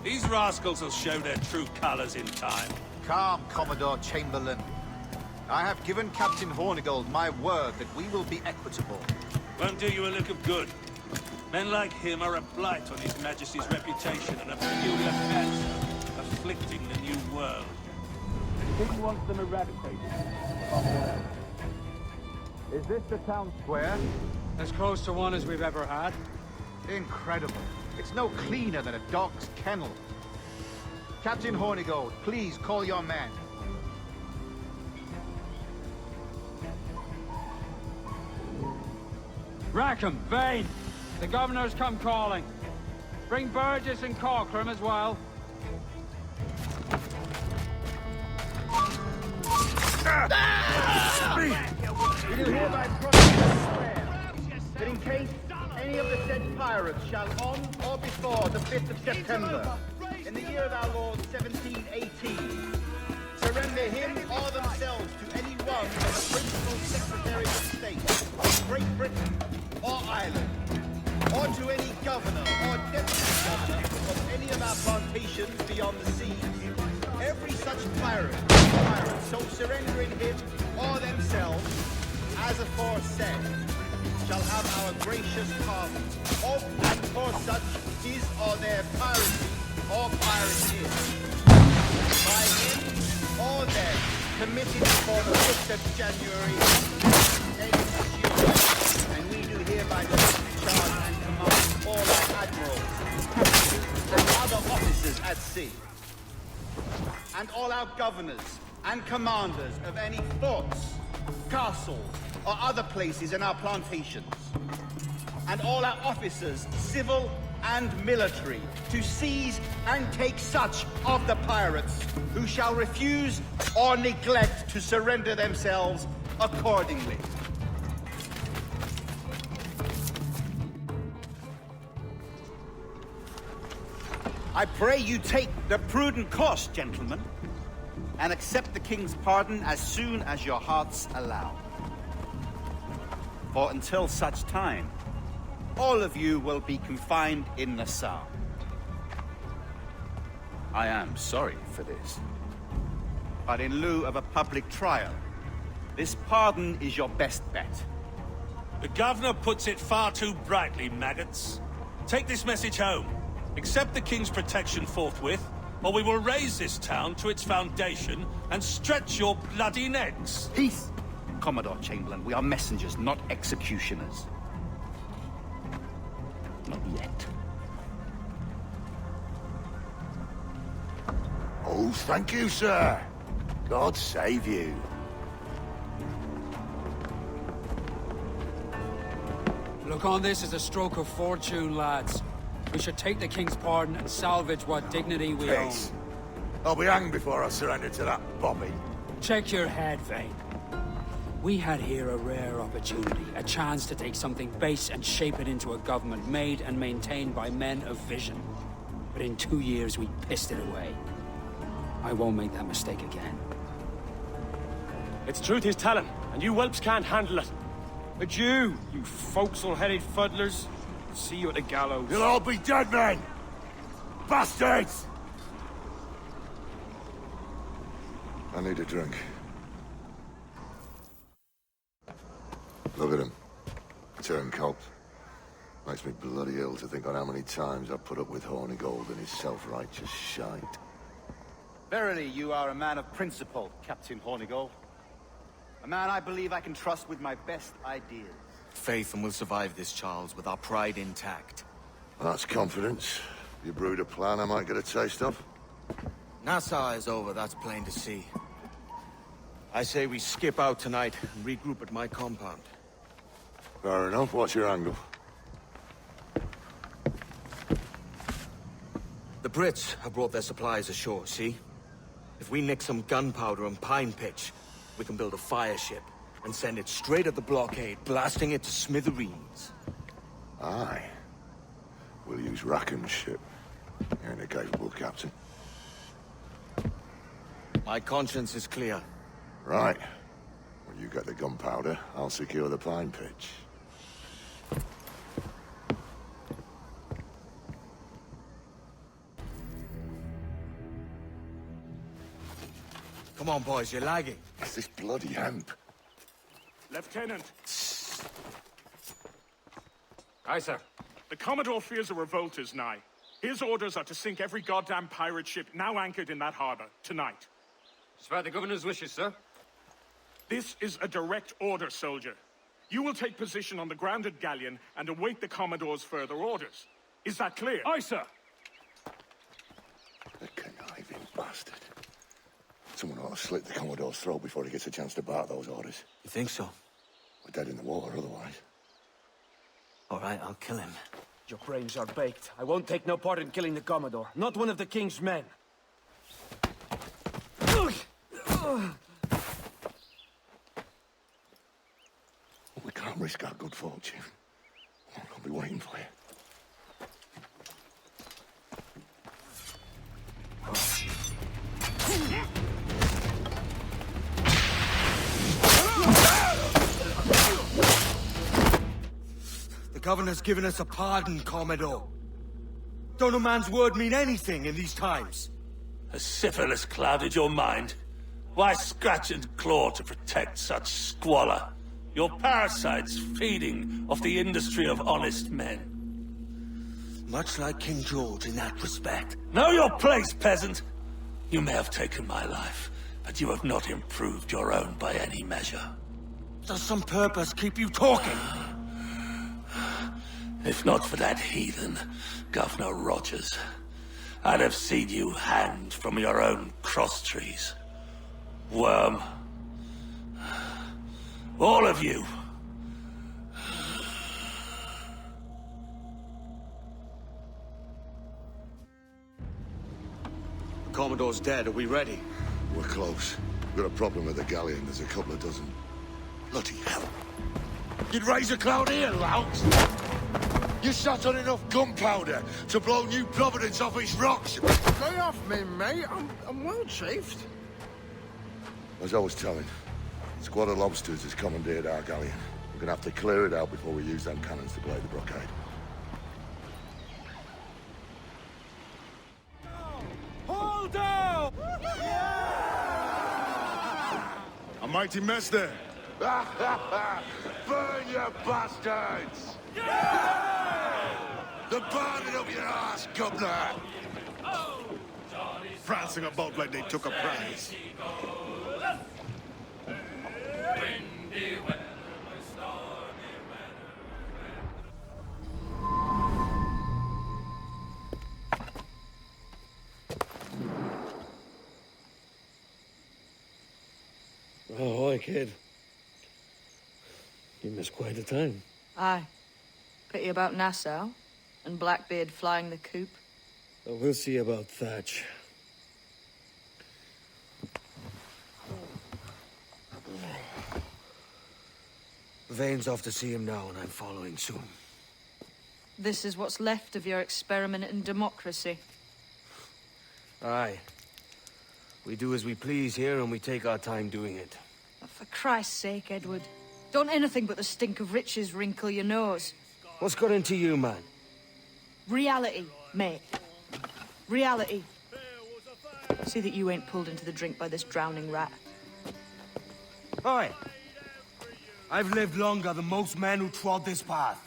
These rascals will show their true colors in time. Calm, Commodore Chamberlain. I have given Captain Hornigold my word that we will be equitable. Won't do you a lick of good. Men like him are a blight on His Majesty's reputation and a peculiar cancer afflicting the new world. The King wants them eradicated. Is this the town square? As close to one as we've ever had. Incredible. It's no cleaner than a dog's kennel. Captain Hornigold, please call your men. Rackham, Vane! The Governor's come calling. Bring Burgess and Corcoran as well. We do hereby promise and swear that in case any of the said pirates shall on or before the 5th of September, in the year of our Lord 1718, surrender him or themselves to any one of the principal secretaries of state of Great Britain or Ireland, or to any governor or deputy governor of any of our plantations beyond the seas, every such pirate so surrendering him or themselves, as aforesaid, shall have our gracious pardon, of and for such his or their piracy or piracy by him or them committed before the 5th of January this year, and we do hereby charge and command all our admirals and other officers at sea, and all our governors and commanders of any forts, castles, or other places in our plantations, and all our officers, civil and military, to seize and take such of the pirates who shall refuse or neglect to surrender themselves accordingly. I pray you take the prudent course, gentlemen, and accept the king's pardon as soon as your hearts allow. For until such time, all of you will be confined in Nassau. I am sorry for this, but in lieu of a public trial, this pardon is your best bet. The governor puts it far too brightly, maggots. Take this message home. Accept the king's protection forthwith, or we will raise this town to its foundation and stretch your bloody necks. Peace, Commodore Chamberlain. We are messengers, not executioners. Not yet. Oh, thank you, sir. God save you. Look on this as a stroke of fortune, lads. We should take the king's pardon and salvage what dignity we own. Peace. I'll be hanged before I surrender to that Bobby. Check your head, Vane. We had here a rare opportunity, a chance to take something base and shape it into a government made and maintained by men of vision. But in 2 years, we pissed it away. I won't make that mistake again. It's truth he's telling, and you whelps can't handle it. Adieu, you forecastle-headed fuddlers. See you at the gallows. You'll all be dead men! Bastards! I need a drink. Look at him. Turncoat. Makes me bloody ill to think on how many times I've put up with Hornigold and his self-righteous shite. Verily, you are a man of principle, Captain Hornigold. A man I believe I can trust with my best ideas. Faith, and we'll survive this, Charles, with our pride intact. That's confidence. You brewed a plan I might get a taste of? Nassau is over, that's plain to see. I say we skip out tonight and regroup at my compound. Fair enough. What's your angle? The Brits have brought their supplies ashore, see? If we nick some gunpowder and pine pitch, we can build a fire ship and send it straight at the blockade, blasting it to smithereens. Aye. We'll use Rackham's ship. You're a capable captain. My conscience is clear. Right. When you get the gunpowder, I'll secure the pine pitch. Come on, boys, you're lagging. It's this bloody hemp. Lieutenant. Aye, sir. The Commodore fears a revolt is nigh. His orders are to sink every goddamn pirate ship now anchored in that harbor, tonight. It's by the governor's wishes, sir. This is a direct order, soldier. You will take position on the grounded galleon and await the Commodore's further orders. Is that clear? Aye, sir. The conniving bastard. Someone ought to slit the Commodore's throat before he gets a chance to bark those orders. You think so? We're dead in the water otherwise. All right, I'll kill him. Your brains are baked. I won't take no part in killing the Commodore. Not one of the king's men. We can't risk our good fortune. I'll be waiting for you. The governor's given us a pardon, Commodore. Don't a man's word mean anything in these times? Has syphilis clouded your mind? Why scratch and claw to protect such squalor? Your parasites feeding off the industry of honest men. Much like King George in that respect. Know your place, peasant! You may have taken my life, but you have not improved your own by any measure. Does some purpose keep you talking? If not for that heathen, Governor Rogers, I'd have seen you hanged from your own cross trees. Worm. All of you. The Commodore's dead. Are we ready? We're close. We've got a problem with the galleon. There's a couple of dozen. Bloody hell. You'd raise a cloud here, lout! You sat on enough gunpowder to blow New Providence off its rocks! Lay off me, mate. I'm well chafed. As I was telling, a squad of lobsters has commandeered our galleon. We're gonna have to clear it out before we use them cannons to blow the blockade. Hold down! A mighty mess there. Burn, you bastards! They're burning up your ass, governor! Prancing about like they took a prize. Oh, hi, kid. You missed quite a time. Aye. Pity about Nassau and Blackbeard flying the coop. Oh, we'll see about Thatch. Vane's off to see him now, and I'm following soon. This is what's left of your experiment in democracy. Aye. We do as we please here, and we take our time doing it. For Christ's sake, Edward. Don't anything but the stink of riches wrinkle your nose. What's got into you, man? Reality, mate. Reality. See that you ain't pulled into the drink by this drowning rat. Oi! I've lived longer than most men who trod this path.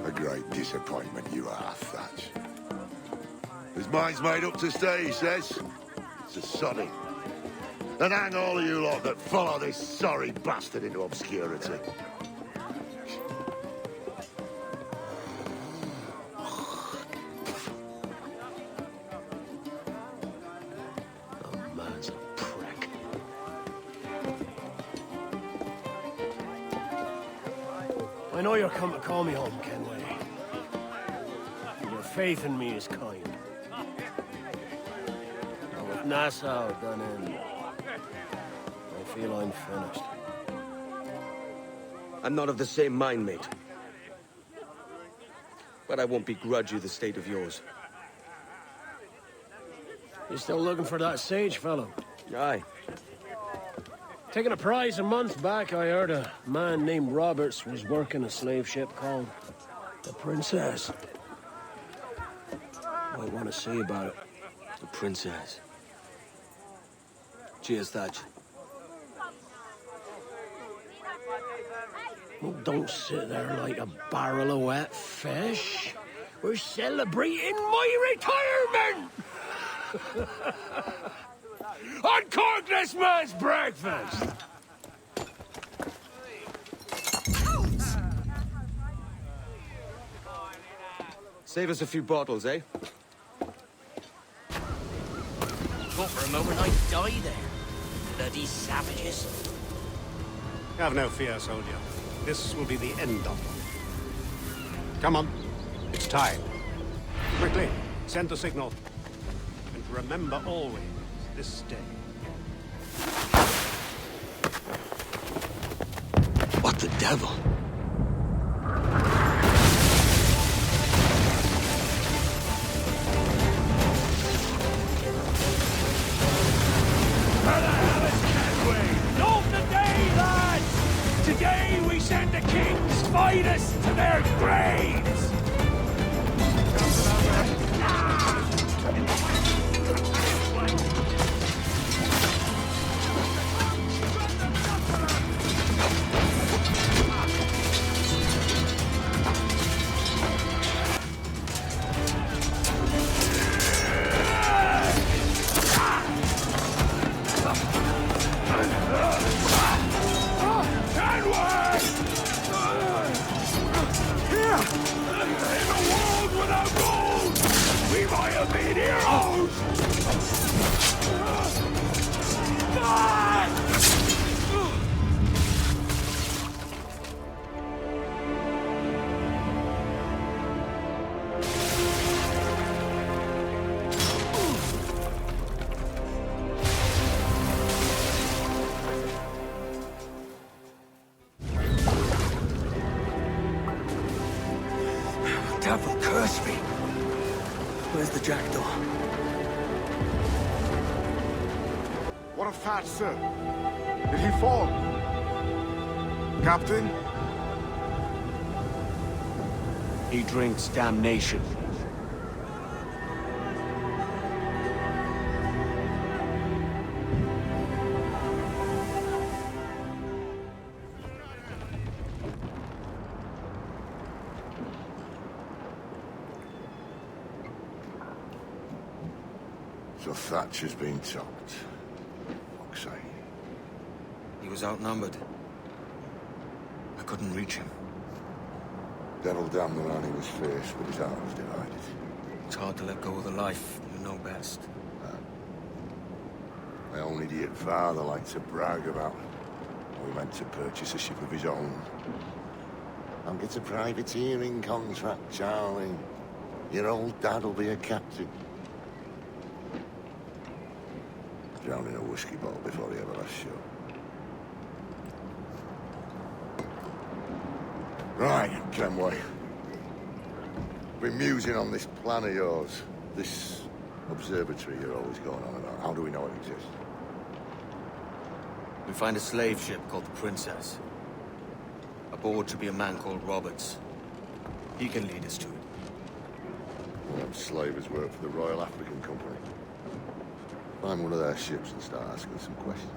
A great disappointment you are, Thatch. His mind's made up to stay, he says. It's a sodding. And hang all of you lot that follow this sorry bastard into obscurity. The man's a prick. I know you're come to call me home, Kenway. Your faith in me is kind. Now with Nassau done in, I feel I'm finished. I'm not of the same mind, mate. But I won't begrudge you the state of yours. You still looking for that sage fellow? Aye. Taking a prize a month back, I heard a man named Roberts was working a slave ship called the Princess. Might want to see about it. The Princess. Cheers, Thatch. Oh, don't sit there like a barrel of wet fish. We're celebrating my retirement! Uncork this man's breakfast! Save us a few bottles, eh? Thought for a moment I'd die there. Bloody savages. Have no fear, soldier. This will be the end of them. Come on. It's time. Quickly, send the signal. And remember always this day. What the devil? Where the hell is Kenway? Not today, lads! Today we send the king's finest to their graves! Where's the jackdaw? What of Fat, sir? Did he fall? Captain? He drinks damnation. So Thatcher's been chopped. Fuck's sake. He was outnumbered. I couldn't reach him. Devil damn the man he was faced, but his heart was divided. It's hard to let go of the life you know best. My own idiot father liked to brag about how he meant to purchase a ship of his own. I'll get a privateering contract, Charlie. Your old dad'll be a captain. Drowned in a whiskey bottle before he ever left shore. Right, Kenway. Been musing on this plan of yours. This observatory you're always going on about. How do we know it exists? We find a slave ship called the Princess. Aboard should be a man called Roberts. He can lead us to it. Well, them slavers work for the Royal African Company. Find one of their ships and start asking some questions.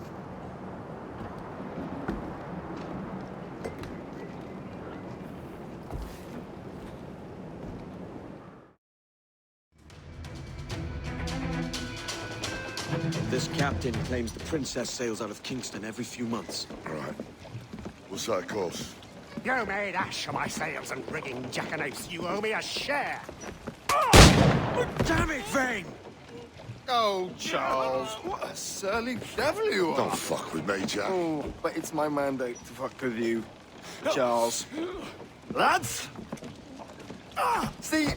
This captain claims the Princess sails out of Kingston every few months. Right. What's that course? You made ash of my sails and rigging, jackanapes. You owe me a share. Damn it, Vane! Oh, Charles, what a surly devil you are. Don't fuck with me, Jack. Oh, but it's my mandate to fuck with you, Charles. Lads! See,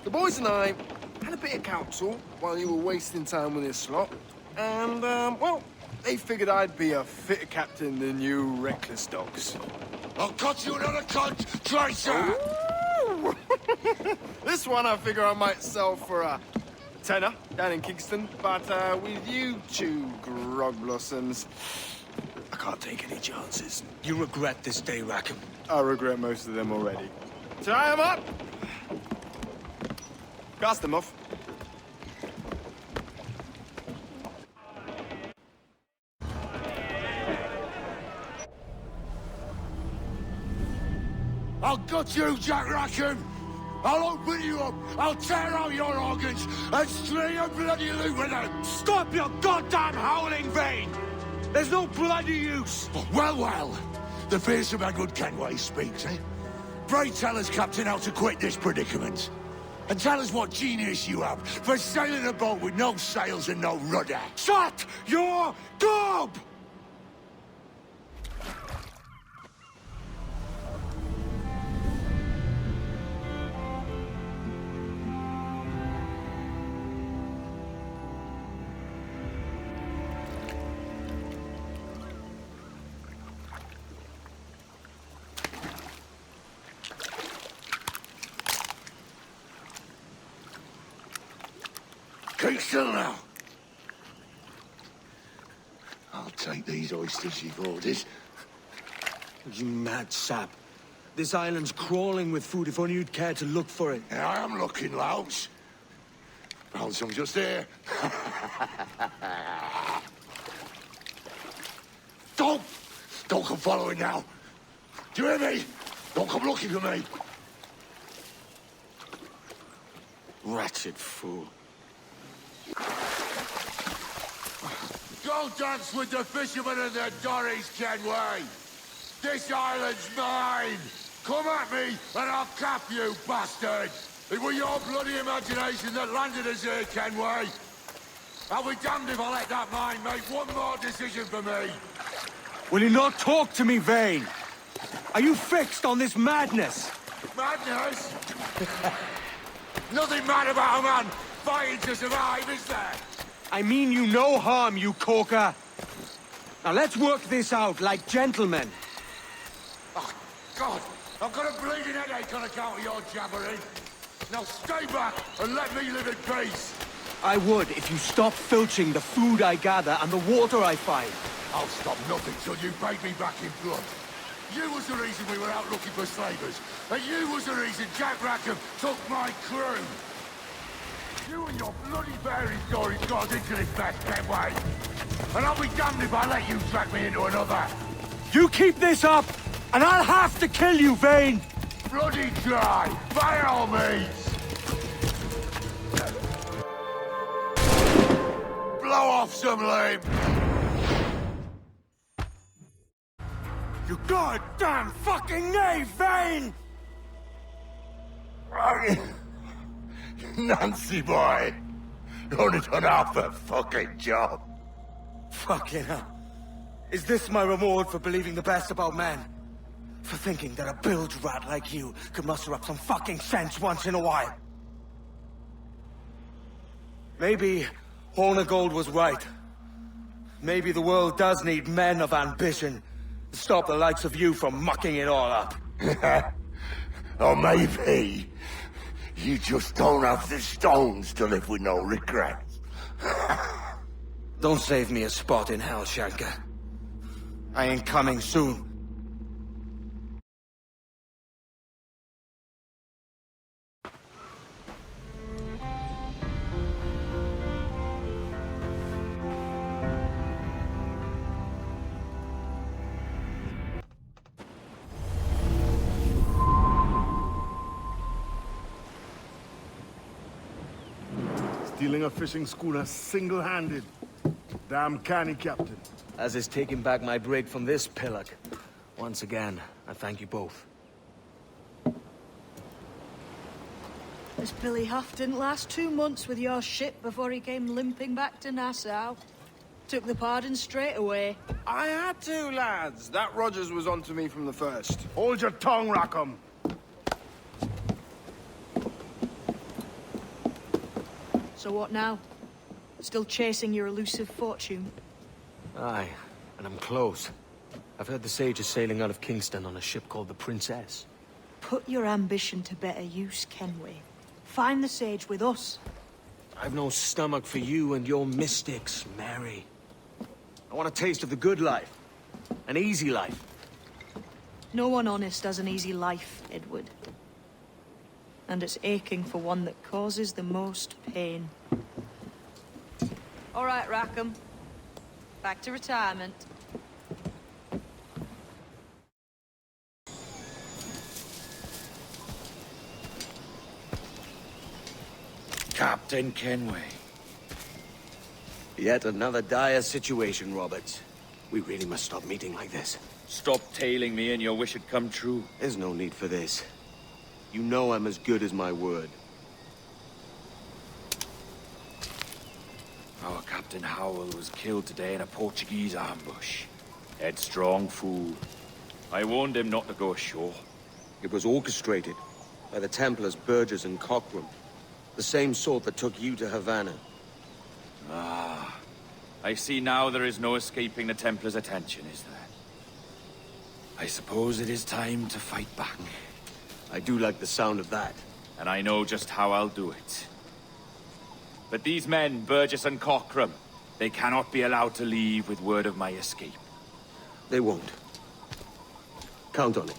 the boys and I had a bit of counsel while you were wasting time with this lot. And, well, they figured I'd be a fitter captain than you reckless dogs. I'll cut you another cunt, traitor! This one I figure I might sell for a tenner down in Kingston, but with you two grog blossoms, I can't take any chances. You regret this day, Rackham. I regret most of them already. Tie them up! Cast them off. I'll gut you, Jack Rackham! I'll open you up, I'll tear out your organs, and string your bloody loot with them! Stop your goddamn howling, Vane! There's no bloody use! Well, well, the fearsome Edward Kenway speaks, eh? Pray tell us, Captain, how to quit this predicament. And tell us what genius you have for sailing a boat with no sails and no rudder. Shut your gob! Keep still now. I'll take these oysters you've ordered. You mad sap. This island's crawling with food if only you'd care to look for it. Yeah, I am looking, Louts. Found some just here. Don't come following now. Do you hear me? Don't come looking for me. Wretched fool. Go dance with the fishermen and their dories, Kenway. This island's mine. Come at me and I'll cap you, bastard. It was your bloody imagination that landed us here, Kenway. I'll be damned if I let that mind make one more decision for me. Will you not talk to me, Vane? Are you fixed on this madness? Madness? Nothing mad about a man fighting to survive, is there? I mean you no harm, you corker. Now let's work this out like gentlemen. Oh, God, I've got a bleeding headache on account of your jabbering. Now stay back and let me live in peace. I would if you stopped filching the food I gather and the water I find. I'll stop nothing till you paid me back in blood. You was the reason we were out looking for slavers, and you was the reason Jack Rackham took my crew. You and your bloody fairy stories got us into this mess, Kenway. And I'll be damned if I let you drag me into another. You keep this up, and I'll have to kill you, Vane! Bloody try, by all means. Blow off some lame. You goddamn fucking knave, Vane! Nancy boy, only done half the fucking job. Fucking hell. Is this my reward for believing the best about men? For thinking that a bilge rat like you could muster up some fucking sense once in a while? Maybe Horn of Gold was right. Maybe the world does need men of ambition to stop the likes of you from mucking it all up. Or maybe you just don't have the stones to live with no regrets. Don't save me a spot in hell, Shanka. I ain't coming soon. Stealing a fishing schooner single-handed. Damn canny, Captain. As is taking back my brig from this pillock. Once again, I thank you both. This Billy Huff didn't last 2 months with your ship before he came limping back to Nassau. Took the pardon straight away. I had to, lads. That Rogers was onto me from the first. Hold your tongue, Rackham. So what now? Still chasing your elusive fortune? Aye, and I'm close. I've heard the Sage is sailing out of Kingston on a ship called the Princess. Put your ambition to better use, Kenway. Find the Sage with us. I've no stomach for you and your mystics, Mary. I want a taste of the good life. An easy life. No one honest has an easy life, Edward. And it's aching for one that causes the most pain. All right, Rackham. Back to retirement. Captain Kenway. Yet another dire situation, Roberts. We really must stop meeting like this. Stop tailing me and your wish had come true. There's no need for this. You know I'm as good as my word. Our Captain Howell was killed today in a Portuguese ambush. Headstrong fool. I warned him not to go ashore. It was orchestrated by the Templars Burgess and Cockram. The same sort that took you to Havana. Ah. I see now there is no escaping the Templars' attention, is there? I suppose it is time to fight back. I do like the sound of that. And I know just how I'll do it. But these men, Burgess and Cockram, they cannot be allowed to leave with word of my escape. They won't. Count on it.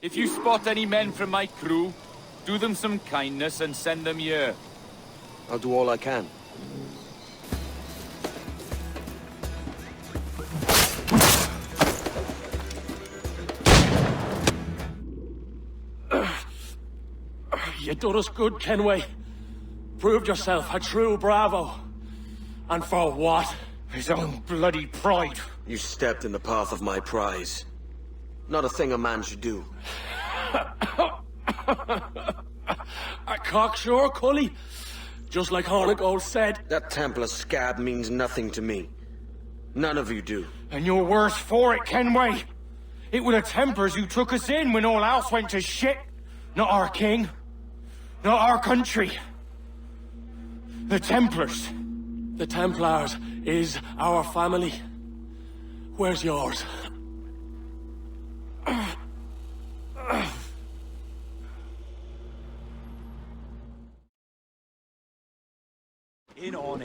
If you spot any men from my crew, do them some kindness and send them here. I'll do all I can. You done us good, Kenway. Proved yourself a true bravo. And for what? His own bloody pride. You stepped in the path of my prize. Not a thing a man should do. A cocksure, Cully. Just like Horn of Gold said. That Templar scab means nothing to me. None of you do. And you're worse for it, Kenway. It were the Templars who took us in when all else went to shit. Not our king. Not our country. The Templars. The Templars is our family. Where's yours?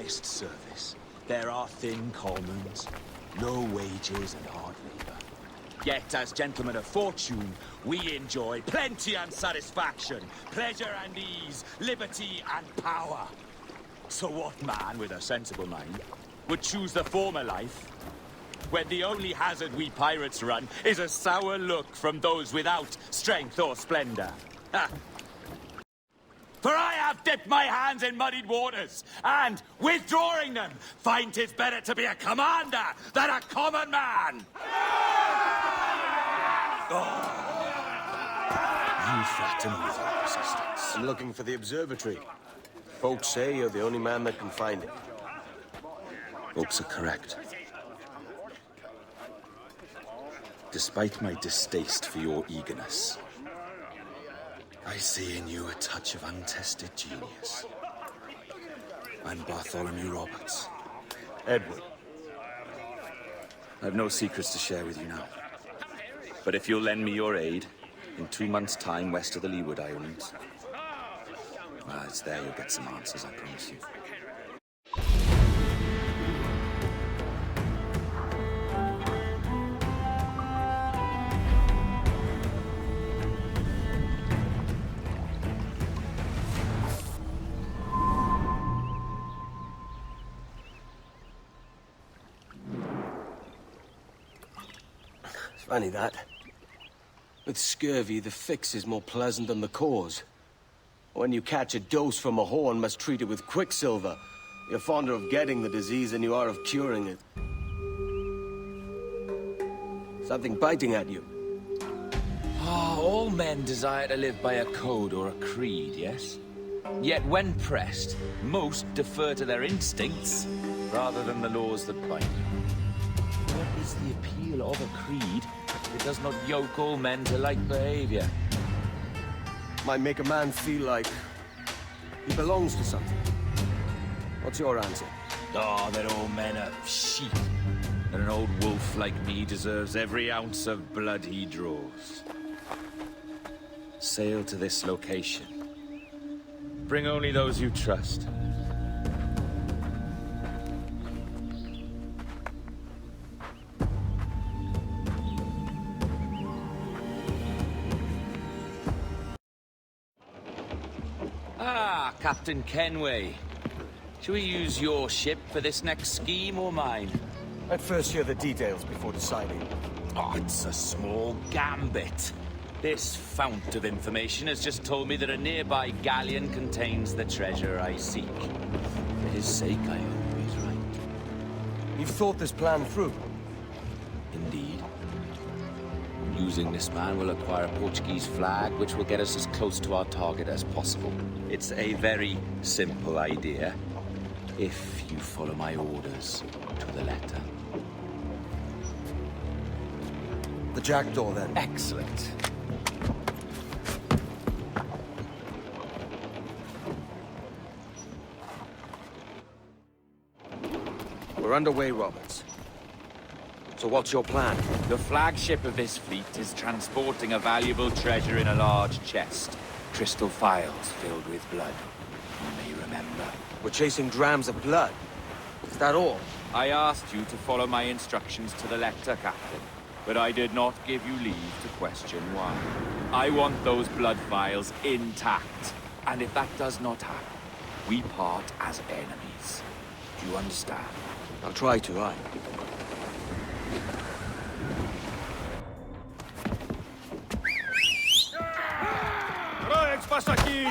honest service. There are thin commons, low wages and hard labor. Yet, as gentlemen of fortune, we enjoy plenty and satisfaction, pleasure and ease, liberty and power. So what man with a sensible mind would choose the former life, when the only hazard we pirates run is a sour look from those without strength or splendor? Ha! For I have dipped my hands in muddied waters, and, withdrawing them, find 'tis better to be a commander than a common man! You threaten with your resistance. I'm looking for the observatory. Folks say you're the only man that can find it. Folks are correct. Despite my distaste for your eagerness, I see in you a touch of untested genius. I'm Bartholomew Roberts. Edward. I've no secrets to share with you now. But if you'll lend me your aid, in 2 months' time west of the Leeward Islands, well, it's there you'll get some answers, I promise you. Funny that. With scurvy, the fix is more pleasant than the cause. When you catch a dose from a horn, must treat it with quicksilver. You're fonder of getting the disease than you are of curing it. Something biting at you. All men desire to live by a code or a creed, yes? Yet when pressed, most defer to their instincts rather than the laws that bind them. What is the appeal of a creed if it does not yoke all men to like behavior? Might make a man feel like he belongs to something. What's your answer? Oh, that all men are sheep. And an old wolf like me deserves every ounce of blood he draws. Sail to this location. Bring only those you trust. Ah, Captain Kenway. Shall we use your ship for this next scheme or mine? I'd first hear the details before deciding. Oh, it's a small gambit. This fount of information has just told me that a nearby galleon contains the treasure I seek. For his sake, I hope he's right. You've thought this plan through? Indeed. Using this man, we'll acquire a Portuguese flag, which will get us as close to our target as possible. It's a very simple idea, if you follow my orders to the letter. The jackdaw, then. Excellent. We're underway, Roberts. So what's your plan? The flagship of this fleet is transporting a valuable treasure in a large chest. Crystal phials filled with blood. You may remember. We're chasing drams of blood. Is that all? I asked you to follow my instructions to the letter, Captain. But I did not give you leave to question why. I want those blood vials intact. And if that does not happen, we part as enemies. Do you understand? I'll try to, aye. Rex, passa aqui!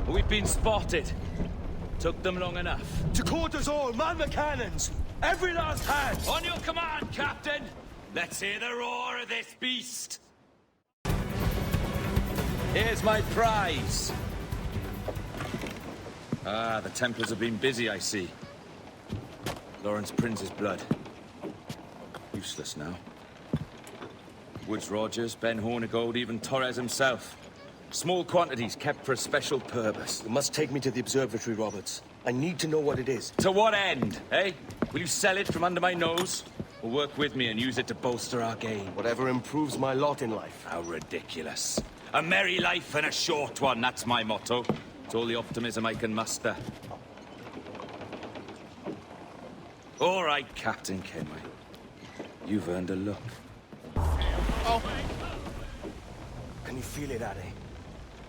We've been spotted. Took them long enough. To quarters all, man the cannons! Every last hand! On your command, Captain! Let's hear the roar of this beast! Here's my prize! Ah, the Templars have been busy, I see. Lawrence Prince's blood. Useless now. Woods Rogers, Ben Hornigold, even Torres himself. Small quantities kept for a special purpose. You must take me to the observatory, Roberts. I need to know what it is. To what end, eh? Will you sell it from under my nose? or work with me and use it to bolster our gain? Whatever improves my lot in life. How ridiculous. A merry life and a short one, that's my motto. It's all the optimism I can muster. All right, Captain Kenway. You've earned a look. Oh. Can you feel it, Addy?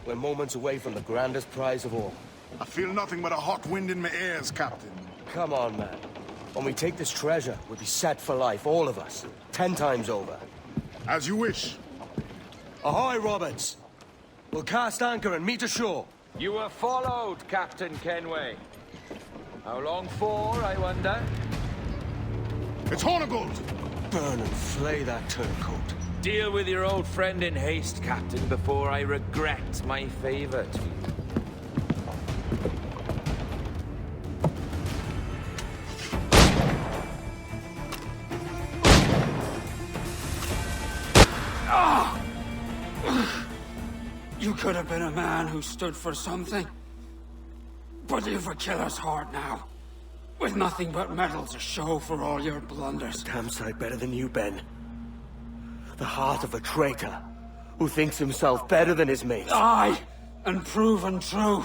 We're moments away from the grandest prize of all. I feel nothing but a hot wind in my ears, Captain. Come on, man. When we take this treasure, we'll be set for life, all of us. 10 times over. As you wish. Ahoy, Roberts! We'll cast anchor and meet ashore. You were followed, Captain Kenway. How long for, I wonder? It's Hornigold! Burn and flay that turncoat. Deal with your old friend in haste, Captain, before I regret my favor to you. You could have been a man who stood for something. But you've a killer's heart now. With nothing but medal to show for all your blunders. Damn sight better than you, Ben. The heart of a traitor who thinks himself better than his mates. Aye, and proven true.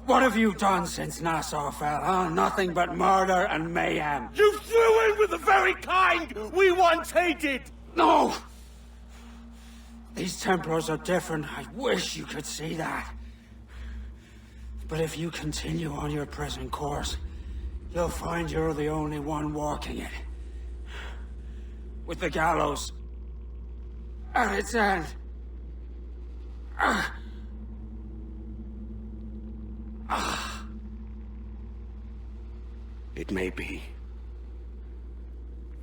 What have you done since Nassau fell, huh? Nothing but murder and mayhem. You threw in with the very kind we once hated! No! These Templars are different. I wish you could see that. But if you continue on your present course, you'll find you're the only one walking it. With the gallows at its end. It may be.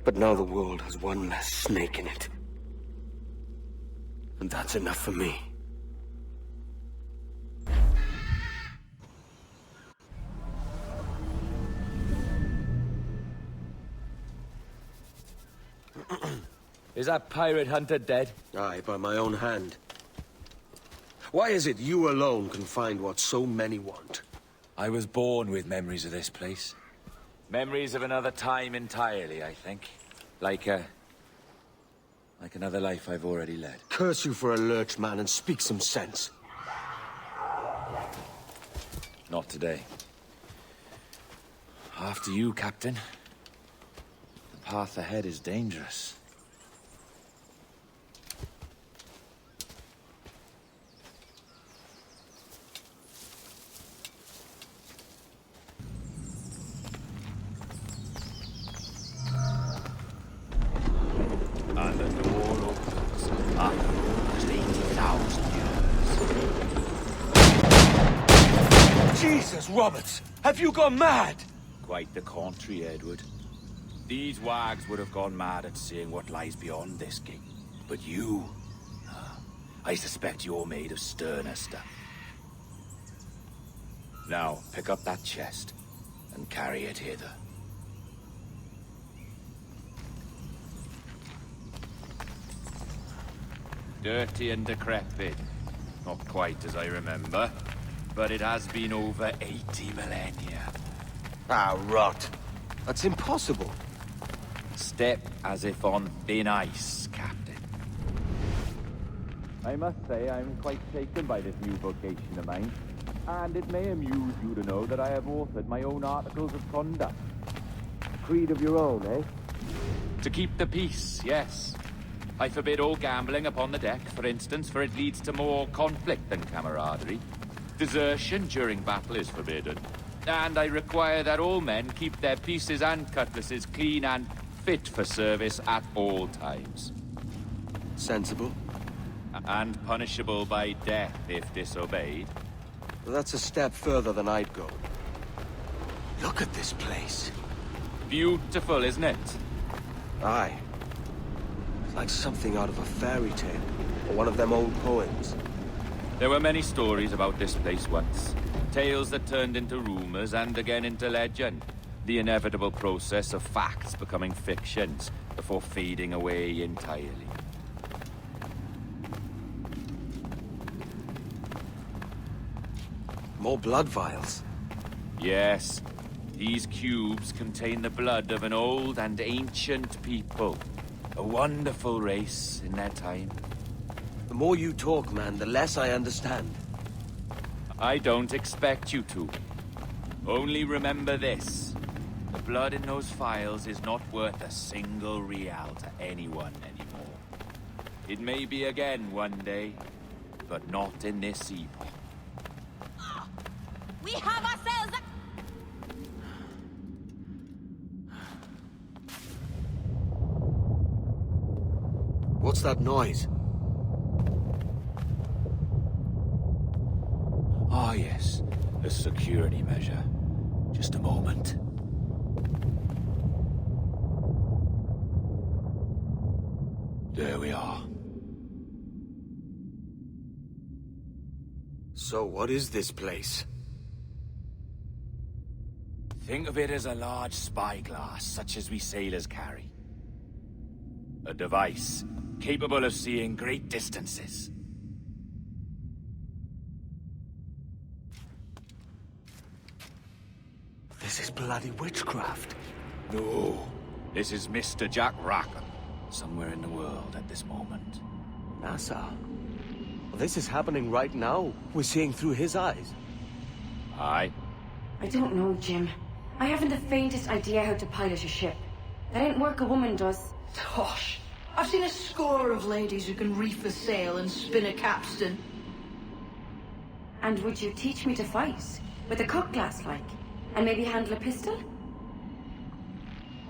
But now the world has one less snake in it. And that's enough for me. Is that pirate hunter dead? Aye, by my own hand. Why is it you alone can find what so many want? I was born with memories of this place. Memories of another time entirely, I think. Like another life I've already led. Curse you for a lurch, man, and speak some sense. Not today. After you, Captain. The path ahead is dangerous. And the door opens after 80,000 years. Jesus, Roberts! Have you gone mad? Quite the contrary, Edward. These wags would have gone mad at seeing what lies beyond this gate. But you... I suspect you're made of sterner stuff. Now, pick up that chest and carry it hither. Dirty and decrepit. Not quite as I remember, but it has been over 80 millennia. Ah, rot. That's impossible. Step as if on thin ice, Captain. I must say I'm quite taken by this new vocation of mine, and it may amuse you to know that I have authored my own articles of conduct. A creed of your own, eh? To keep the peace, yes. I forbid all gambling upon the deck, for instance, for it leads to more conflict than camaraderie. Desertion during battle is forbidden. And I require that all men keep their pieces and cutlasses clean and fit for service at all times. Sensible. And punishable by death if disobeyed. Well, that's a step further than I'd go. Look at this place. Beautiful, isn't it? Aye. It's like something out of a fairy tale, or one of them old poems. There were many stories about this place once. Tales that turned into rumors and again into legend. The inevitable process of facts becoming fictions before fading away entirely. More blood vials. Yes. These cubes contain the blood of an old and ancient people. A wonderful race in their time. The more you talk, man, the less I understand. I don't expect you to. Only remember this. The blood in those files is not worth a single real to anyone anymore. It may be again one day, but not in this epoch. We have ourselves a... What's that noise? Ah, yes. A security measure. Just a moment. There we are. So what is this place? Think of it as a large spyglass, such as we sailors carry. A device capable of seeing great distances. This is bloody witchcraft. No. This is Mr. Jack Rackham, somewhere in the world at this moment. NASA? Well, this is happening right now. We're seeing through his eyes. Aye. I don't know, Jim. I haven't the faintest idea how to pilot a ship. That ain't work a woman does. Tosh. I've seen a score of ladies who can reef a sail and spin a capstan. And would you teach me to fight? With a cutlass, like? And maybe handle a pistol?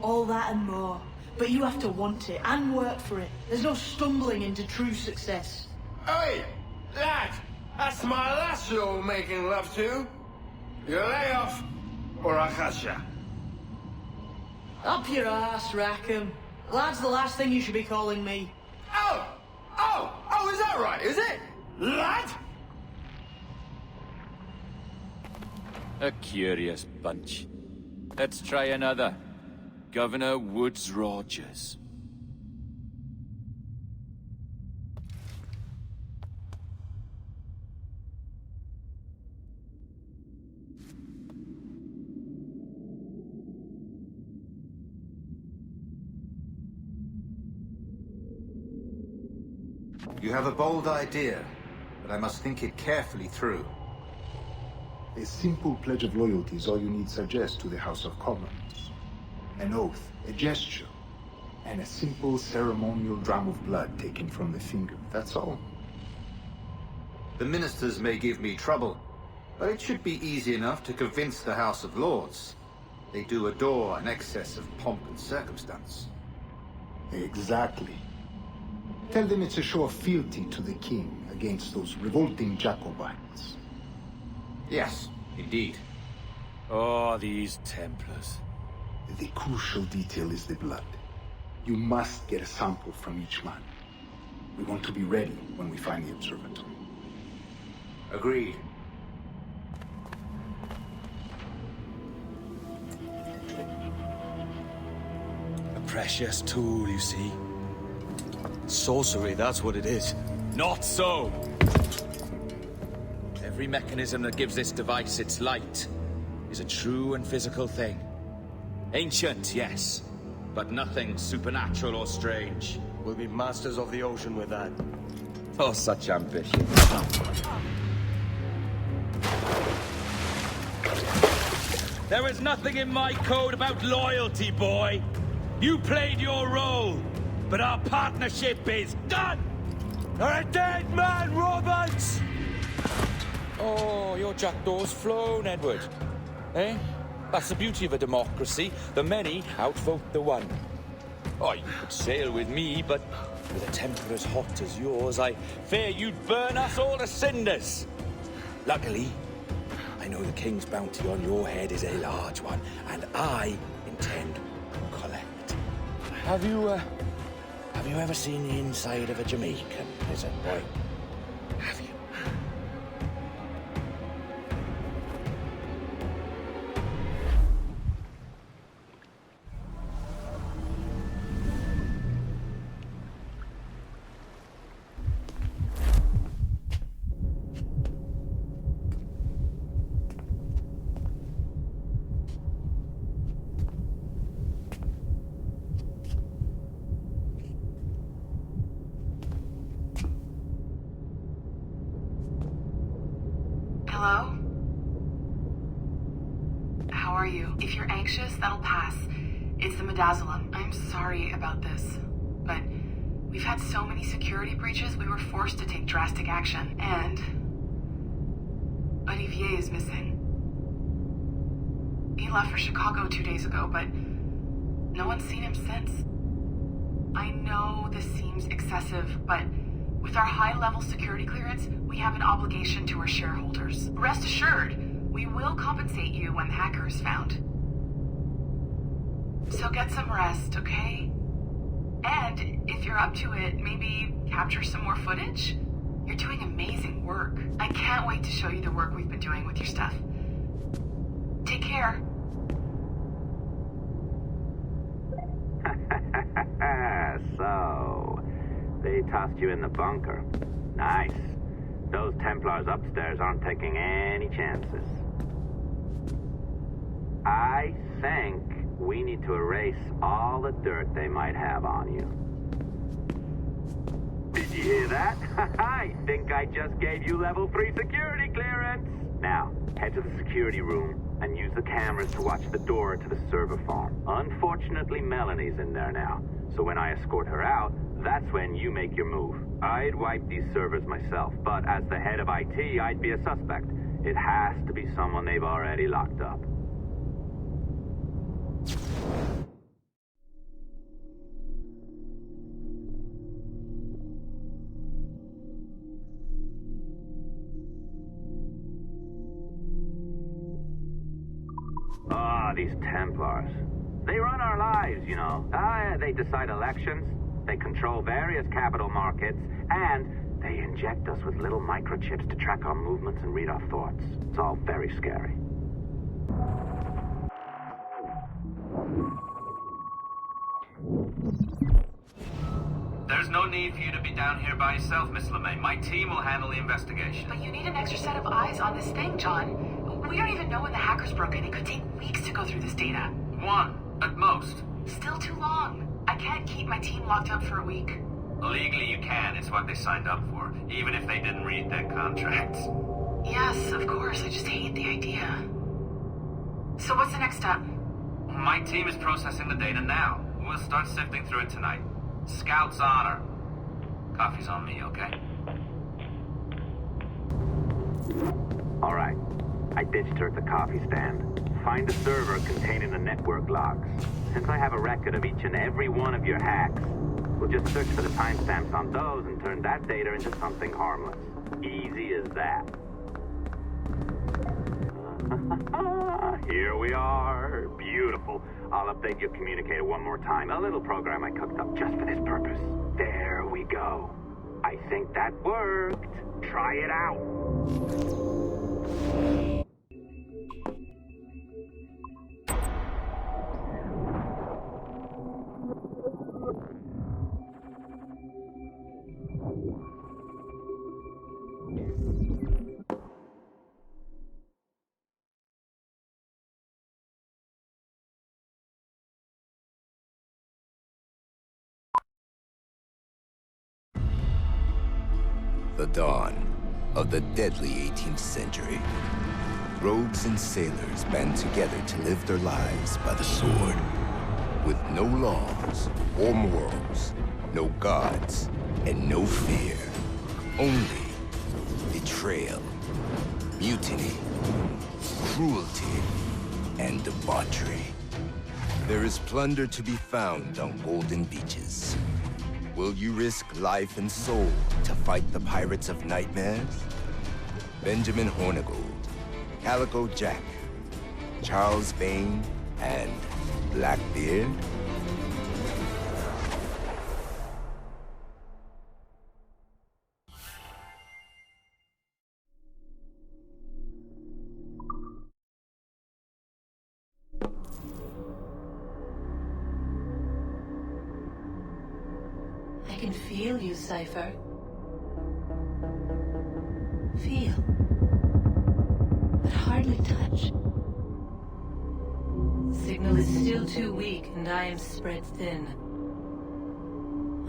All that and more. But you have to want it and work for it. There's no stumbling into true success. Hey, lad! That's my lass you're making love to. You lay off, or I'll catch ya. Up your ass, Rackham. Lad's the last thing you should be calling me. Oh, is that right, is it? Lad? A curious bunch. Let's try another. Governor Woods Rogers. You have a bold idea, but I must think it carefully through. A simple pledge of loyalty is all you need suggest to the House of Commons. An oath, a gesture, and a simple ceremonial dram of blood taken from the finger. That's all. The ministers may give me trouble, but it should be easy enough to convince the House of Lords. They do adore an excess of pomp and circumstance. Exactly. Tell them it's a show of fealty to the king against those revolting Jacobites. Yes, indeed. Oh, these Templars. The crucial detail is the blood. You must get a sample from each man. We want to be ready when we find the observatory. Agreed. A precious tool, you see. Sorcery, that's what it is. Not so! Every mechanism that gives this device its light is a true and physical thing. Ancient, yes, but nothing supernatural or strange. We'll be masters of the ocean with that. Oh, such ambition. There is nothing in my code about loyalty, boy. You played your role, but our partnership is done! You're a dead man, Roberts! Oh, your jackdaw's flown, Edward. Eh? That's the beauty of a democracy. The many outvote the one. Oh, you could sail with me, but with a temper as hot as yours, I fear you'd burn us all to cinders. Luckily, I know the king's bounty on your head is a large one, and I intend to collect. Have you ever seen the inside of a Jamaican, lizard boy? Have you? are you? If you're anxious, that'll pass. It's the midazolam. I'm sorry about this, but we've had so many security breaches, we were forced to take drastic action. And Olivier is missing. He left for Chicago 2 days ago, but no one's seen him since. I know this seems excessive, but with our high-level security clearance, we have an obligation to our shareholders. Rest assured, we will compensate you when the hacker is found. So get some rest, okay? And if you're up to it, maybe capture some more footage? You're doing amazing work. I can't wait to show you the work we've been doing with your stuff. Take care. So, they tossed you in the bunker. Nice. Those Templars upstairs aren't taking any chances. I think we need to erase all the dirt they might have on you. Did you hear that? I think I just gave you level 3 security clearance. Now, head to the security room and use the cameras to watch the door to the server farm. Unfortunately, Melanie's in there now, so when I escort her out, that's when you make your move. I'd wipe these servers myself, but as the head of IT, I'd be a suspect. It has to be someone they've already locked up. These Templars. They run our lives, you know. They decide elections, they control various capital markets, and they inject us with little microchips to track our movements and read our thoughts. It's all very scary. There's no need for you to be down here by yourself, Miss LeMay. My team will handle the investigation. But you need an extra set of eyes on this thing, John. We don't even know when the hackers broke in. It could take weeks to go through this data. 1, at most. Still too long. I can't keep my team locked up for a week. Legally you can. It's what they signed up for, even if they didn't read their contracts. Yes, of course. I just hate the idea. So what's the next step? My team is processing the data now. We'll start sifting through it tonight. Scout's honor. Coffee's on me, okay? All right. I ditched her at the coffee stand. Find a server containing the network logs. Since I have a record of each and every one of your hacks, we'll just search for the timestamps on those and turn that data into something harmless. Easy as that. Here we are. Beautiful. I'll update your communicator one more time. A little program I cooked up just for this purpose. There we go. I think that worked. Try it out. The dawn of the deadly 18th century. Rogues and sailors band together to live their lives by the sword. With no laws or morals, no gods, and no fear. Only betrayal, mutiny, cruelty, and debauchery. There is plunder to be found on golden beaches. Will you risk life and soul to fight the pirates of nightmares? Benjamin Hornigold, Calico Jack, Charles Vane, and Blackbeard? I can feel you, Cypher. Feel. But hardly touch. Signal is still too weak, and I am spread thin.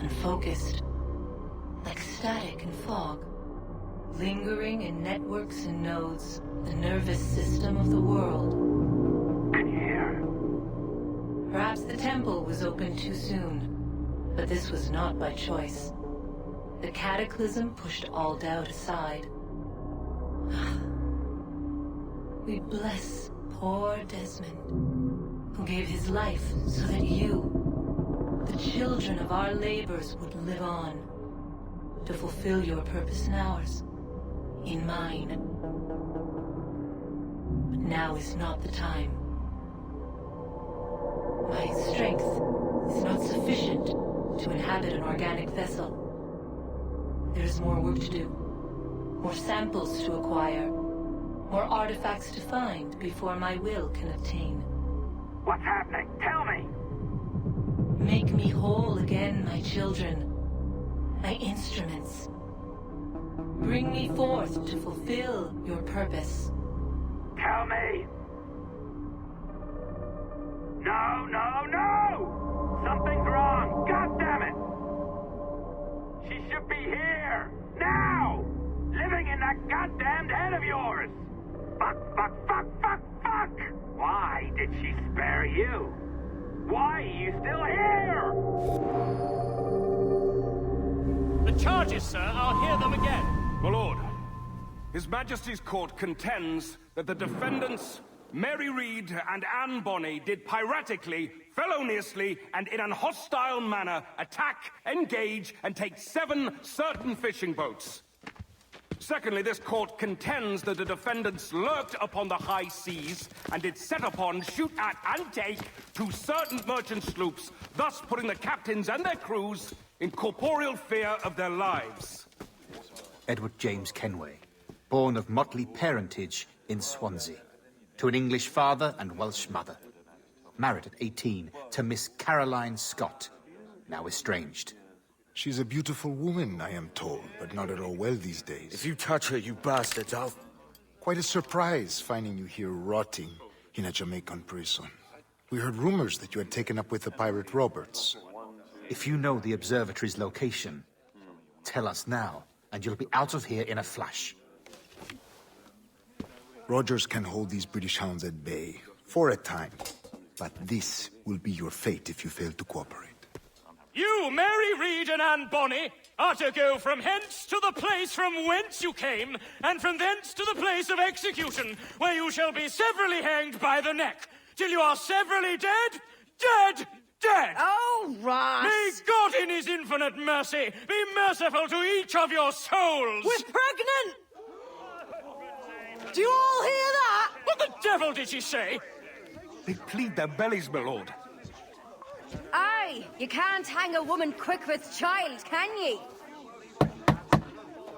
Unfocused. Like static and fog. Lingering in networks and nodes. The nervous system of the world. temple was opened too soon, but this was not by choice. The cataclysm pushed all doubt aside. We bless poor Desmond, who gave his life so that you, the children of our labors, would live on, to fulfill your purpose in ours, in mine. But now is not the time. My strength is not sufficient to inhabit an organic vessel. There is more work to do, more samples to acquire, more artifacts to find before my will can obtain. What's happening? Tell me! Make me whole again, my children, my instruments. Bring me forth to fulfill your purpose. Tell me! No, no, no! Something's wrong! God damn it! She should be here! Now! Living in that goddamned head of yours! Fuck, fuck, fuck, fuck, fuck! Why did she spare you? Why are you still here? The charges, sir. I'll hear them again. My lord, His Majesty's court contends that the defendants, Mary Reed and Anne Bonny, did piratically, feloniously, and in an hostile manner attack, engage, and take 7 certain fishing boats. Secondly, this court contends that the defendants lurked upon the high seas and did set upon, shoot at, and take 2 certain merchant sloops, thus putting the captains and their crews in corporeal fear of their lives. Edward James Kenway, born of motley parentage in Swansea, to an English father and Welsh mother. Married at 18 to Miss Caroline Scott, now estranged. She's a beautiful woman, I am told, but not at all well these days. If you touch her, you bastards, I'll... Quite a surprise finding you here rotting in a Jamaican prison. We heard rumors that you had taken up with the pirate Roberts. If you know the observatory's location, tell us now, and you'll be out of here in a flash. Rogers can hold these British hounds at bay, for a time. But this will be your fate if you fail to cooperate. You, Mary Reed and Anne Bonny, are to go from hence to the place from whence you came, and from thence to the place of execution, where you shall be severally hanged by the neck, till you are severally dead, dead, dead! Oh, Ross! May God in his infinite mercy be merciful to each of your souls! We're pregnant! Do you all hear that? What the devil did she say? They plead their bellies, my lord. Aye, you can't hang a woman quick with child, can ye?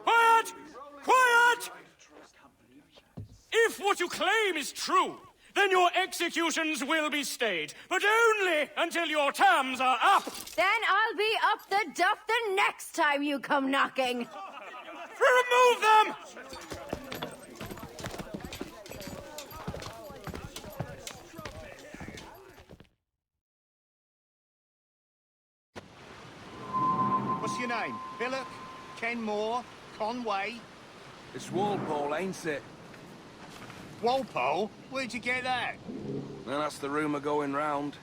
Quiet! Quiet! If what you claim is true, then your executions will be stayed, but only until your terms are up. Then I'll be up the duff the next time you come knocking. Remove them! What's your name? Billock? Kenmore? Conway? It's Walpole, ain't it? Walpole? Where'd you get that? Well, that's the rumour going round.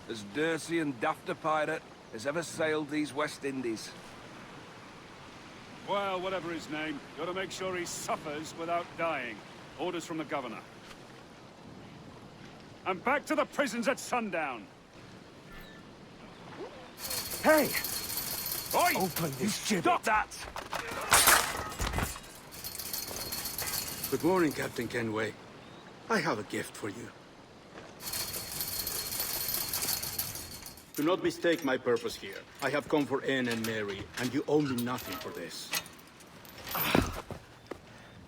As dirty and daft a pirate as ever sailed these West Indies. Well, whatever his name, you gotta make sure he suffers without dying. Orders from the governor. And back to the prisons at sundown. Hey! Oi! Open this gibbet! Stop that! Good morning, Captain Kenway. I have a gift for you. Do not mistake my purpose here. I have come for Anne and Mary, and you owe me nothing for this.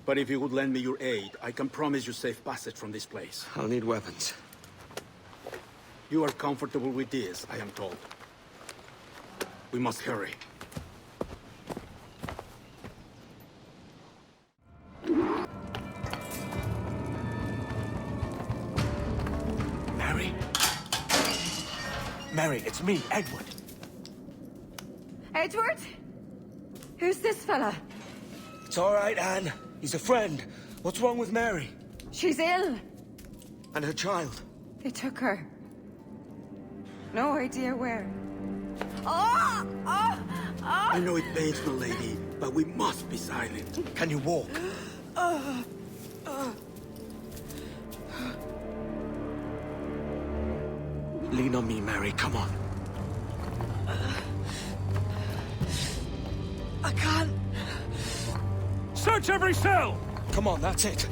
But if you would lend me your aid, I can promise you safe passage from this place. I'll need weapons. You are comfortable with this, I am told. We must hurry. Mary? Mary, it's me, Edward. Edward? Who's this fella? It's all right, Anne. He's a friend. What's wrong with Mary? She's ill. And her child? They took her. No idea where. I know it pains, my lady, but we must be silent. Can you walk? Lean on me, Mary. Come on. I can't. Search every cell! Come on, that's it.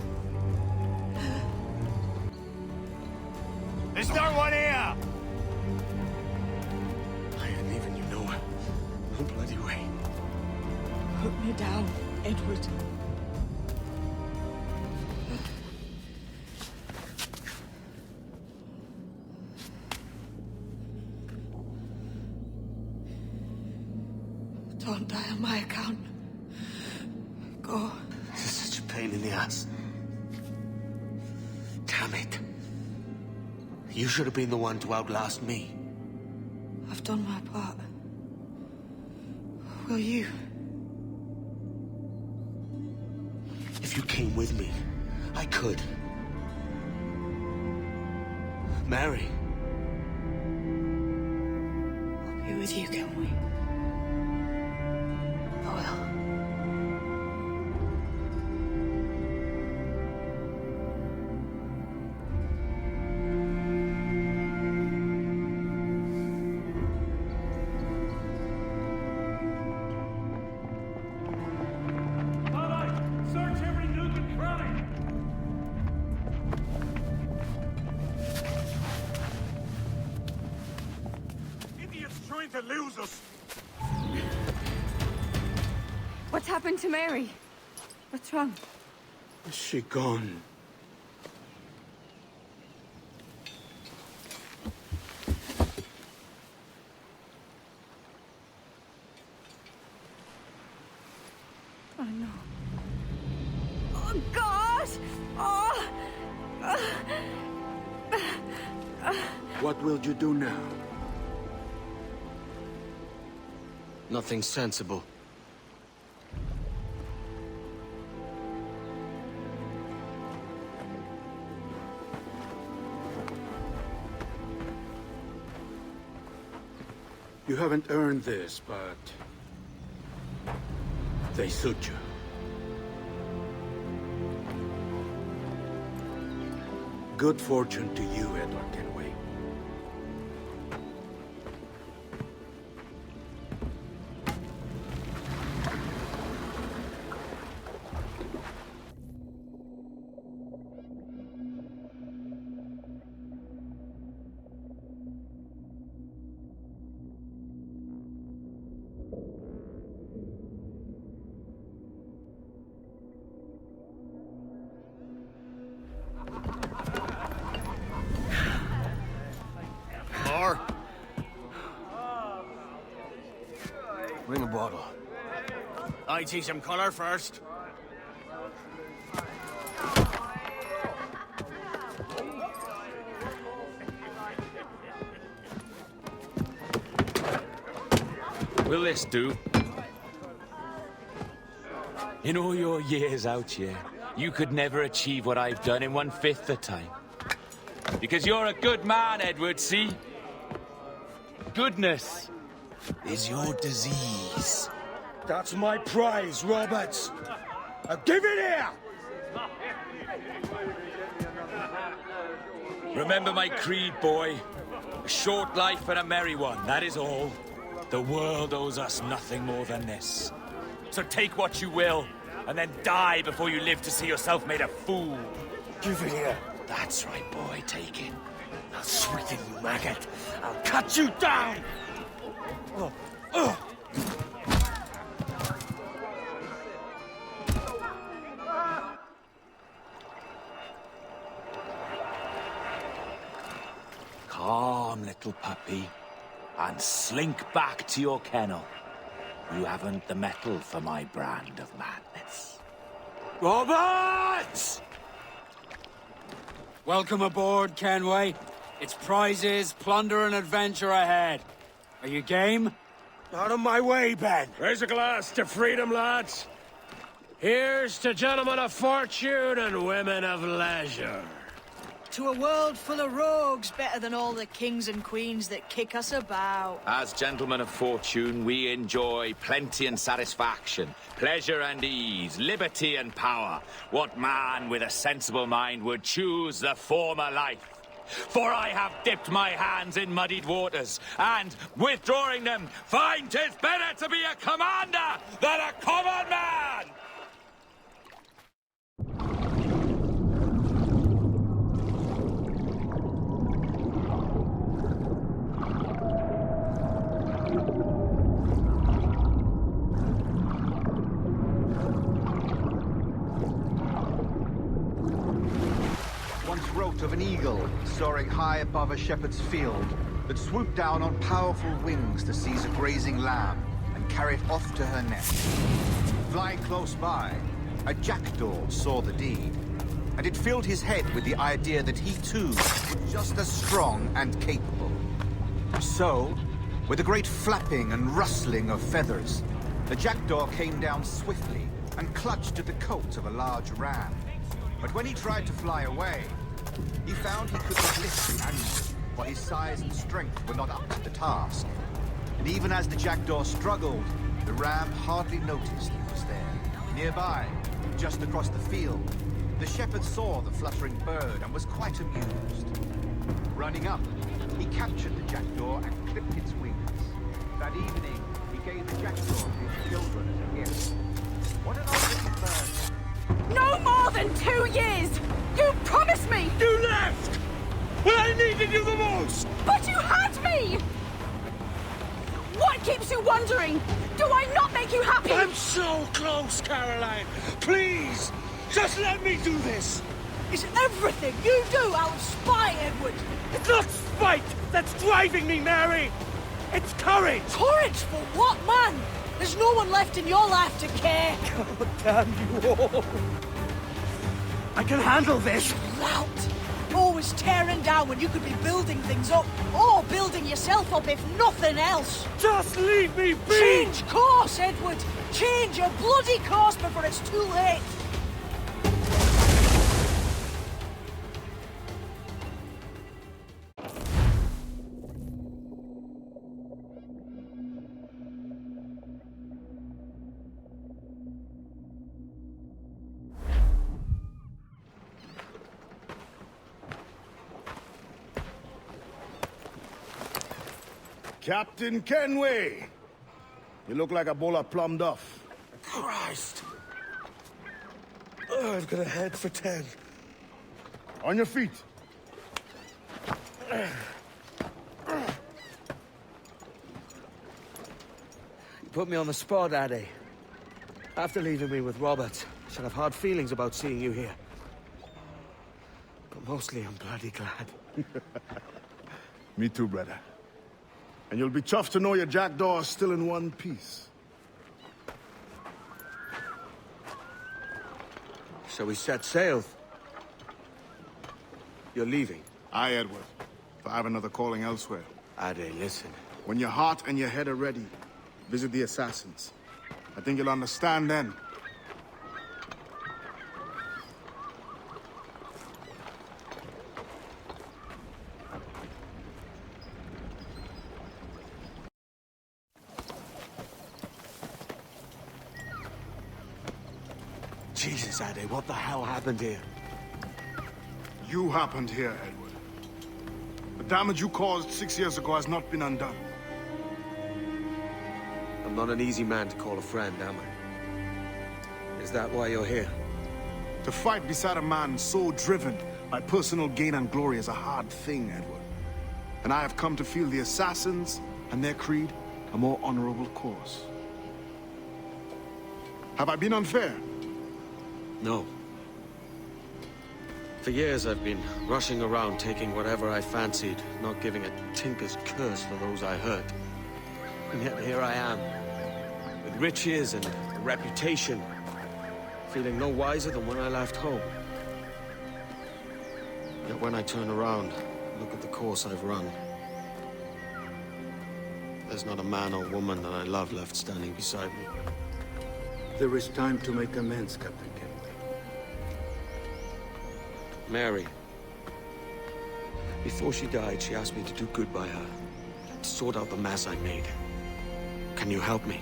There's no one here! I ain't leaving you nowhere. No bloody way. Put me down, Edward. Don't die on my account. Go. This is such a pain in the ass. Damn it. You should have been the one to outlast me. I've done my part. Will you? If you came with me, I could. Mary. I'll be with you, can we? I will. Search every nook and cranny! Idiots trying to lose us! What's happened to Mary? What's wrong? Is she gone? Oh, no. Oh, God! Oh! What will you do now? Nothing sensible. You haven't earned this, but they suit you. Good fortune to you, Edward Kenway. More? Bring a bottle. I see some colour first. Will this do? In all your years out here, you could never achieve what I've done in 1/5 the time. Because you're a good man, Edward, see? Goodness is your disease. That's my prize, Roberts. Now give it here! Remember my creed, boy. A short life and a merry one, that is all. The world owes us nothing more than this. So take what you will, and then die before you live to see yourself made a fool. Give it here. That's right, boy, take it. I'll sweeten you, maggot. I'll cut you down! Calm, little puppy, and slink back to your kennel. You haven't the mettle for my brand of madness. Roberts! Welcome aboard, Kenway. It's prizes, plunder, and adventure ahead. Are you game? Out of my way, Ben. Raise a glass to freedom, lads. Here's to gentlemen of fortune and women of leisure. to a world full of rogues better than all the kings and queens that kick us about. As gentlemen of fortune, we enjoy plenty and satisfaction, pleasure and ease, liberty and power. What man with a sensible mind would choose the former life? For I have dipped my hands in muddied waters, and, withdrawing them, find 'tis better to be a commander than a common man! Of an eagle soaring high above a shepherd's field that swooped down on powerful wings to seize a grazing lamb and carry it off to her nest. Flying close by, a jackdaw saw the deed, and it filled his head with the idea that he too was just as strong and capable. So, with a great flapping and rustling of feathers, the jackdaw came down swiftly and clutched at the coat of a large ram. But when he tried to fly away, he found he could not lift the animal, for his size and strength were not up to the task. And even as the jackdaw struggled, the ram hardly noticed he was there. Nearby, just across the field, the shepherd saw the fluttering bird and was quite amused. Running up, he captured the jackdaw and clipped its wings. That evening, he gave the jackdaw to his children as a gift. What an odd little bird. No more than 2 years! You promised me! You left! When I needed you the most! But you had me! What keeps you wondering? Do I not make you happy? I'm so close, Caroline! Please! Just let me do this! Is everything you do out of spite, Edward? It's not spite that's driving me, Mary! It's courage! Courage for what, man? There's no one left in your life to care. God damn you all! I can handle this! Lout! Always tearing down when you could be building things up, or building yourself up if nothing else. Just leave me be! Change course, Edward! Change your bloody course before it's too late! Captain Kenway! You look like a bowl of plum duff. Christ! Oh, I've got a head for 10. On your feet. You put me on the spot, Addy. After leaving me with Robert, I should have hard feelings about seeing you here. But mostly I'm bloody glad. Me too, brother. And you'll be chuffed to know your jackdaw is still in one piece. Shall we set sail? You're leaving? Aye, Edward. But I have another calling elsewhere. Ade, listen. When your heart and your head are ready, visit the assassins. I think you'll understand then. Jesus, Ade, what the hell happened here? You happened here, Edward. The damage you caused 6 years ago has not been undone. I'm not an easy man to call a friend, am I? Is that why you're here? To fight beside a man so driven by personal gain and glory is a hard thing, Edward. And I have come to feel the assassins and their creed a more honorable course. Have I been unfair? No. For years I've been rushing around taking whatever I fancied, not giving a tinker's curse for those I hurt. And yet here I am, with riches and a reputation, feeling no wiser than when I left home. Yet when I turn around, look at the course I've run, there's not a man or woman that I love left standing beside me. There is time to make amends, Captain Kenway. Mary. Before she died, she asked me to do good by her, to sort out the mess I made. Can you help me?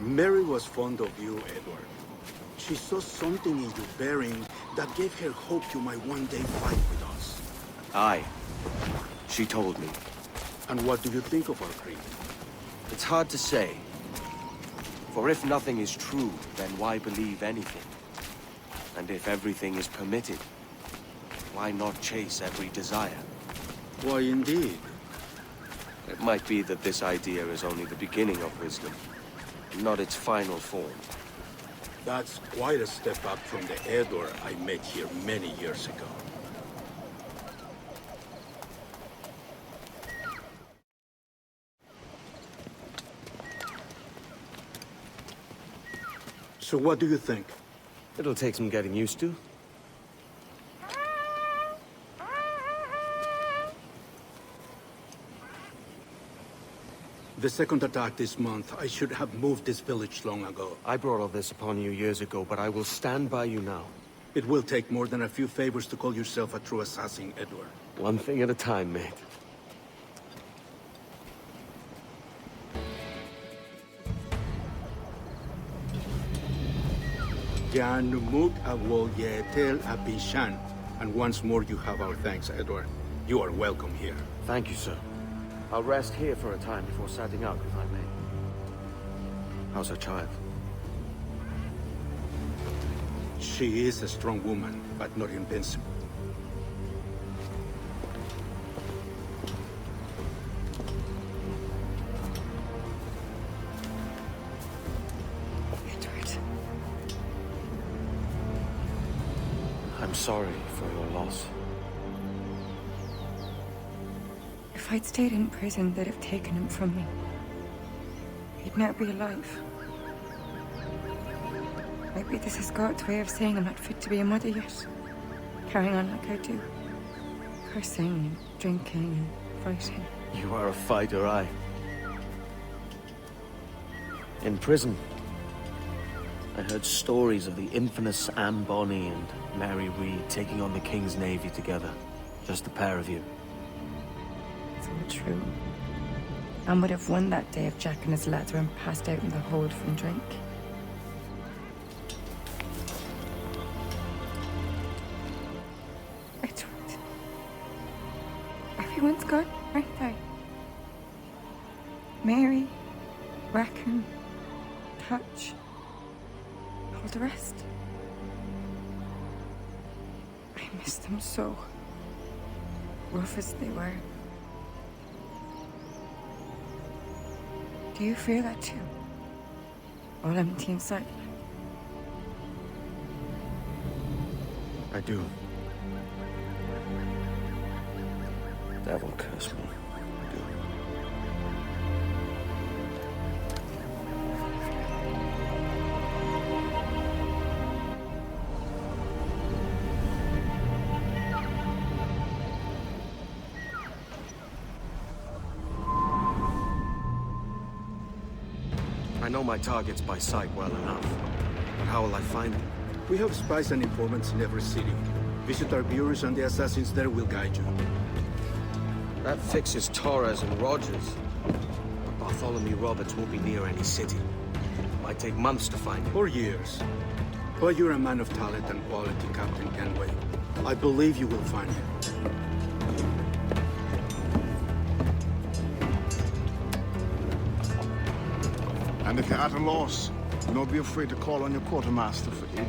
Mary was fond of you, Edward. She saw something in your bearing that gave her hope you might one day fight with us. Aye. She told me. And what do you think of our creed? It's hard to say. For if nothing is true, then why believe anything? And if everything is permitted, why not chase every desire? Why, indeed. It might be that this idea is only the beginning of wisdom, not its final form. That's quite a step up from the Edward I met here many years ago. So what do you think? It'll take some getting used to. The second attack this month, I should have moved this village long ago. I brought all this upon you years ago, but I will stand by you now. It will take more than a few favors to call yourself a true assassin, Edward. One thing at a time, mate. And once more you have our thanks, Edward. You are welcome here. Thank you, sir. I'll rest here for a time before setting out, if I may. How's her child? She is a strong woman, but not invincible. I'm sorry for your loss. If I'd stayed in prison, they'd have taken him from me. He'd never be alive. Maybe this is God's way of saying I'm not fit to be a mother yet. Carrying on like I do. Cursing and drinking and fighting. You are a fighter, aye. In prison, I heard stories of the infamous Anne Bonny and Mary Read taking on the King's Navy together. Just the pair of you. It's all true. Anne would have won that day if Jack and his lads weren't passed out in the hold from drink. Edward. Everyone's gone, aren't they? Mary, Rackham, Touch, all the rest. I miss them so. Rough as they were. Do you feel that too? All empty inside? I do. Devil curse me. I do. I know my targets by sight well enough, but how will I find them? We have spies and informants in every city. Visit our bureaus and the assassins there will guide you. That fixes Torres and Rogers. But Bartholomew Roberts won't be near any city. Might take months to find him. Or years. But you're a man of talent and quality, Captain Kenway. I believe you will find him. And if you're at a loss, do not be afraid to call on your quartermaster for aid.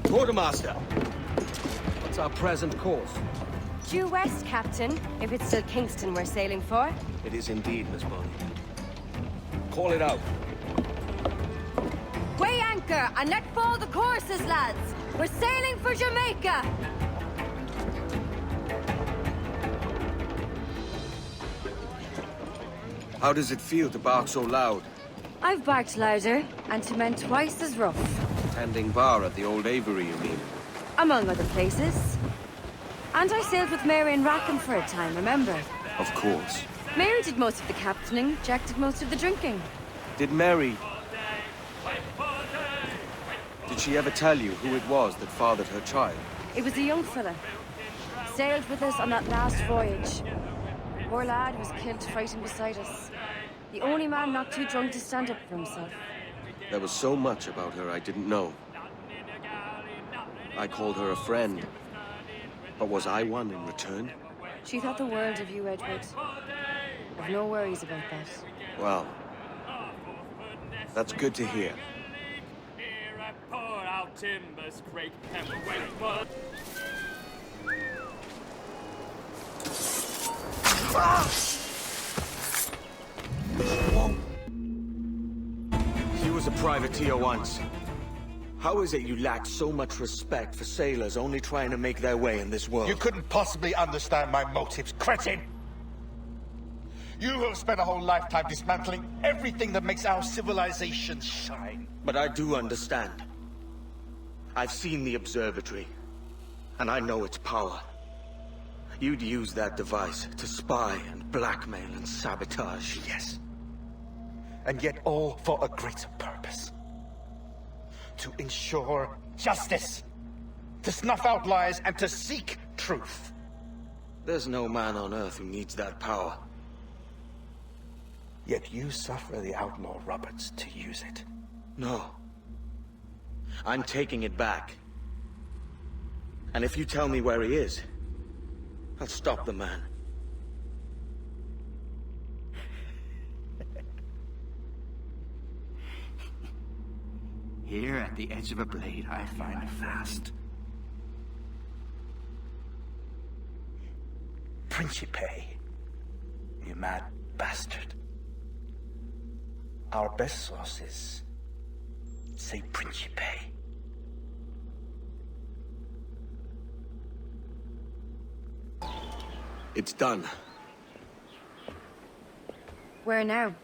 Quartermaster! What's our present course? Due west, Captain, if it's still Kingston we're sailing for. It is indeed, Miss Bonny. Call it out. Weigh anchor and let fall the courses, lads! We're sailing for Jamaica! How does it feel to bark so loud? I've barked louder, and to men twice as rough. Tending bar at the old Aviary, you mean? Among other places. And I sailed with Mary and Rackham for a time, remember? Of course. Mary did most of the captaining, Jack did most of the drinking. Did Mary... Did she ever tell you who it was that fathered her child? It was a young fella. Sailed with us on that last voyage. Poor lad was killed fighting beside us. The only man not too drunk to stand up for himself. There was so much about her I didn't know. I called her a friend. But was I one in return? She thought the world of you, Edward. I've no worries about that. Well, that's good to hear. Whoa. He was a privateer once. How is it you lack so much respect for sailors only trying to make their way in this world? You couldn't possibly understand my motives, cretin! You have spent a whole lifetime dismantling everything that makes our civilization shine. But I do understand. I've seen the observatory, and I know its power. You'd use that device to spy and blackmail and sabotage. Yes. And yet all for a greater purpose. To ensure justice. To snuff out lies and to seek truth. There's no man on Earth who needs that power. Yet you suffer the outlaw Roberts to use it. No. I'm taking it back. And if you tell me where he is, I'll stop the man. Here at the edge of a blade, I find a fast. Principe, you mad bastard. Our best sources say Principe. It's done. Where now?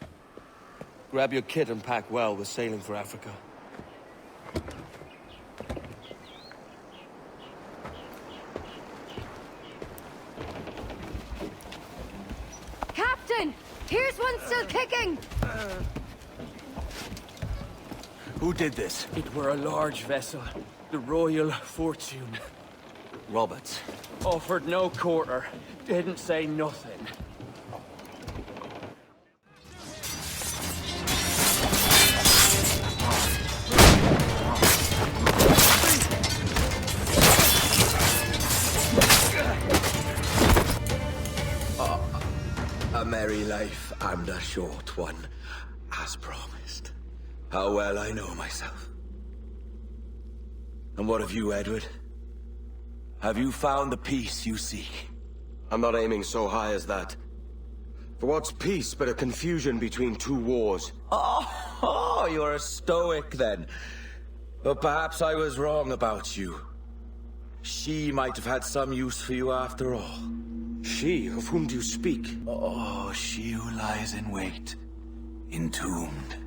Grab your kit and pack well. We're sailing for Africa. Captain! Here's one still kicking! Who did this? It were a large vessel, the Royal Fortune. Roberts. Offered no quarter, didn't say nothing. A merry life and a short one, as promised. How well I know myself. And what of you, Edward? Have you found the peace you seek? I'm not aiming so high as that. For what's peace but a confusion between two wars? Oh, you're a stoic then. But perhaps I was wrong about you. She might have had some use for you after all. She? Of whom do you speak? Oh, she who lies in wait, entombed.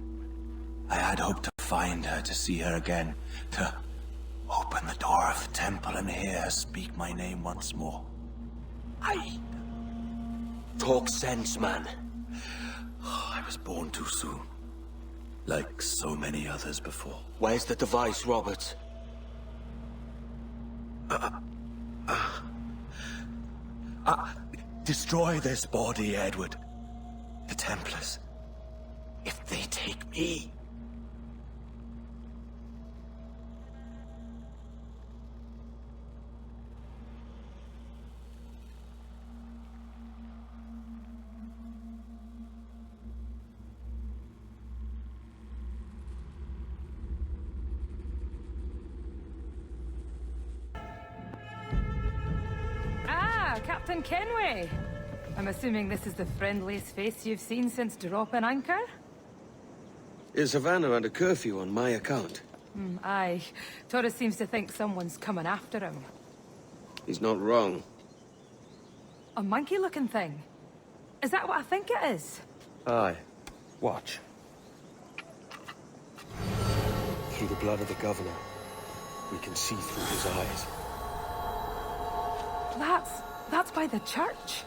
I had hoped to find her, to see her again, to open the door of the temple and hear her speak my name once more. I... Talk sense, man. Oh, I was born too soon. Like so many others before. Where's the device, Roberts? Destroy this body, Edward. The Templars. If they take me... Captain Kenway. I'm assuming this is the friendliest face you've seen since dropping anchor? Is Havana under curfew on my account? Aye. Torres seems to think someone's coming after him. He's not wrong. A monkey-looking thing? Is that what I think it is? Aye. Watch. Through the blood of the governor, we can see through his eyes. That's by the church.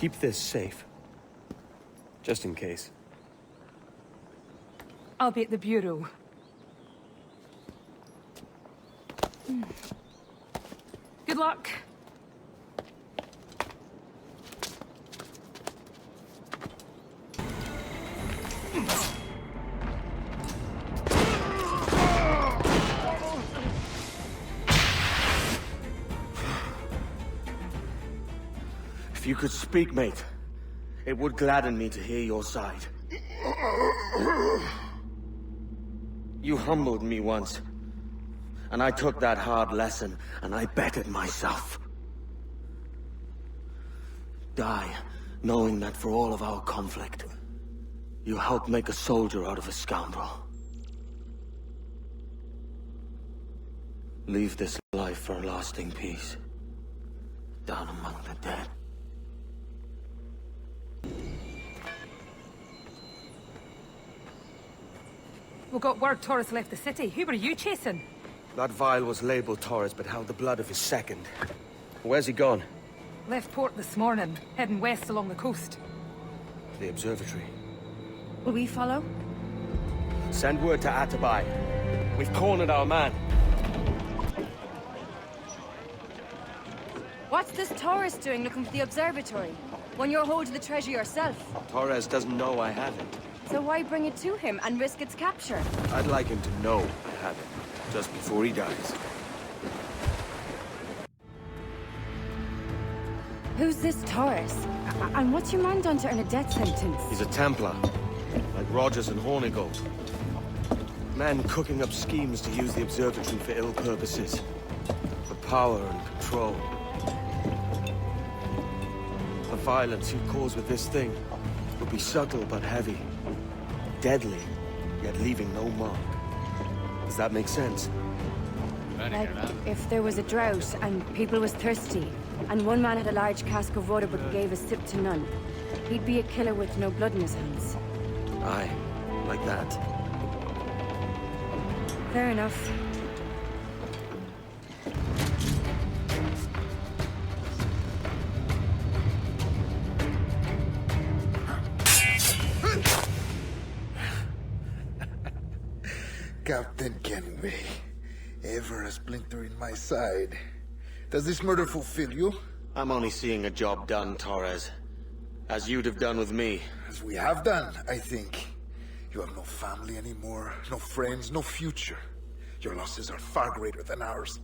Keep this safe. Just in case. I'll be at the Bureau. Good luck. If you could speak, mate, it would gladden me to hear your side. You humbled me once, and I took that hard lesson, and I bettered myself. Die, knowing that for all of our conflict, you helped make a soldier out of a scoundrel. Leave this life for a lasting peace, down among the dead. We got word Torres left the city. Who were you chasing? That vial was labeled Torres, but held the blood of his second. Where's he gone? Left port this morning, heading west along the coast. The observatory. Will we follow? Send word to Atabai. We've cornered our man. What's this Torres doing looking for the observatory? When you're holding the treasure yourself? Torres doesn't know I have it. So why bring it to him and risk its capture? I'd like him to know I have it, just before he dies. Who's this Torres? And what's your man done to earn a death sentence? He's a Templar, like Rogers and Hornigold. Men cooking up schemes to use the observatory for ill purposes. For power and control. The violence you cause with this thing would be subtle but heavy. Deadly, yet leaving no mark. Does that make sense? Like, if there was a drought and people was thirsty, and one man had a large cask of water but gave a sip to none, he'd be a killer with no blood in his hands. Aye, like that. Fair enough. Captain Kenway, ever a splinter in my side. Does this murder fulfill you? I'm only seeing a job done, Torres. As you'd have done with me. As we have done, I think. You have no family anymore, no friends, no future. Your losses are far greater than ours.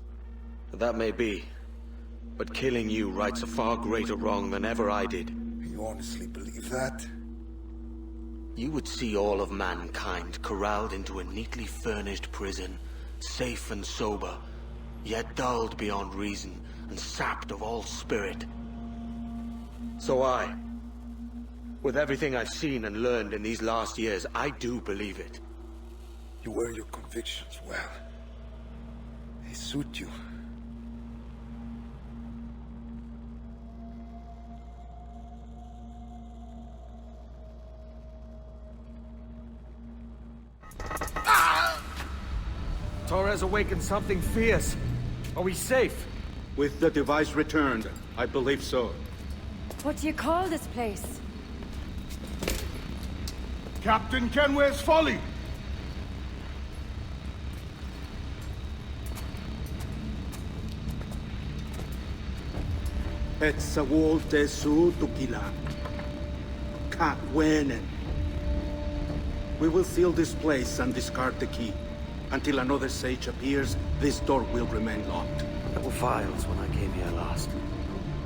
That may be. But killing you rights a far greater wrong than ever I did. You honestly believe that? You would see all of mankind corralled into a neatly furnished prison, safe and sober, yet dulled beyond reason and sapped of all spirit. So with everything I've seen and learned in these last years, I do believe it. You wear your convictions well. They suit you. Torres awakened something fierce. Are we safe? With the device returned, I believe so. What do you call this place? Captain Kenway's Folly! Et sawol te su tukila. Ka wenen. We will seal this place and discard the key. Until another sage appears, this door will remain locked. There were vials when I came here last.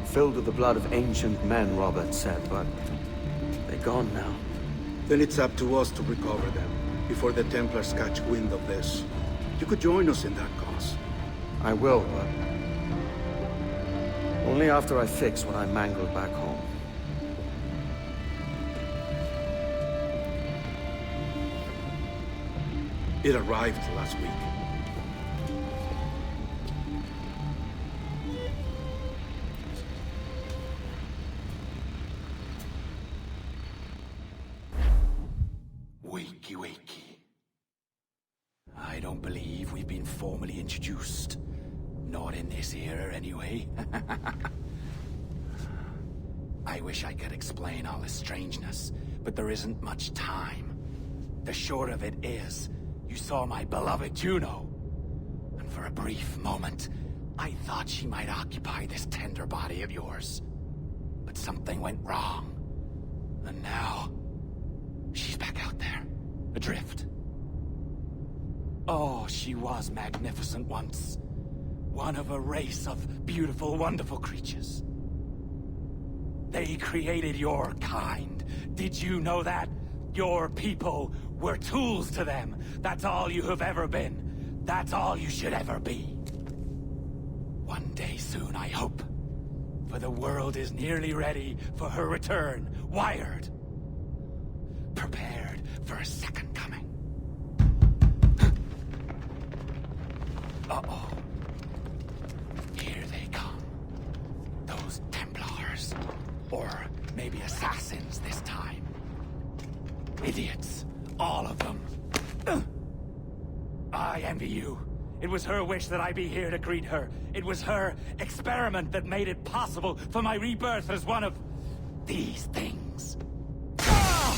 Filled with the blood of ancient men, Robert said, but they're gone now. Then it's up to us to recover them, before the Templars catch wind of this. You could join us in that cause. I will, but only after I fix what I mangled back home. It arrived last week. Wakey, wakey. I don't believe we've been formally introduced. Not in this era, anyway. I wish I could explain all this strangeness, but there isn't much time. The short of it is, you saw my beloved Juno. And for a brief moment, I thought she might occupy this tender body of yours. But something went wrong. And now, she's back out there, adrift. Oh, she was magnificent once. One of a race of beautiful, wonderful creatures. They created your kind. Did you know that? Your people were tools to them. That's all you have ever been. That's all you should ever be. One day soon, I hope. For the world is nearly ready for her return. Wired. Prepared for a second coming. Uh-oh. Here they come. Those Templars. Or maybe assassins this time. Idiots. All of them. I envy you. It was her wish that I be here to greet her. It was her experiment that made it possible for my rebirth as one of these things. Ah!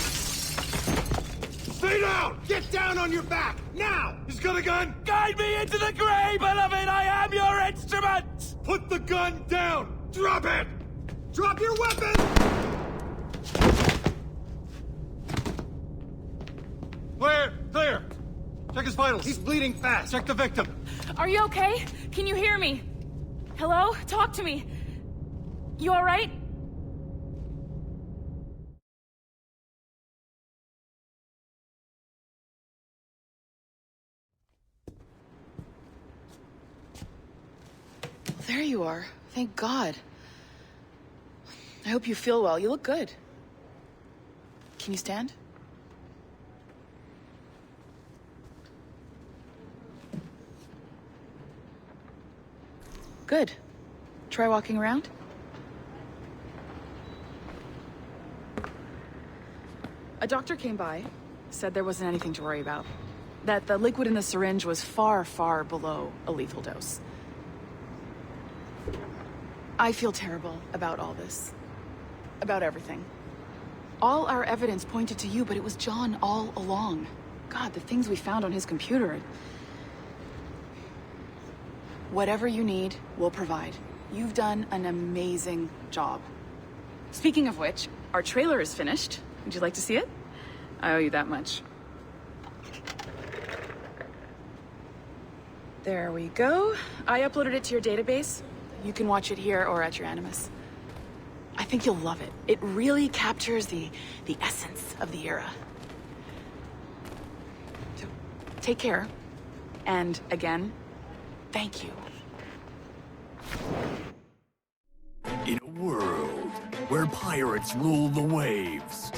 Stay down! Get down on your back! Now! He's got a gun! Guide me into the grave, beloved! I am your instrument! Put the gun down! Drop it! Drop your weapon! Clear! Check his vitals. He's bleeding fast. Check the victim. Are you okay? Can you hear me? Hello? Talk to me. You alright? There you are. Thank God. I hope you feel well. You look good. Can you stand? Good. Try walking around. A doctor came by, said there wasn't anything to worry about. That the liquid in the syringe was far, far below a lethal dose. I feel terrible about all this. About everything. All our evidence pointed to you, but it was John all along. God, the things we found on his computer. Whatever you need, we'll provide. You've done an amazing job. Speaking of which, our trailer is finished. Would you like to see it? I owe you that much. There we go. I uploaded it to your database. You can watch it here or at your Animus. I think you'll love it. It really captures the essence of the era. So, take care. And again, thank you. In a world where pirates rule the waves,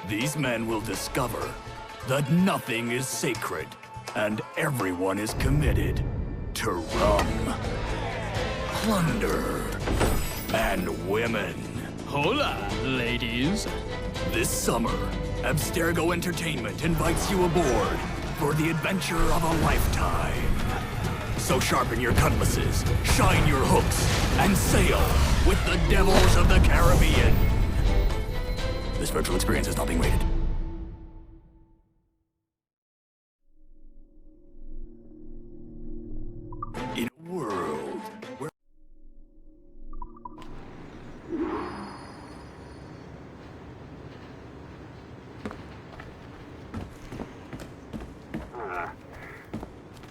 these men will discover that nothing is sacred and everyone is committed to rum, plunder, and women. Hola, ladies. This summer, Abstergo Entertainment invites you aboard for the adventure of a lifetime. So sharpen your cutlasses, shine your hooks, and sail with the devils of the Caribbean. This virtual experience is not being rated. In a world where...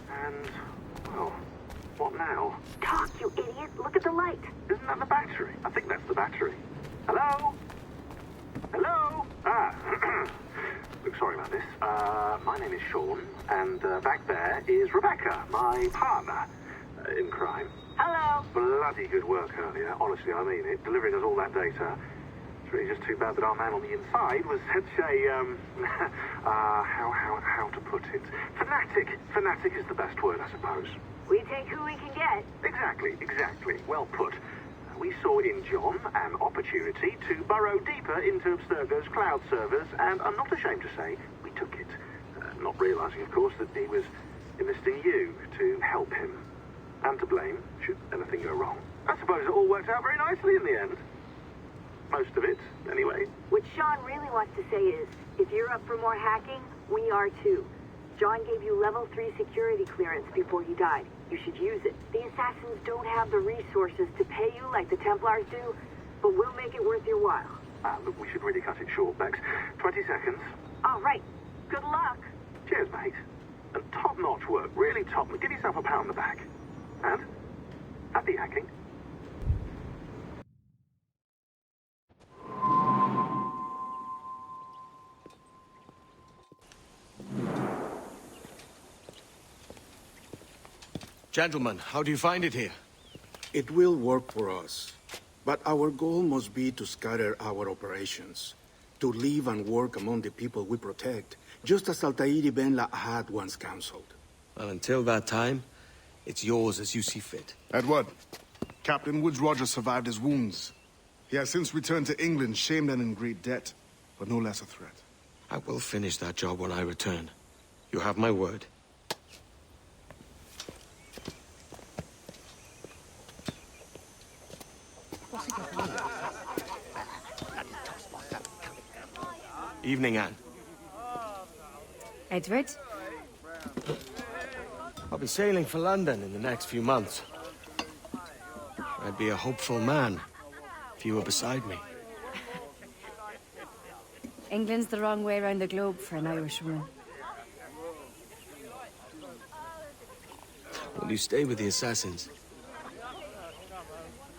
And, well, what now? Talk, you idiot! Look at the light! Isn't that the battery? I think that's the battery. Hello? Hello? Look, sorry about this. My name is Sean, and back there is Rebecca, my partner in crime. Hello. Bloody good work earlier. Honestly, I mean it. Delivering us all that data. It's really just too bad that our man on the inside was such a, how to put it? Fanatic. Fanatic is the best word, I suppose. We take who we can get. Exactly. Well put. We saw in John an opportunity to burrow deeper into Abstergo's cloud servers, and I'm not ashamed to say we took it. Not realizing, of course, that he was enlisting you to help him. And to blame, should anything go wrong. I suppose it all worked out very nicely in the end. Most of it, anyway. What Sean really wants to say is, if you're up for more hacking, we are too. John gave you level 3 security clearance before you died. You should use it. The assassins don't have the resources to pay you like the Templars do, but we'll make it worth your while. Look, we should really cut it short, Bex. 20 seconds. All right. Good luck. Cheers, mate. And top-notch work. Really top. Give yourself a pat on the back. And happy hacking. Gentlemen, how do you find it here? It will work for us. But our goal must be to scatter our operations. To live and work among the people we protect, just as Altair Ben Lahad once counseled. Well, until that time, it's yours as you see fit. Edward, Captain Woods Rogers survived his wounds. He has since returned to England, shamed and in great debt, but no less a threat. I will finish that job when I return. You have my word. Evening, Anne. Edward? I'll be sailing for London in the next few months. I'd be a hopeful man if you were beside me. England's the wrong way around the globe for an Irish woman. Will you stay with the assassins?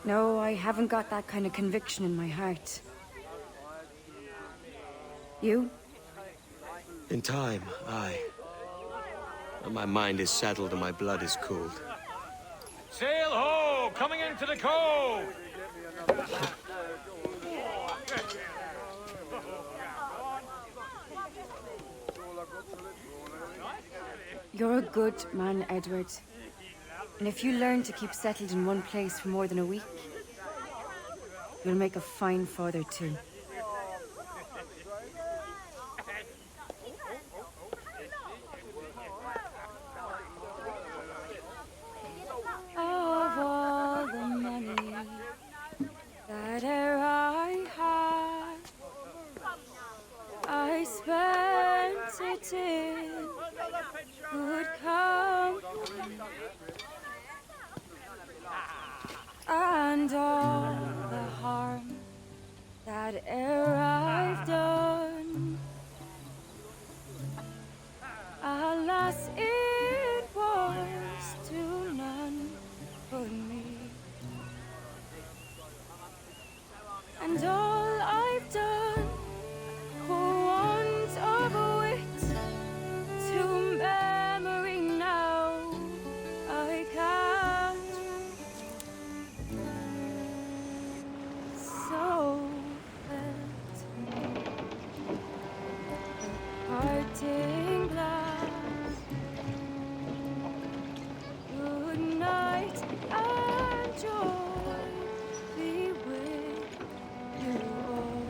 No, I haven't got that kind of conviction in my heart. You? In time, aye. When my mind is settled and my blood is cooled. Sail ho! Coming into the cove! You're a good man, Edward. And if you learn to keep settled in one place for more than a week, you'll make a fine father too. Of all the money that e'er I had, I spent it in good company, and all the harm that e'er I've done, alas, it was to none but me. And all I've done for want of wit to memory now I can't. So felt the parting glass. Good night and joy be with you all.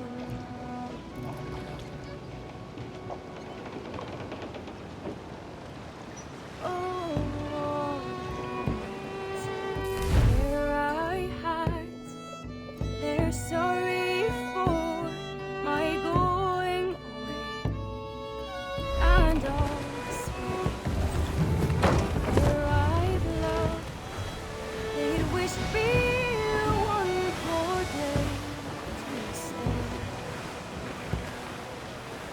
Oh, where I had, they're sorry for my going away, and all the spring where I've loved, they'd wish me one more day to stay.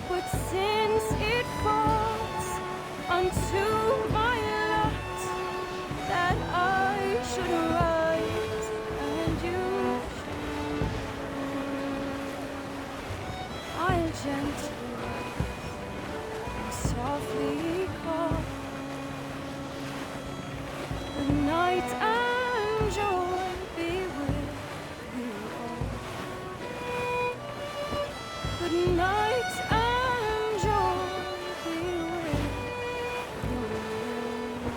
But since it falls unto my lot that I should write and you should, I'll gently write and softly call. Good night and joy be with you all. Good night and joy be with you all.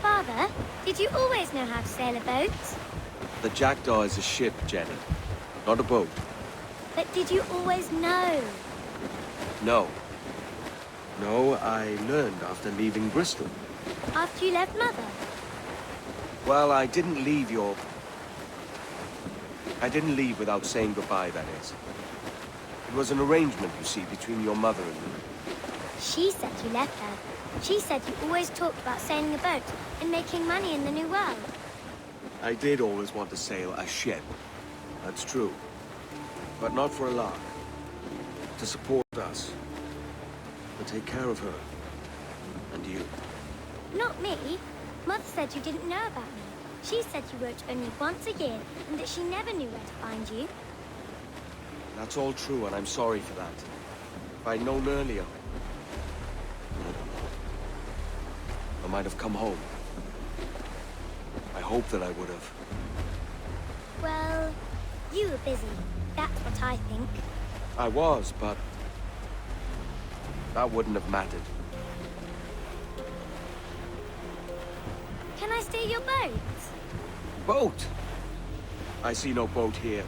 Father, did you always know how to sail a boat? The Jackdaw is a ship, Jenny, not a boat. But did you always know? No. No, I learned after leaving Bristol. After you left Mother? Well, I didn't leave without saying goodbye, that is. It was an arrangement, you see, between your mother and me. She said you left her. She said you always talked about sailing a boat and making money in the New World. I did always want to sail a ship. That's true. But not for a lark. To support us. To take care of her. And you. Not me. Mother said you didn't know about me. She said you worked only once a year and that she never knew where to find you. That's all true, and I'm sorry for that. If I'd known earlier, I don't know. I might have come home. I hope that I would have. Well, you were busy. That's what I think. I was, but that wouldn't have mattered. Can I steal your boat? Boat? I see no boat here.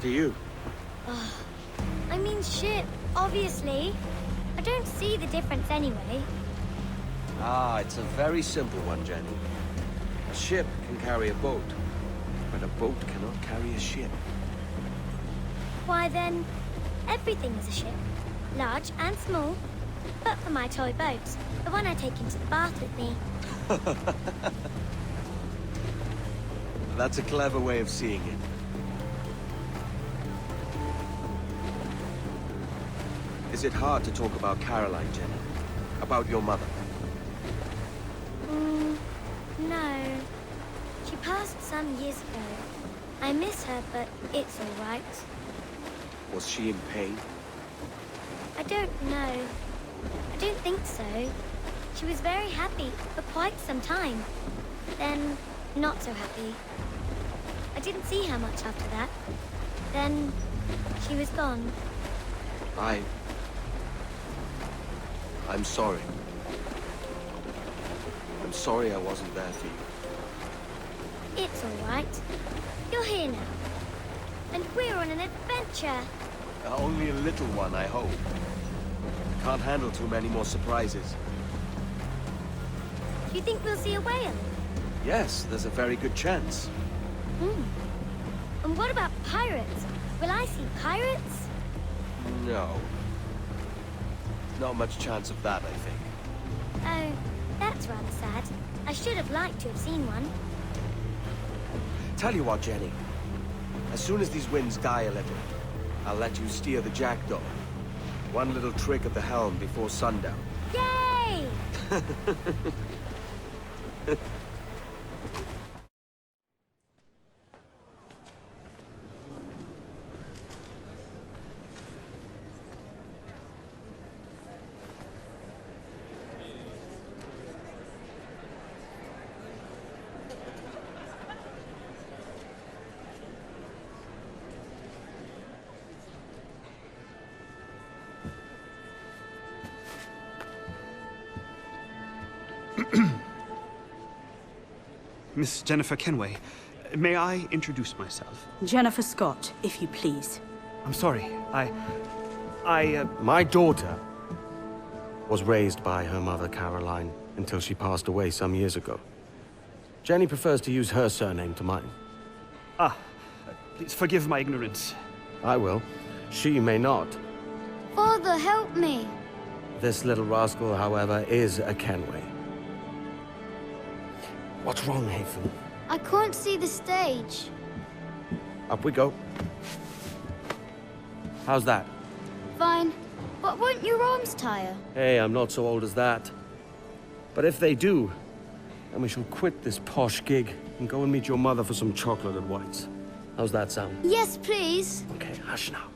Do you? I mean ship, obviously. I don't see the difference anyway. Ah, it's a very simple one, Jenny. A ship can carry a boat, but a boat cannot carry a ship. Why then, everything is a ship. Large and small. But for my toy boat, the one I take into the bath with me. That's a clever way of seeing it. Is it hard to talk about Caroline, Jenny? About your mother? No. She passed some years ago. I miss her, but it's all right. Was she in pain? I don't know. I don't think so. She was very happy for quite some time. Then, not so happy. I didn't see her much after that. Then, she was gone. I'm sorry. I'm sorry I wasn't there for you. It's all right. You're here now. And we're on an adventure. Only a little one, I hope. Can't handle too many more surprises. Do you think we'll see a whale? Yes, there's a very good chance. And what about pirates? Will I see pirates? No. Not much chance of that, I think. Oh, that's rather sad. I should have liked to have seen one. Tell you what, Jenny. As soon as these winds die a little, I'll let you steer the jackdaw. One little trick at the helm before sundown. Yay! Miss Jennifer Kenway, may I introduce myself? Jennifer Scott, if you please. I'm sorry, My daughter was raised by her mother, Caroline, until she passed away some years ago. Jenny prefers to use her surname to mine. Please forgive my ignorance. I will. She may not. Father, help me. This little rascal, however, is a Kenway. What's wrong, Hafen? I can't see the stage. Up we go. How's that? Fine. But won't your arms tire? Hey, I'm not so old as that. But if they do, then we shall quit this posh gig and go and meet your mother for some chocolate and whites. How's that sound? Yes, please. Okay, hush now.